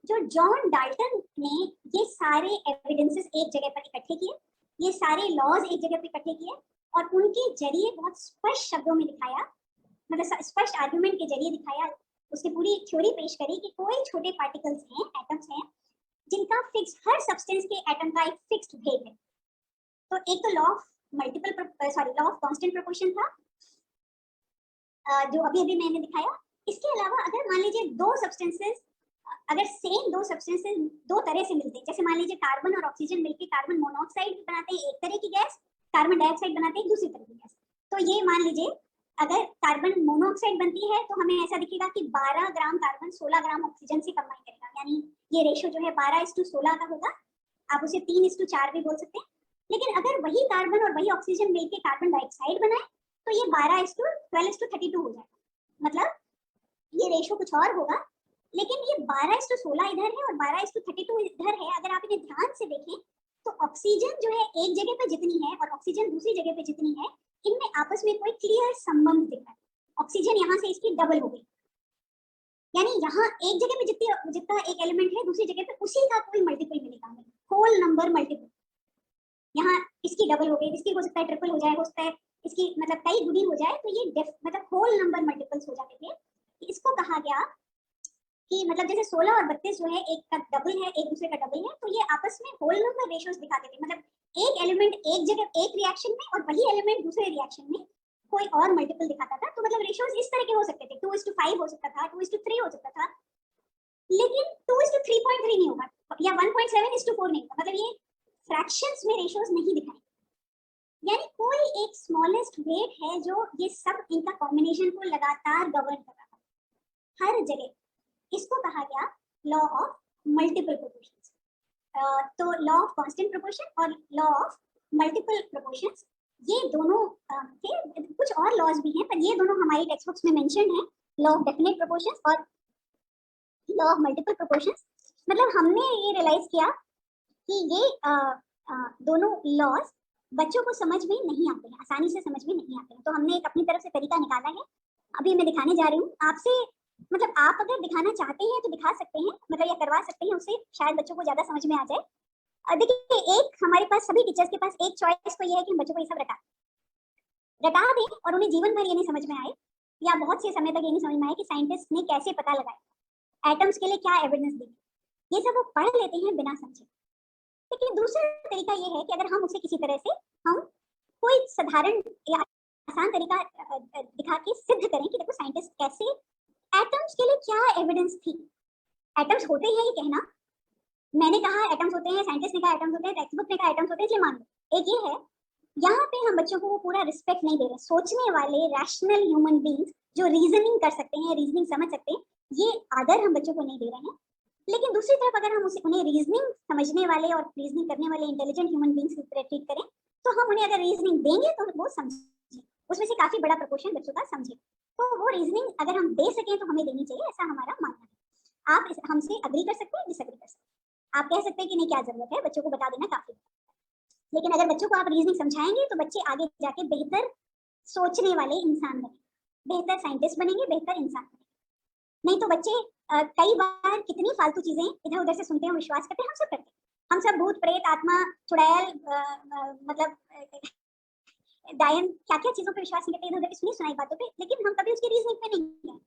जो जॉन डाल्टन ने ये सारे एविडेंसेस एक जगह पर इकट्ठे किए, ये सारे लॉज एक जगह पर इकट्ठे किए और उनके जरिए बहुत स्पष्ट शब्दों में दिखाया, मतलब स्पष्ट आर्गुमेंट के जरिए दिखाया, उसकी पूरी थ्योरी पेश करी कि कोई छोटे पार्टिकल्स हैं, एटम्स हैं, जिनका फिक्स, हर सब्सटेंस के एटम का एक फिक्स्ड वेट है। तो एक तो law of law of constant proportion था, जो अभी मैंने दिखाया। इसके अलावा अगर मान लीजिए दो सब्सटेंसेस, अगर सेम दो सब्सटेंसेस दो तरह से मिलते हैं, जैसे मान लीजिए कार्बन और ऑक्सीजन मिलकर कार्बन मोनोऑक्साइड बनाते हैं एक तरह की गैस, कार्बन डाइऑक्साइड बनाते हैं दूसरी तरह की गैस। तो ये मान लीजिए अगर कार्बन मोनोऑक्साइड बनती है तो हमें ऐसा दिखेगा कि 12 ग्राम कार्बन 16 ग्राम ऑक्सीजन से कंबाइन करेगा, यानी ये रेशियो जो है 12:16 का होगा। आप उसे 3:4 भी बोल सकते हैं। लेकिन अगर वही कार्बन और वही ऑक्सीजन मिलकर कार्बन डाइऑक्साइड बनाए तो ये 12:12:32 हो जाएगा, मतलब ये रेशियो कुछ और होगा। लेकिन ये 12:16 इधर है और 12:32 इधर है। अगर आप इन्हें ध्यान से देखें तो ऑक्सीजन जो है एक जगह पे जितनी है और ऑक्सीजन दूसरी जगह पे जितनी है, इनमें आपस में कोई क्लियर संबंध दिख रहा है। ऑक्सीजन यहाँ से इसकी डबल हो गई, यानी यहाँ एक जगह पे जितना एक एलिमेंट है दूसरी जगह पे उसी का कोई मल्टीपल मिलेगा हमें, होल नंबर मल्टीपल। यहाँ इसकी डबल हो गई, इसकी हो सकता है ट्रिपल हो जाए, हो सकता है इसकी मतलब कई गुनी हो जाए, तो ये मतलब होल नंबर मल्टीपल्स हो जाते थे। इसको कहा गया कि मतलब जैसे 16 और 32 जो है एक का डबल है, एक दूसरे का डबल है, तो ये आपस में होल नंबर रेशियोस दिखाते थे। मतलब एक एलिमेंट एक जगह एक रिएक्शन में और वही एलिमेंट दूसरे रिएक्शन में कोई और मल्टीपल दिखाता था। तो मतलब रेशियोस इस तरह के हो सकते थे, 2:5 हो सकता था, 2:3 हो सकता था, लेकिन 2:3.3 नहीं होगा या 1.7:4 नहीं होगा। मतलब ये फ्रैक्शंस में रेशियोस नहीं दिखाए, यानी कोई एक स्मॉलेस्ट वेट है जो ये सब इनका कॉम्बिनेशन को लगातार गवर्न कर रहा था हर जगह। इसको कहा गया लॉ ऑफ मल्टीपल प्रोपोर्शंस। तो लॉ ऑफ कांस्टेंट प्रोपोर्शन और लॉ ऑफ मल्टीपल प्रोपोर्शंस, ये दोनों के कुछ और लॉज भी हैं, पर ये दोनों हमारी टेक्स्ट बुक्स में मेंशन है, लॉ ऑफ डेफिनेट प्रोपोर्शंस और लॉ ऑफ मल्टीपल प्रोपोर्शंस। मतलब हमने ये रियलाइज किया कि ये दोनों लॉज बच्चों को समझ में नहीं आते हैं, आसानी से समझ में नहीं आते हैं। तो हमने एक अपनी तरफ से तरीका निकाला है, अभी मैं दिखाने जा रही हूँ आपसे। मतलब आप अगर दिखाना चाहते हैं तो दिखा सकते हैं, मतलब या करवा सकते हैं, उससे शायद बच्चों को ज्यादा समझ में आ जाए। देखिए, एक हमारे पास सभी टीचर्स के पास एक चॉइस तो ये है कि बच्चों को ये सब रटा दें और उन्हें जीवन भर ये नहीं समझ में आए या बहुत से समय तक ये नहीं समझ में आए कि साइंटिस्ट ने कैसे पता लगाया, एटम्स के लिए क्या एविडेंस दी, ये सब वो पढ़ लेते हैं बिना समझे। लेकिन दूसरा तरीका ये है कि अगर हम उसे किसी तरह से हम कोई साधारण या आसान तरीका दिखा के सिद्ध करें कि देखो साइंटिस्ट कैसे, एटम्स के लिए क्या एविडेंस थी, एटम्स होते हैं ये कहना, मैंने कहा एटम्स होते हैं, साइंटिस्ट ने कहा एटम्स होते हैं, टेक्स्ट बुक ने कहा एटम्स होते हैं, इसलिए मान लो। एक ये है, यहाँ पे हम बच्चों को पूरा रिस्पेक्ट नहीं दे रहे। सोचने वाले रैशनल ह्यूमन बीइंग्स जो रीजनिंग कर सकते हैं, रीजनिंग समझ सकते हैं, ये आदर हम बच्चों को नहीं दे रहे हैं। लेकिन दूसरी तरफ अगर हम उन्हें रीजनिंग समझने वाले और रीजनिंग करने वाले इंटेलिजेंट ह्यूमन बीइंग्स की तरह ट्रीट करें, तो हम उन्हें अगर रीजनिंग देंगे तो वो समझे, उसमें से काफी बड़ा प्रोपोर्शन बच्चों का समझे। तो वो रीजनिंग अगर हम दे सकें तो हमें देनी चाहिए, ऐसा हमारा मानना है। आप हमसे अग्री कर सकते हैं, डिसएग्री कर सकते हैं। आप कह सकते हैं कि नहीं क्या जरूरत है, बच्चों को बता देना काफी। लेकिन अगर बच्चों को आप रीजनिंग समझाएंगे तो बच्चे आगे जाके बेहतर सोचने वाले इंसान बनेंगे, बेहतर साइंटिस्ट बनेंगे, बेहतर इंसान बनेंगे। नहीं तो बच्चे कई बार कितनी फालतू चीजें इधर उधर से सुनते हैं, विश्वास करते हैं, हम सब करते हैं। हम सब भूत प्रेत आत्मा चुड़ैल मतलब डायन क्या क्या चीजों पे विश्वास नहीं करते, इधर उधर की सुनी सुनाई बातों पे, लेकिन हम कभी उसकी रीजनिंग पे नहीं गए।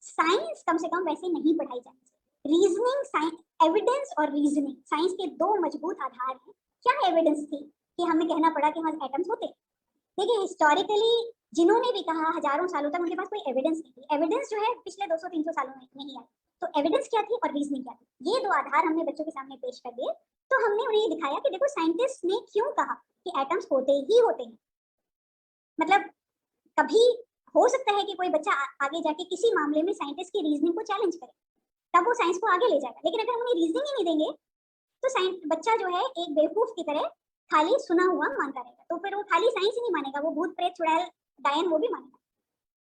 साइंस कम से कम वैसे नहीं पढ़ाई जानी चाहिए। रीजनिंग, साइंस, एविडेंस और रीजनिंग, साइंस के दो मजबूत आधार हैं। क्या एविडेंस थी कि हमें कहना पड़ा कि हाँ एटम्स होते हैं? देखिए, हिस्टोरिकली जिन्होंने भी कहा हजारों सालों तक उनके पास कोई एविडेंस नहीं थी। एविडेंस जो है पिछले 200-300 सालों में नहीं आई। तो एविडेंस क्या थी और रीजनिंग क्या थी, ये दो आधार हमने बच्चों के सामने पेश कर दिए। तो हमने उन्हें ये दिखाया कि देखो साइंटिस्ट ने क्यों कहा कि एटम्स होते ही होते हैं। मतलब कभी हो सकता है कि कोई बच्चा आगे जाके किसी मामले में साइंटिस्ट की रीजनिंग को चैलेंज करे, तब वो साइंस को आगे ले जाएगा। लेकिन अगर हम उन्हें रीजनिंग ही नहीं देंगे तो साइंस बच्चा जो है एक बेवकूफ की तरह खाली सुना हुआ मानता रहेगा। तो फिर वो खाली साइंस ही नहीं मानेगा, वो भूत प्रेत चुड़ैल डायन वो भी मानेगा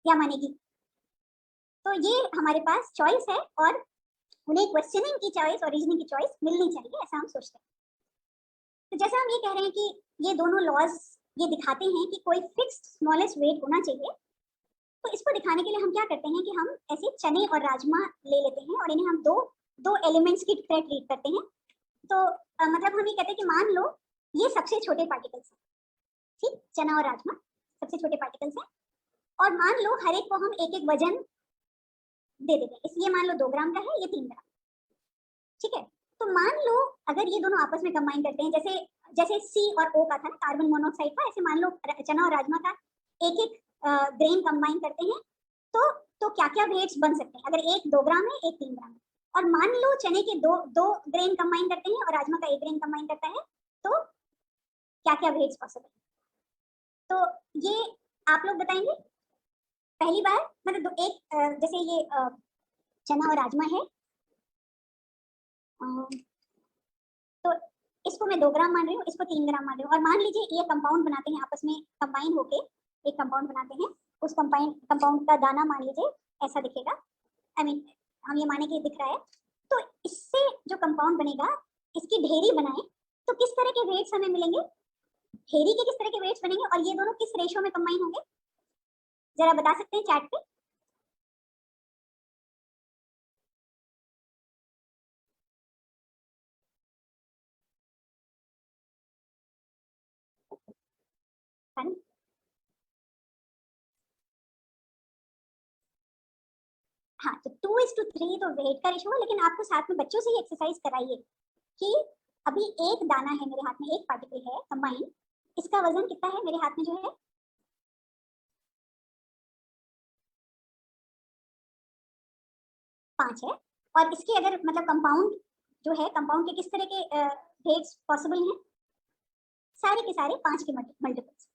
या मानेगी। तो ये हमारे पास चॉइस है और उन्हें क्वेश्चनिंग की चॉइस और रीजनिंग की चॉइस मिलनी चाहिए, ऐसा हम सोचते हैं। तो जैसा हम ये कह रहे हैं कि ये दोनों लॉज ये दिखाते हैं कि कोई फिक्स्ड स्मॉलेस्ट वेट होना चाहिए, तो इसको दिखाने के लिए हम क्या करते हैं कि हम ऐसे चने और राजमा ले लेते हैं और इन्हें हम दो एलिमेंट्स की तरह ट्रीट करते हैं। तो मतलब हम ये कहते हैं कि मान लो ये सबसे छोटे पार्टिकल्स हैं, ठीक, चना और राजमा सबसे छोटे पार्टिकल्स हैं, और मान लो हर एक को हम एक एक वजन दे देते हैं। इसलिए मान लो 2 ग्राम का है, ये 3 ग्राम, ठीक है। तो मान लो अगर ये दोनों आपस में कंबाइन करते हैं, जैसे जैसे सी और ओ का था ना, कार्बन मोनोऑक्साइड का, ऐसे मान लो चना और राजमा का एक एक ग्रेन कंबाइन करते हैं, तो क्या क्या वेट्स बन सकते हैं। अगर एक 2 ग्राम है, एक 3 ग्राम है, और मान लो चने के दो ग्रेन कंबाइन करते हैं और राजमा का एक ग्रेन कंबाइन करता है, तो क्या क्या वेट्स पॉसिबल। तो ये आप लोग बताएंगे। पहली बार मतलब एक जैसे ये चना और राजमा है, तो इसको मैं 2 ग्राम मान रही हूँ, इसको 3 ग्राम मान रही हूँ, और मान लीजिए ये कंपाउंड बनाते हैं, आपस में कंबाइन होके एक कंपाउंड बनाते हैं। उस कंपाउंड का दाना मान लीजिए ऐसा दिखेगा, आई मीन हम ये माने कि दिख रहा है। तो इससे जो कंपाउंड बनेगा, इसकी ढेरी बनाए तो किस तरह के वेट्स हमें मिलेंगे, ढेरी के किस तरह के वेट्स बनेंगे, और ये दोनों किस रेशो में कंबाइन होंगे, जरा बता सकते हैं चैट पे। हाँ, तो 2:3 तो वेट का रेशो है, लेकिन आपको साथ में बच्चों से ही एक्सरसाइज कराइए कि अभी एक दाना है मेरे हाथ में, एक पार्टिकल है कंबाइन, इसका वजन कितना है मेरे हाथ में जो है 5 है, और इसके अगर मतलब कंपाउंड जो है, कंपाउंड के किस तरह के वेट्स पॉसिबल हैं, सारे के सारे 5 के मल्टीपल्स,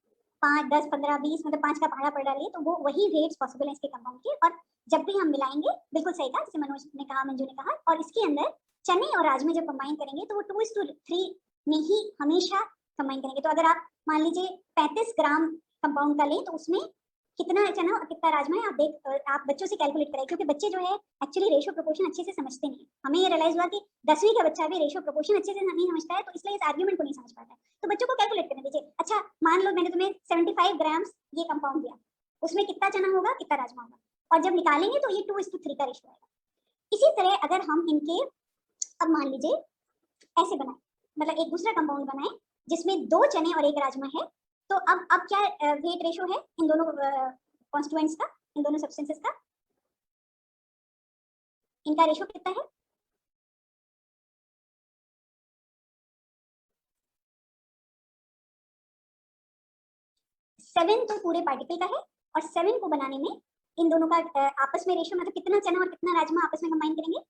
5, 10, 15, 20, मतलब 5 का पहाड़ा पड़ डालिए तो वो वही वेट्स पॉसिबल है इसके कंपाउंड के। और जब भी हम मिलाएंगे, बिल्कुल सही कहा जैसे मनोज ने कहा, मंजू ने कहा, और इसके अंदर चने और राजमे जब कंबाइन करेंगे तो वो 2:3 में ही हमेशा कंबाइन करेंगे। तो अगर आप मान लीजिए 35 ग्राम कंपाउंड का लें तो उसमें कितना चना और कितना राजमा है, आप बच्चों से कैलकुलेट करें, क्योंकि बच्चे जो है एक्चुअली रेशियो प्रोपोर्शन अच्छे से समझते नहीं। हमें ये रियलाइज हुआ कि 10वीं का बच्चा भी रेशियो प्रोपोर्शन अच्छे से नहीं समझता है, तो इसलिए इस आर्ग्यूमेंट को नहीं समझ पाता है। तो बच्चों को कैलकुलेट करने दीजिए। अच्छा, मान लो मैंने तुम्हें 75 ग्राम्स ये कंपाउंड दिया, उसमें कितना चना होगा, कितना राजमा होगा, और जब निकालेंगे तो ये 2:3 का रेशियो आएगा। इसी तरह अगर हम इनके अब मान लीजिए ऐसे बनाए, मतलब एक दूसरा कंपाउंड बनाए जिसमें 2 चने और 1 राजमा है, तो अब क्या वेट रेशियो है इन दोनों कॉन्स्टिट्यूएंट्स का, इन दोनों सब्सटेंसेस का, इनका रेशियो कितना है? 7 तो पूरे पार्टिकल का है, और 7 को बनाने में इन दोनों का आपस में रेशियो, मतलब कितना चना और कितना राजमा आपस में कंबाइन करेंगे,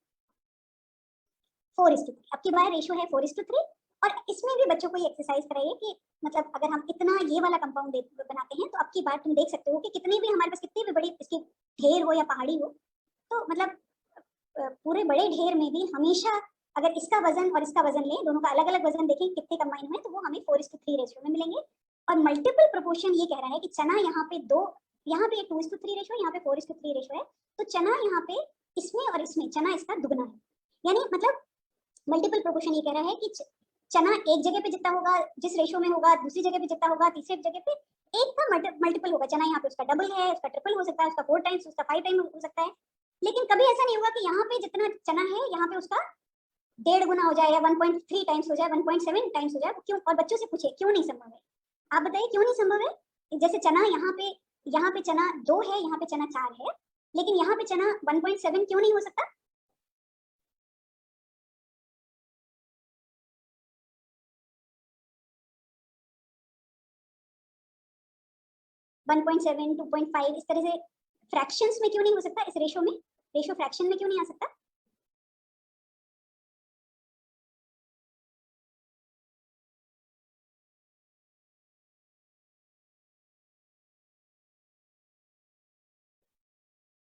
4:3। अब की बार रेशियो है 4:3। और इसमें भी बच्चों को ये एक्सरसाइज कराइए कि मतलब अगर हम इतना ये वाला कंपाउंड बनाते हैं, तो अब की बार तुम देख सकते हो कि कितनी भी हमारे पास कितनी भी बड़ी इसकी ढेर हो या पहाड़ी हो, तो मतलब पूरे बड़े ढेर में भी हमेशा अगर इसका वजन और इसका वजन लें, दोनों का अलग अलग वजन देखें कितने कंबाइन हुए, तो वो हमें 4:3 रेशियो में मिलेंगे। और मल्टीपल प्रोपोर्शन ये कह रहा है कि चना यहाँ पे 2, यहाँ पे 2:3 रेशियो, यहाँ पे 4:3 रेशियो है, तो चना यहाँ पे इसमें और इसमें चना इसका दुगना है। यानी मतलब मल्टीपल प्रोपोर्शन ये कह रहा है कि चना एक जगह पे जितना होगा, जिस रेशियो में होगा, दूसरी जगह पे जितना होगा, तीसरी जगह पे एक का मल्टीपल होगा। चना यहाँ पे उसका डबल है, उसका ट्रिपल हो सकता है, उसका 4 टाइम्स, उसका 5 टाइम्स हो सकता है। लेकिन कभी ऐसा नहीं होगा कि यहाँ पे जितना चना है यहाँ पे उसका 1.5 गुना हो जाए, या 1.3 टाइम्स हो जाए, 1.7 टाइम्स हो जाए। क्यों? और बच्चों से पूछे क्यों नहीं संभव है, आप बताइए क्यों नहीं संभव है। जैसे चना यहाँ पे चना 2 है, यहाँ पे चना 4 है, लेकिन यहाँ पे चना 1.7 क्यों नहीं हो सकता? वन 1.7, 2.5 इस तरह से फ्रैक्शंस में क्यों नहीं हो सकता, इस रेशियो में, रेशियो फ्रैक्शन में क्यों नहीं आ सकता?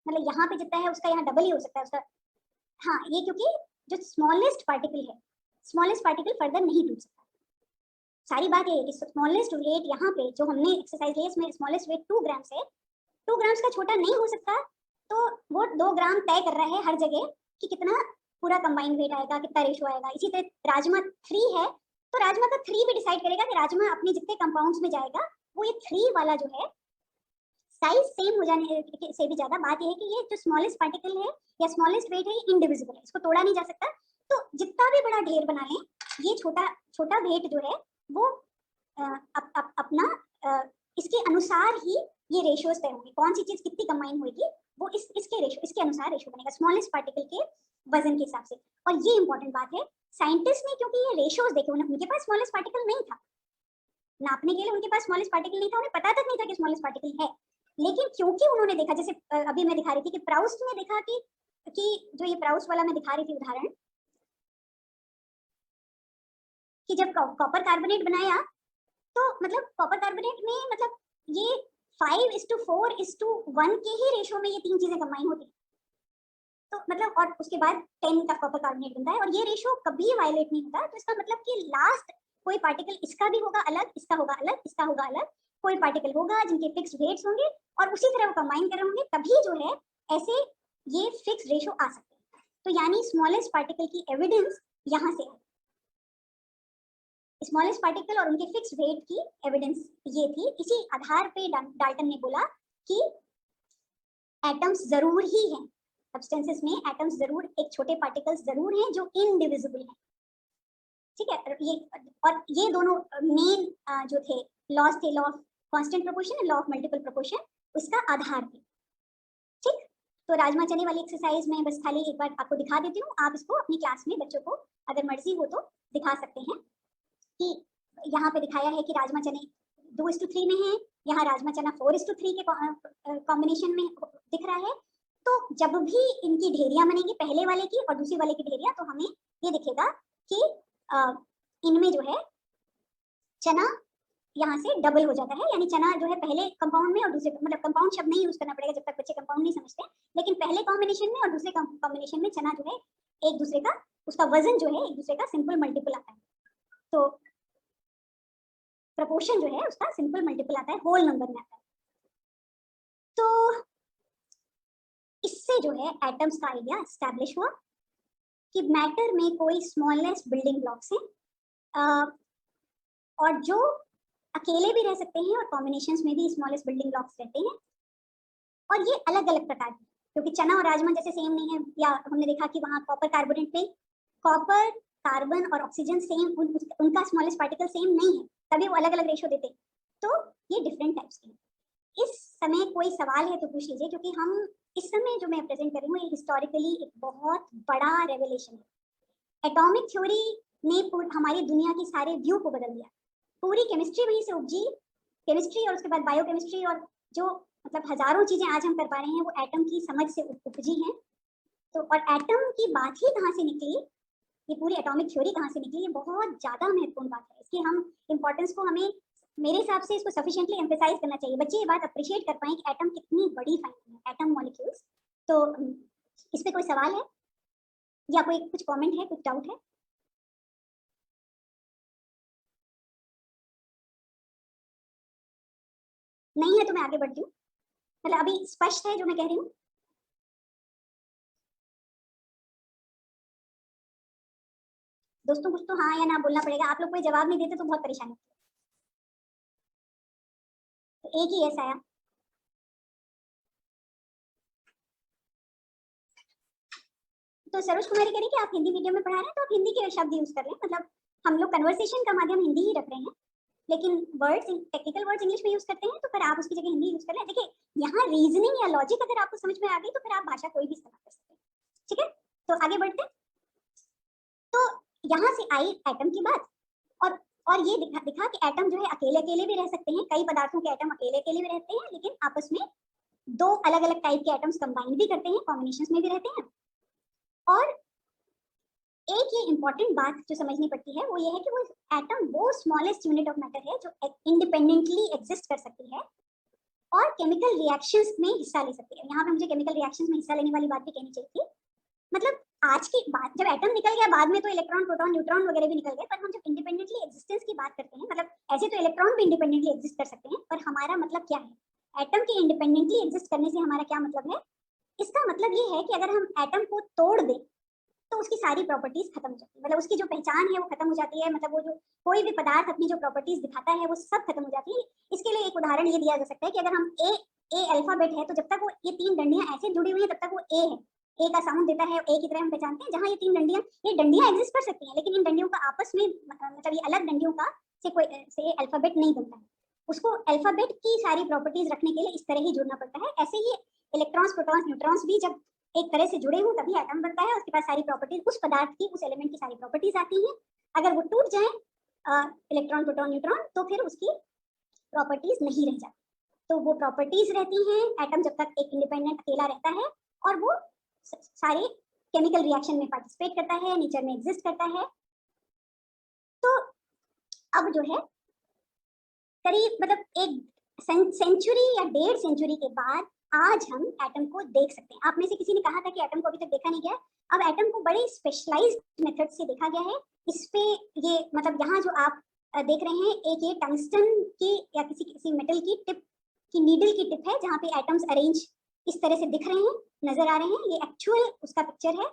मतलब यहाँ पे जितना है उसका यहाँ डबल ही हो सकता है उसका। हाँ, ये क्योंकि जो स्मॉलेस्ट पार्टिकल है, स्मॉलेस्ट पार्टिकल फर्दर नहीं टूट सकता। सारी बात ये है कि स्मॉलेस्ट वेट यहाँ पे जो हमने एक्सरसाइज ली इसमें स्मॉलेस्ट वेट 2 ग्राम्स है, 2 ग्राम्स का छोटा नहीं हो सकता, तो वो 2 ग्राम तय कर रहा है हर जगह कि कितना पूरा कंबाइंड वेट आएगा, कितना रेशो आएगा। इसी तरह राजमा 3 है तो राजमा का 3 भी डिसाइड करेगा कि राजमा अपने जितने कंपाउंड्स में जाएगा वो ये 3 वाला जो है साइज सेम हो जाने से भी ज्यादा बात यह है कि ये जो स्मॉलेस्ट पार्टिकल है या स्मॉलेस्ट वेट है ये इनडिविजिबल है, इसको तोड़ा नहीं जा सकता। तो जितना भी बड़ा ढेर बना लें ये छोटा छोटा वेट जो है वो अपना इसके अनुसार ही ये रेशियोज तय होंगे, कौन सी चीज कितनी कंबाइन होगी वो इसके अनुसार रेशियो बनेगा स्मॉलेस्ट पार्टिकल के वजन के हिसाब से। और ये इंपॉर्टेंट बात है, साइंटिस्ट ने क्योंकि ये रेशियोज देखे, उनके पास स्मॉलेस्ट पार्टिकल नहीं था नापने के लिए, उनके पास स्मॉलेस्ट पार्टिकल नहीं था, उन्हें पता तक नहीं था कि स्मॉलेस्ट पार्टिकल है, लेकिन क्योंकि उन्होंने देखा, जैसे अभी मैं दिखा रही थी कि प्राउस्ट ने देखा कि जो ये प्राउस्ट वाला मैं दिखा रही थी उदाहरण, कि जब कॉपर कार्बोनेट बनाया तो मतलब कॉपर कार्बोनेट में मतलब ये 5:4:1 के ही रेशो में ये तीन चीजें कंबाइन होती है, तो मतलब और उसके बाद 10 का कॉपर कार्बोनेट बनता है और ये रेशो कभी वायलेट नहीं होता। तो इसका मतलब कि लास्ट कोई पार्टिकल इसका भी होगा अलग, इसका होगा अलग, इसका होगा अलग, कोई पार्टिकल होगा जिनके फिक्स वेट्स होंगे और उसी तरह वो कंबाइन कर होंगे, तभी जो है ऐसे ये फिक्स रेशो आ सकते हैं। तो यानी स्मॉलेस्ट पार्टिकल की एविडेंस यहाँ से है, स्मॉलेस्ट पार्टिकल और उनके फिक्स वेट की एविडेंस ये थी। इसी आधार पे डाल्टन ने बोला कि एटम्स जरूर ही हैं, सब्सटेंसेस में एटम्स जरूर, एक छोटे पार्टिकल्स जरूर हैं जो इनडिविजिबल हैं, ठीक है। ये दोनों मेन जो थे लॉज थे, law of constant proportion, law of multiple proportion, उसका आधार थे, ठीक। तो राजमा चने वाली एक्सरसाइज में बस खाली एक बार आपको दिखा देती हूँ, आप इसको अपनी क्लास में बच्चों को अगर मर्जी हो तो दिखा सकते हैं कि यहाँ पे दिखाया है कि राजमा चने 2:3 में है, यहाँ राजमा चना 4:3 के कॉम्बिनेशन में दिख रहा है। तो जब भी इनकी ढेरियां बनेगी, पहले वाले की और दूसरे वाले की ढेरियां, तो हमें ये दिखेगा कि इनमें जो है चना यहाँ से डबल हो जाता है, यानी चना जो है पहले कंपाउंड में और दूसरे, मतलब कंपाउंड शब्द नहीं यूज करना पड़ेगा जब तक बच्चे कंपाउंड नहीं समझते, लेकिन पहले कॉम्बिनेशन में और दूसरे कॉम्बिनेशन में चना जो है एक दूसरे का, उसका वजन जो है एक दूसरे का सिंपल मल्टीपल आता है। तो प्रोपोर्शन जो है उसका सिंपल मल्टीपल आता है, होल नंबर में आता है। तो इससे जो है एटम्स का आइडिया एस्टैब्लिश हुआ कि मैटर में कोई स्मॉलेस्ट बिल्डिंग ब्लॉक्स हैं और जो अकेले भी रह सकते हैं और कॉम्बिनेशंस में भी स्मॉलेस्ट बिल्डिंग ब्लॉक्स रहते हैं, और ये अलग अलग प्रकार के, क्योंकि चना और राजमा जैसे सेम नहीं है, या हमने देखा कि वहाँ कॉपर कार्बोनेट में कॉपर, कार्बन और ऑक्सीजन सेम, उनका स्मॉलेस्ट पार्टिकल सेम नहीं है, तभी वो अलग अलग रेशो देते। तो ये डिफरेंट टाइप्स के हैं। इस समय कोई सवाल है तो पूछ लीजिए, क्योंकि हम इस समय जो मैं प्रेजेंट कर रही हूँ ये हिस्टोरिकली एक बहुत बड़ा रेवलेशन है। एटॉमिक थ्योरी ने हमारी दुनिया की सारे व्यू को बदल दिया, पूरी केमिस्ट्री वहीं से उपजी, केमिस्ट्री और उसके बाद बायोकेमिस्ट्री, और जो मतलब हजारों चीजें आज हम कर पा रहे हैं वो एटम की समझ से उपजी हैं। तो और एटम की बात ही कहाँ से निकली, ये पूरी एटॉमिक थ्योरी कहाँ से निकली, ये बहुत ज्यादा महत्वपूर्ण बात है। इसकी हम इंपॉर्टेंस को, हमें मेरे हिसाब से इसको सफिशिएंटली एम्फेसाइज करना चाहिए, बच्चे ये बात अप्रिशिएट कर पाए कि एटम कितनी बड़ी फाइंडिंग है, एटम मॉलिक्यूल्स। तो इस पे कोई सवाल है या कोई कुछ कमेंट है, कुछ डाउट है? नहीं है तो मैं आगे बढ़ती हूँ, मतलब अभी स्पष्ट है जो मैं कह रही हूँ? दोस्तों कुछ तो हाँ या ना बोलना पड़ेगा, आप लोग कोई जवाब नहीं देते तो बहुत परेशानी होती है। तो एक ही ऐसा आया। तो सरोज कुमारी कह रही कि आप हिंदी मीडियम में पढ़ा रहे हैं तो आप हिंदी के शब्द यूज कर रहे हैं, मतलब हम लोग कन्वर्सेशन का माध्यम हिंदी ही रख रहे हैं, लेकिन वर्ड्स, टेक्निकल वर्ड्स इंग्लिश में यूज करते हैं, तो फिर आप उसकी जगह हिंदी यूज कर रहे हैं। देखिए यहाँ रीजनिंग या लॉजिक अगर आपको समझ में आ गई तो फिर आप भाषा कोई भी इस्तेमाल कर सकते हैं, ठीक है। तो आगे बढ़ते हैं। तो यहाँ से आई एटम की बात, और ये दिखा कि एटम जो है अकेले अकेले भी रह सकते हैं, कई पदार्थों के एटम अकेले अकेले भी रहते हैं, लेकिन आपस में दो अलग अलग टाइप के एटम्स कंबाइन भी करते हैं, कॉम्बिनेशंस में भी रहते हैं। और एक ये इंपॉर्टेंट बात जो समझनी पड़ती है वो ये है कि वो एटम वो स्मॉलेस्ट यूनिट ऑफ मैटर है जो इंडिपेंडेंटली एग्जिस्ट कर सकती है और केमिकल रिएक्शंस में हिस्सा ले सकती है। यहाँ पे मुझे केमिकल रिएक्शंस में हिस्सा लेने वाली बात भी कहनी चाहिए थी। मतलब आज की बात, जब एटम निकल गया बाद में तो इलेक्ट्रॉन, प्रोटॉन, न्यूट्रॉन वगैरह भी निकल गए, पर हम जब इंडिपेंडेंटली एग्जिस्टेंस की बात करते हैं, मतलब ऐसे तो इलेक्ट्रॉन भी इंडिपेंडेंटली एग्जिस्ट कर सकते हैं, पर हमारा मतलब क्या है, एटम के इंडिपेंडेंटली एग्जिस्ट करने से हमारा क्या मतलब है? इसका मतलब ये है कि अगर हम एटम को तोड़ दें तो उसकी सारी प्रॉपर्टीज खत्म हो जाती है, मतलब उसकी जो पहचान है वो खत्म हो जाती है, मतलब वो जो कोई भी पदार्थ अपनी जो प्रॉपर्टीज दिखाता है वो सब खत्म हो जाती है। इसके लिए एक उदाहरण ये दिया जा सकता है कि अगर हम ए अल्फाबेट है तो जब तक वो ये 3 डंडियां ऐसे जुड़ी हुई है तब तक वो ए है, ए का साउंड देता है, ए की तरह हम पहचानते हैं। जहां ये 3 डंडियां, ये डंडियां एग्जिस्ट कर सकती हैं लेकिन इन डंडियों का आपस में मतलब ये अलग डंडियों का से कोई से अल्फाबेट नहीं बनता है। उसको अल्फाबेट की सारी प्रॉपर्टीज रखने के लिए इस तरह ही जुड़ना पड़ता है। ऐसे ही इलेक्ट्रॉन्स, प्रोटॉन्स, न्यूट्रॉन्स भी जब एक तरह से जुड़े हों तभी एटम बनता है, उसके पास सारी प्रॉपर्टीज उस पदार्थ की, उस एलिमेंट की सारी प्रॉपर्टीज आती हैं। अगर वो टूट जाए इलेक्ट्रॉन, प्रोटॉन, न्यूट्रॉन, तो फिर उसकी प्रॉपर्टीज नहीं रह जाती। तो वो प्रॉपर्टीज रहती हैं एटम जब तक एक इंडिपेंडेंट अकेला रहता है और वो सारे केमिकल रिएक्शन में पार्टिसिपेट करता है, नेचर में एग्जिस्ट करता है। तो अब जो है करीब मतलब एक सेंचुरी या 1.5 सेंचुरी के बाद आज हम एटम को देख सकते हैं। आप में से किसी ने कहा था कि एटम को अभी तक देखा नहीं गया, अब एटम को बड़े स्पेशलाइज्ड मेथड से देखा गया है। इस पे ये मतलब यहाँ जो आप देख रहे हैं एक ये टंगस्टन की या किसी मेटल की टिप की नीडल की टिप है जहाँ पे एटम्स अरेंज इस तरह से दिख रहे हैं, नजर आ रहे हैं, ये एक्चुअल उसका पिक्चर है।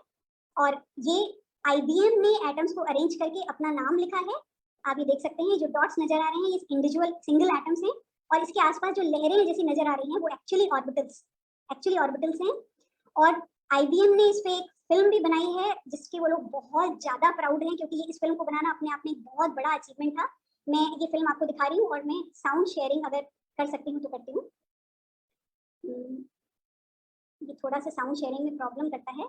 और ये IBM ने एटम्स को अरेंज करके अपना नाम लिखा है। आप ये देख सकते हैं जो डॉट्स नजर आ रहे हैं ये इंडिविजुअल सिंगल एटम्स हैं और इसके आसपास जो लहरें जैसी नजर आ रही हैं वो एक्चुअली ऑर्बिटल्स हैं। और IBM ने इस पे एक फिल्म भी बनाई है जिसके वो लोग बहुत ज्यादा प्राउड हैं क्योंकि इस फिल्म को बनाना अपने आप में एक बहुत बड़ा अचीवमेंट था। मैं ये फिल्म आपको दिखा रही हूँ और मैं साउंड शेयरिंग अगर कर सकती हूँ तो करती हूँ। ये थोड़ा सा साउंड शेयरिंग में प्रॉब्लम करता है,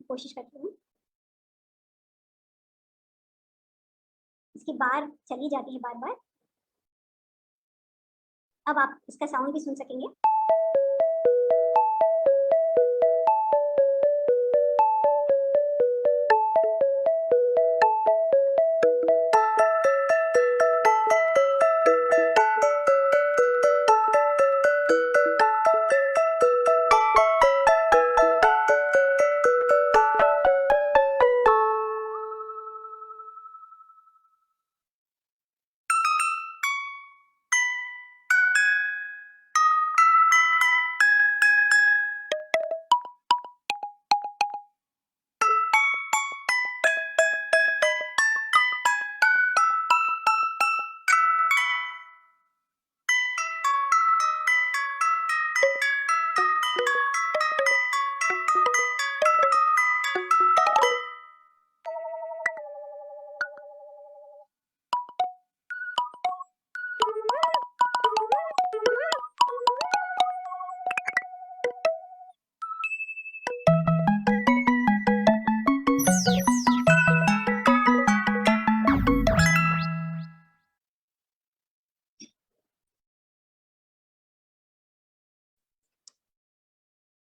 कोशिश करती हूँ। इसकी बार चली जाती है बार बार। अब आप इसका साउंड भी सुन सकेंगे।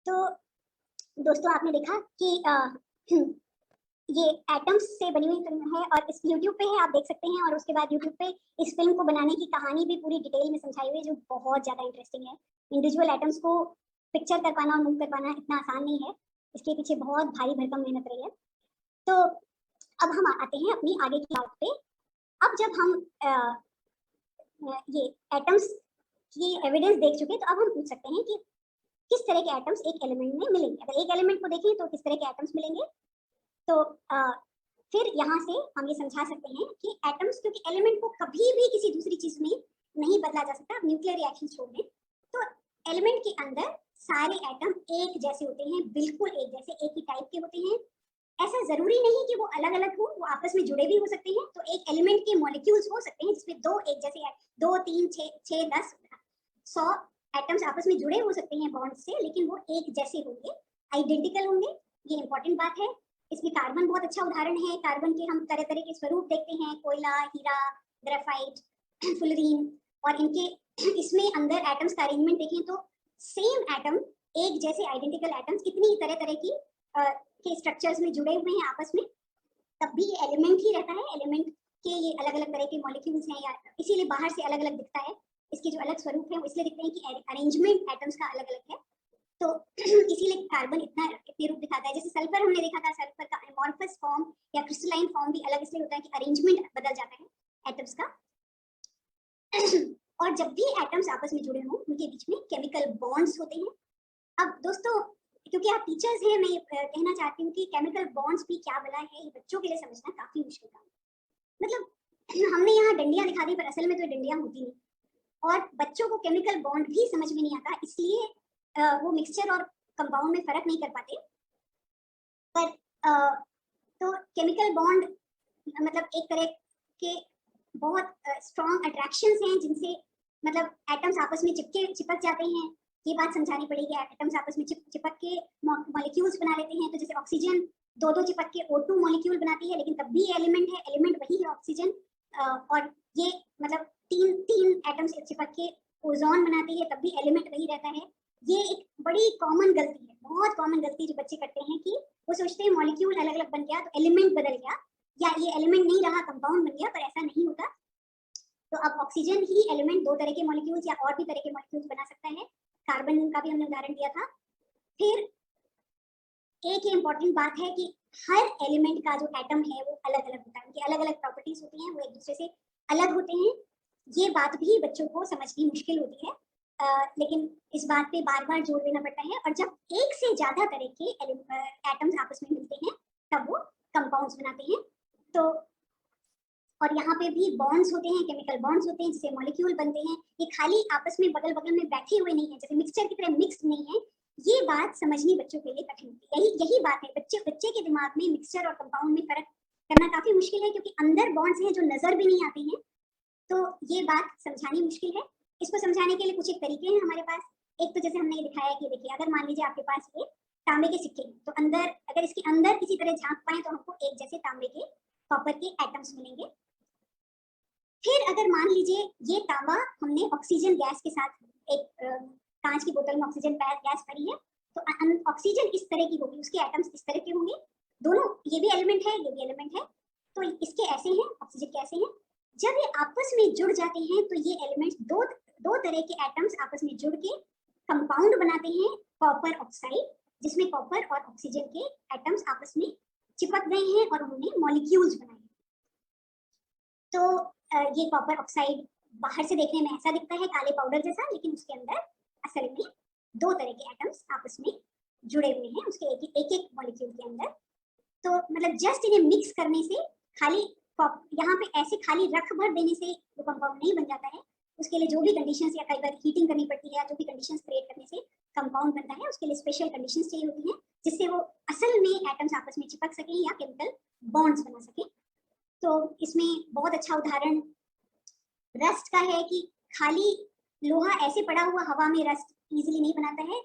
तो दोस्तों आपने देखा कि ये एटम्स से बनी हुई फिल्म है और इस YouTube पे है, आप देख सकते हैं। और उसके बाद YouTube पे इस फिल्म को बनाने की कहानी भी पूरी डिटेल में समझाई हुई है जो बहुत ज्यादा इंटरेस्टिंग है। इंडिविजुअल एटम्स को पिक्चर कर पाना और मूव कर पाना इतना आसान नहीं है, इसके पीछे बहुत भारी भरकम मेहनत रही है। तो अब हम आते हैं अपनी आगे की बात पे। अब जब हम ये एटम्स की एविडेंस देख चुके तो अब हम पूछ सकते हैं कि किस तरह के एटम्स एक एलिमेंट में मिलेंगे। अगर एक एलिमेंट को देखें तो किस तरह के एटम्स मिलेंगे। तो फिर यहाँ से हम ये समझा सकते हैं कि एटम्स, क्योंकि एलिमेंट को कभी भी किसी दूसरी चीज में नहीं बदला जा सकता, न्यूक्लियर रिएक्शन छोड़ दें, तो एलिमेंट के अंदर सारे एटम एक जैसे होते हैं, बिल्कुल एक जैसे, एक ही टाइप के होते हैं। ऐसा जरूरी नहीं कि वो अलग अलग हो, वो आपस में जुड़े भी हो सकते हैं। तो एक एलिमेंट के मॉलिक्यूल्स हो सकते हैं जिसमें दो एक जैसे 2, 3, 6, 10, 100 एटम्स आपस में जुड़े हो सकते हैं बॉन्ड से, लेकिन वो एक जैसे होंगे, आइडेंटिकल होंगे। ये इंपॉर्टेंट बात है। इसमें कार्बन बहुत अच्छा उदाहरण है। कार्बन के हम तरह तरह के स्वरूप देखते हैं, कोयला, हीरा, ग्रेफाइट, फुलरीन, और इनके इसमें अंदर एटम्स का अरेंजमेंट देखें तो सेम एटम, एक जैसे आइडेंटिकल एटम्स कितनी तरह तरह की के स्ट्रक्चर्स में जुड़े हुए हैं आपस में, तब भी ये एलिमेंट ही रहता है। एलिमेंट के ये अलग अलग तरह के मॉलिक्यूल्स हैं, या इसीलिए बाहर से अलग अलग दिखता है। इसके जो अलग स्वरूप है वो इसलिए दिखते हैं कि अरेंजमेंट एटम्स का अलग अलग है। तो इसीलिए कार्बन इतने रूप दिखाता है। जैसे सल्फर हमने देखा था, सल्फर का एमॉर्फस फॉर्म या क्रिस्टलाइन फॉर्म भी अलग इसलिए होता है कि अरेंजमेंट बदल जाता है एटम्स का। और जब भी एटम्स आपस में जुड़े हों उनके बीच में केमिकल बॉन्ड्स होते हैं। अब दोस्तों क्योंकि आप टीचर्स हैं, मैं कहना चाहती हूँ कि केमिकल बॉन्ड्स भी क्या बला है, ये बच्चों के लिए समझना काफी मुश्किल काम है। मतलब हमने यहाँ डंडियां दिखा दी, पर असल में तो डंडियां होती नहीं, और बच्चों को केमिकल बॉन्ड भी समझ में नहीं आता, इसलिए वो मिक्सचर और कंपाउंड में फर्क नहीं कर पाते। पर तो केमिकल बॉन्ड मतलब एक तरह के बहुत स्ट्रॉन्ग अट्रैक्शंस हैं जिनसे मतलब एटम्स आपस में चिपक जाते हैं। ये बात समझानी पड़ेगी, एटम्स आपस में चिपक के मॉलिक्यूल्स बना लेते हैं। तो जैसे ऑक्सीजन दो चिपक के O2 मॉलिक्यूल बनाती है, लेकिन तब भी एलिमेंट है, एलिमेंट वही है ऑक्सीजन। और ये मतलब तीन एटम्स चिपक के ओजोन बनाती है, तब भी एलिमेंट वही रहता है। ये एक बड़ी कॉमन गलती है, बहुत कॉमन गलती जो बच्चे करते हैं कि वो सोचते हैं मॉलिक्यूल अलग अलग बन गया तो एलिमेंट बदल गया, या ये एलिमेंट नहीं रहा कंपाउंड बन गया, पर ऐसा नहीं होता। तो अब ऑक्सीजन ही एलिमेंट दो तरह के मॉलिक्यूल्स या और भी तरह के मॉलिक्यूल्स बना सकता है। कार्बन का भी हमने उदाहरण दिया था। फिर एक ही इंपॉर्टेंट बात है कि हर एलिमेंट का जो एटम है वो अलग अलग होता है, उनकी अलग अलग प्रॉपर्टीज होती हैं, वो एक दूसरे से अलग होते हैं। ये बात भी बच्चों को समझनी मुश्किल होती है, लेकिन इस बात पे बार बार जोर देना पड़ता है। और जब एक से ज्यादा तरह के एटम्स आपस में मिलते हैं तब वो कंपाउंड्स बनाते हैं। तो और यहाँ पे भी बॉन्ड्स होते हैं, केमिकल बॉन्ड्स होते हैं जिससे मॉलिक्यूल बनते हैं। ये खाली आपस में बगल बगल में बैठे हुए नहीं है, जैसे मिक्सचर की तरह मिक्स नहीं है। ये बात समझनी बच्चों के लिए कठिन होती है। यही बात है, बच्चे के दिमाग में मिक्सचर और कंपाउंड में फर्क करना काफी मुश्किल है, क्योंकि अंदर बॉन्ड्स हैं जो नजर भी नहीं आते हैं। तो ये बात समझानी मुश्किल है। इसको समझाने के लिए कुछ एक तरीके हैं हमारे पास। एक तो जैसे हमने ये दिखाया कि देखिए, अगर मान लीजिए आपके पास ये तांबे के सिक्के हैं, तो अंदर अगर इसके अंदर किसी तरह झांक पाए तो हमको एक जैसे तांबे के कॉपर के एटम्स मिलेंगे। फिर अगर मान लीजिए ये तांबा हमने ऑक्सीजन गैस के साथ, एक कांच की बोतल में ऑक्सीजन गैस भरी है, तो ऑक्सीजन इस तरह की होगी, उसके एटम्स इस तरह के होंगे। दोनों, ये भी एलिमेंट है, ये भी एलिमेंट है, तो इसके ऐसे हैं, ऑक्सीजन के ऐसे हैं। जब ये आपस में जुड़ जाते हैं तो ये एलिमेंट्स दो तरह के एटम्स आपस में जुड़ के कंपाउंड बनाते हैं कॉपर ऑक्साइड, जिसमें कॉपर और ऑक्सीजन के एटम्स आपस में चिपक गए हैं और उन्होंने मॉलिक्यूल्स बनाए। तो ये कॉपर ऑक्साइड बाहर से देखने में ऐसा दिखता है, काले पाउडर जैसा, लेकिन उसके अंदर असल में दो तरह के एटम्स आपस में जुड़े हुए हैं उसके एक मॉलिक्यूल के अंदर। तो मतलब जस्ट इन्हें मिक्स करने से, खाली यहाँ पे ऐसे खाली रख भर देने से वो कंपाउंड नहीं बन जाता है। उसके लिए जो भी कंडीशंस, या कई बार हीटिंग करनी पड़ती है, जो भी कंडीशंस क्रिएट करने से कंपाउंड बनता है, उसके लिए स्पेशल कंडीशंस चाहिए होती हैं, जिससे वो असल में एटम्स आपस में चिपक सकें या केमिकल बॉन्ड्स बना सकें। तो इसमें बहुत अच्छा उदाहरण रस्ट का है कि खाली लोहा ऐसे पड़ा हुआ हवा में रस्ट इजीली नहीं बनाता है।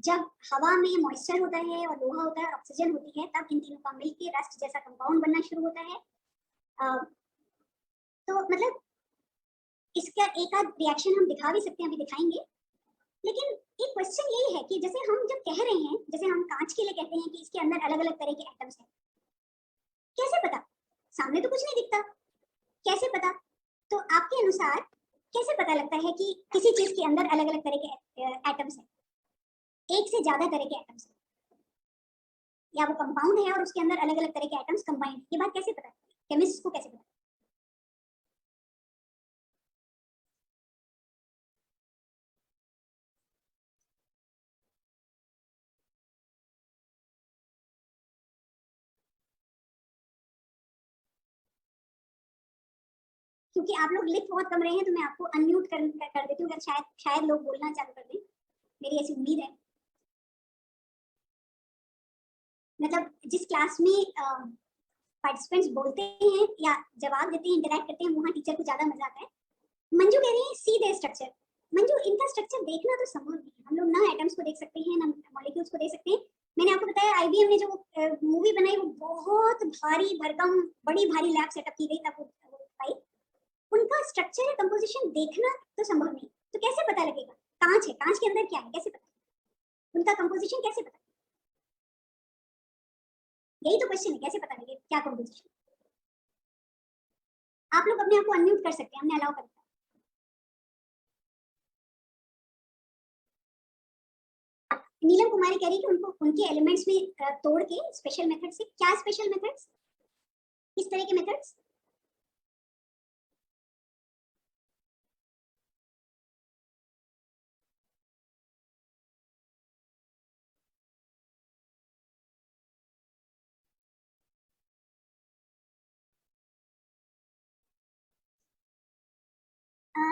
जब हवा में मॉइस्चर होता है और लोहा होता है और ऑक्सीजन होती है, तब इन तीनों का मिलकर रस्ट जैसा कंपाउंड बनना शुरू होता है। तो मतलब इसका एक आध रिएक्शन हम दिखा भी सकते हैं, अभी दिखाएंगे। लेकिन एक क्वेश्चन यही है कि जैसे हम जब कह रहे हैं, जैसे हम कांच के लिए कहते हैं कि इसके अंदर अलग अलग तरह के एटम्स हैं, कैसे पता? सामने तो कुछ नहीं दिखता, कैसे पता? तो आपके अनुसार कैसे पता लगता है कि किसी चीज के अंदर अलग अलग तरह के एटम्स हैं, एक से ज्यादा तरह के एटम्स हैं, या वो कंपाउंड है और उसके अंदर अलग अलग तरह के एटम्स कंबाइंड? ये बात कैसे पता? केमिस्ट को कैसे पता? क्योंकि आप लोग लिख बहुत कम रहे हैं, तो मैं आपको अनम्यूट कर देती हूँ, अगर शायद लोग बोलना चालू कर दें, मेरी ऐसी उम्मीद है। मतलब जिस क्लास में पार्टिसिपेंट्स बोलते हैं या जवाब देते हैं, इंटरैक्ट करते हैं, वहाँ टीचर को ज्यादा मजा आता है। मंजू कह रही है सी दे स्ट्रक्चर। मंजू, इनका स्ट्रक्चर देखना तो संभव नहीं है। हम लोग ना एटम्स को देख सकते हैं, ना मॉलिक्यूल्स को देख सकते हैं। मैंने आपको बताया आईबीएम ने जो मूवी बनाई वो बहुत भारी भरकम बड़ी भारी लैब सेटअप की गई तब वो, उनका स्ट्रक्चर या कंपोजिशन देखना तो संभव नहीं। तो कैसे पता लगेगा? कांच है, कांच के अंदर क्या है, कैसे पता? उनका कंपोजिशन कैसे पता? यही तो क्वेश्चन है, कैसे पता लगे क्या कंपोजिशन? आप लोग अपने आप को अनम्यूट कर सकते हैं, हमने अलाउ करता है। नीलम कुमारी कह रही कि उनको उनके एलिमेंट्स में तोड़ के स्पेशल मेथड से, क्या स्पेशल मेथड्स, किस तरह के मेथड्स?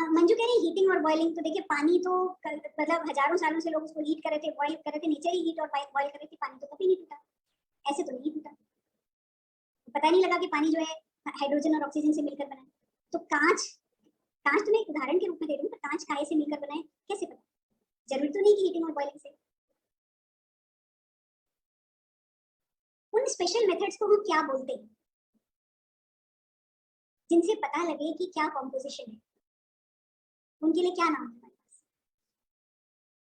मंजू कह रही हीटिंग और बॉइलिंग, तो देखिए पानी तो मतलब हजारों सालों से लोग उसको हीट कर रहे थे, बॉइल कर रहे थे, नेचर ही हीट और बॉइल कर रहे थे, पानी तो कभी नहीं टूटा, ऐसे तो नहीं टूटा, पता नहीं लगा कि पानी जो है हाइड्रोजन और ऑक्सीजन से मिलकर बना है। तो कांच तो मैं एक उदाहरण के रूप में दे रही हूँ, कांच काहे से मिलकर बना है कैसे पता, जरूरी तो नहीं कि हीटिंग और बॉइलिंग से। उन स्पेशल मेथड्स को हम क्या बोलते हैं जिनसे पता लगे कि क्या कॉम्पोजिशन है, उनके लिए क्या नाम है?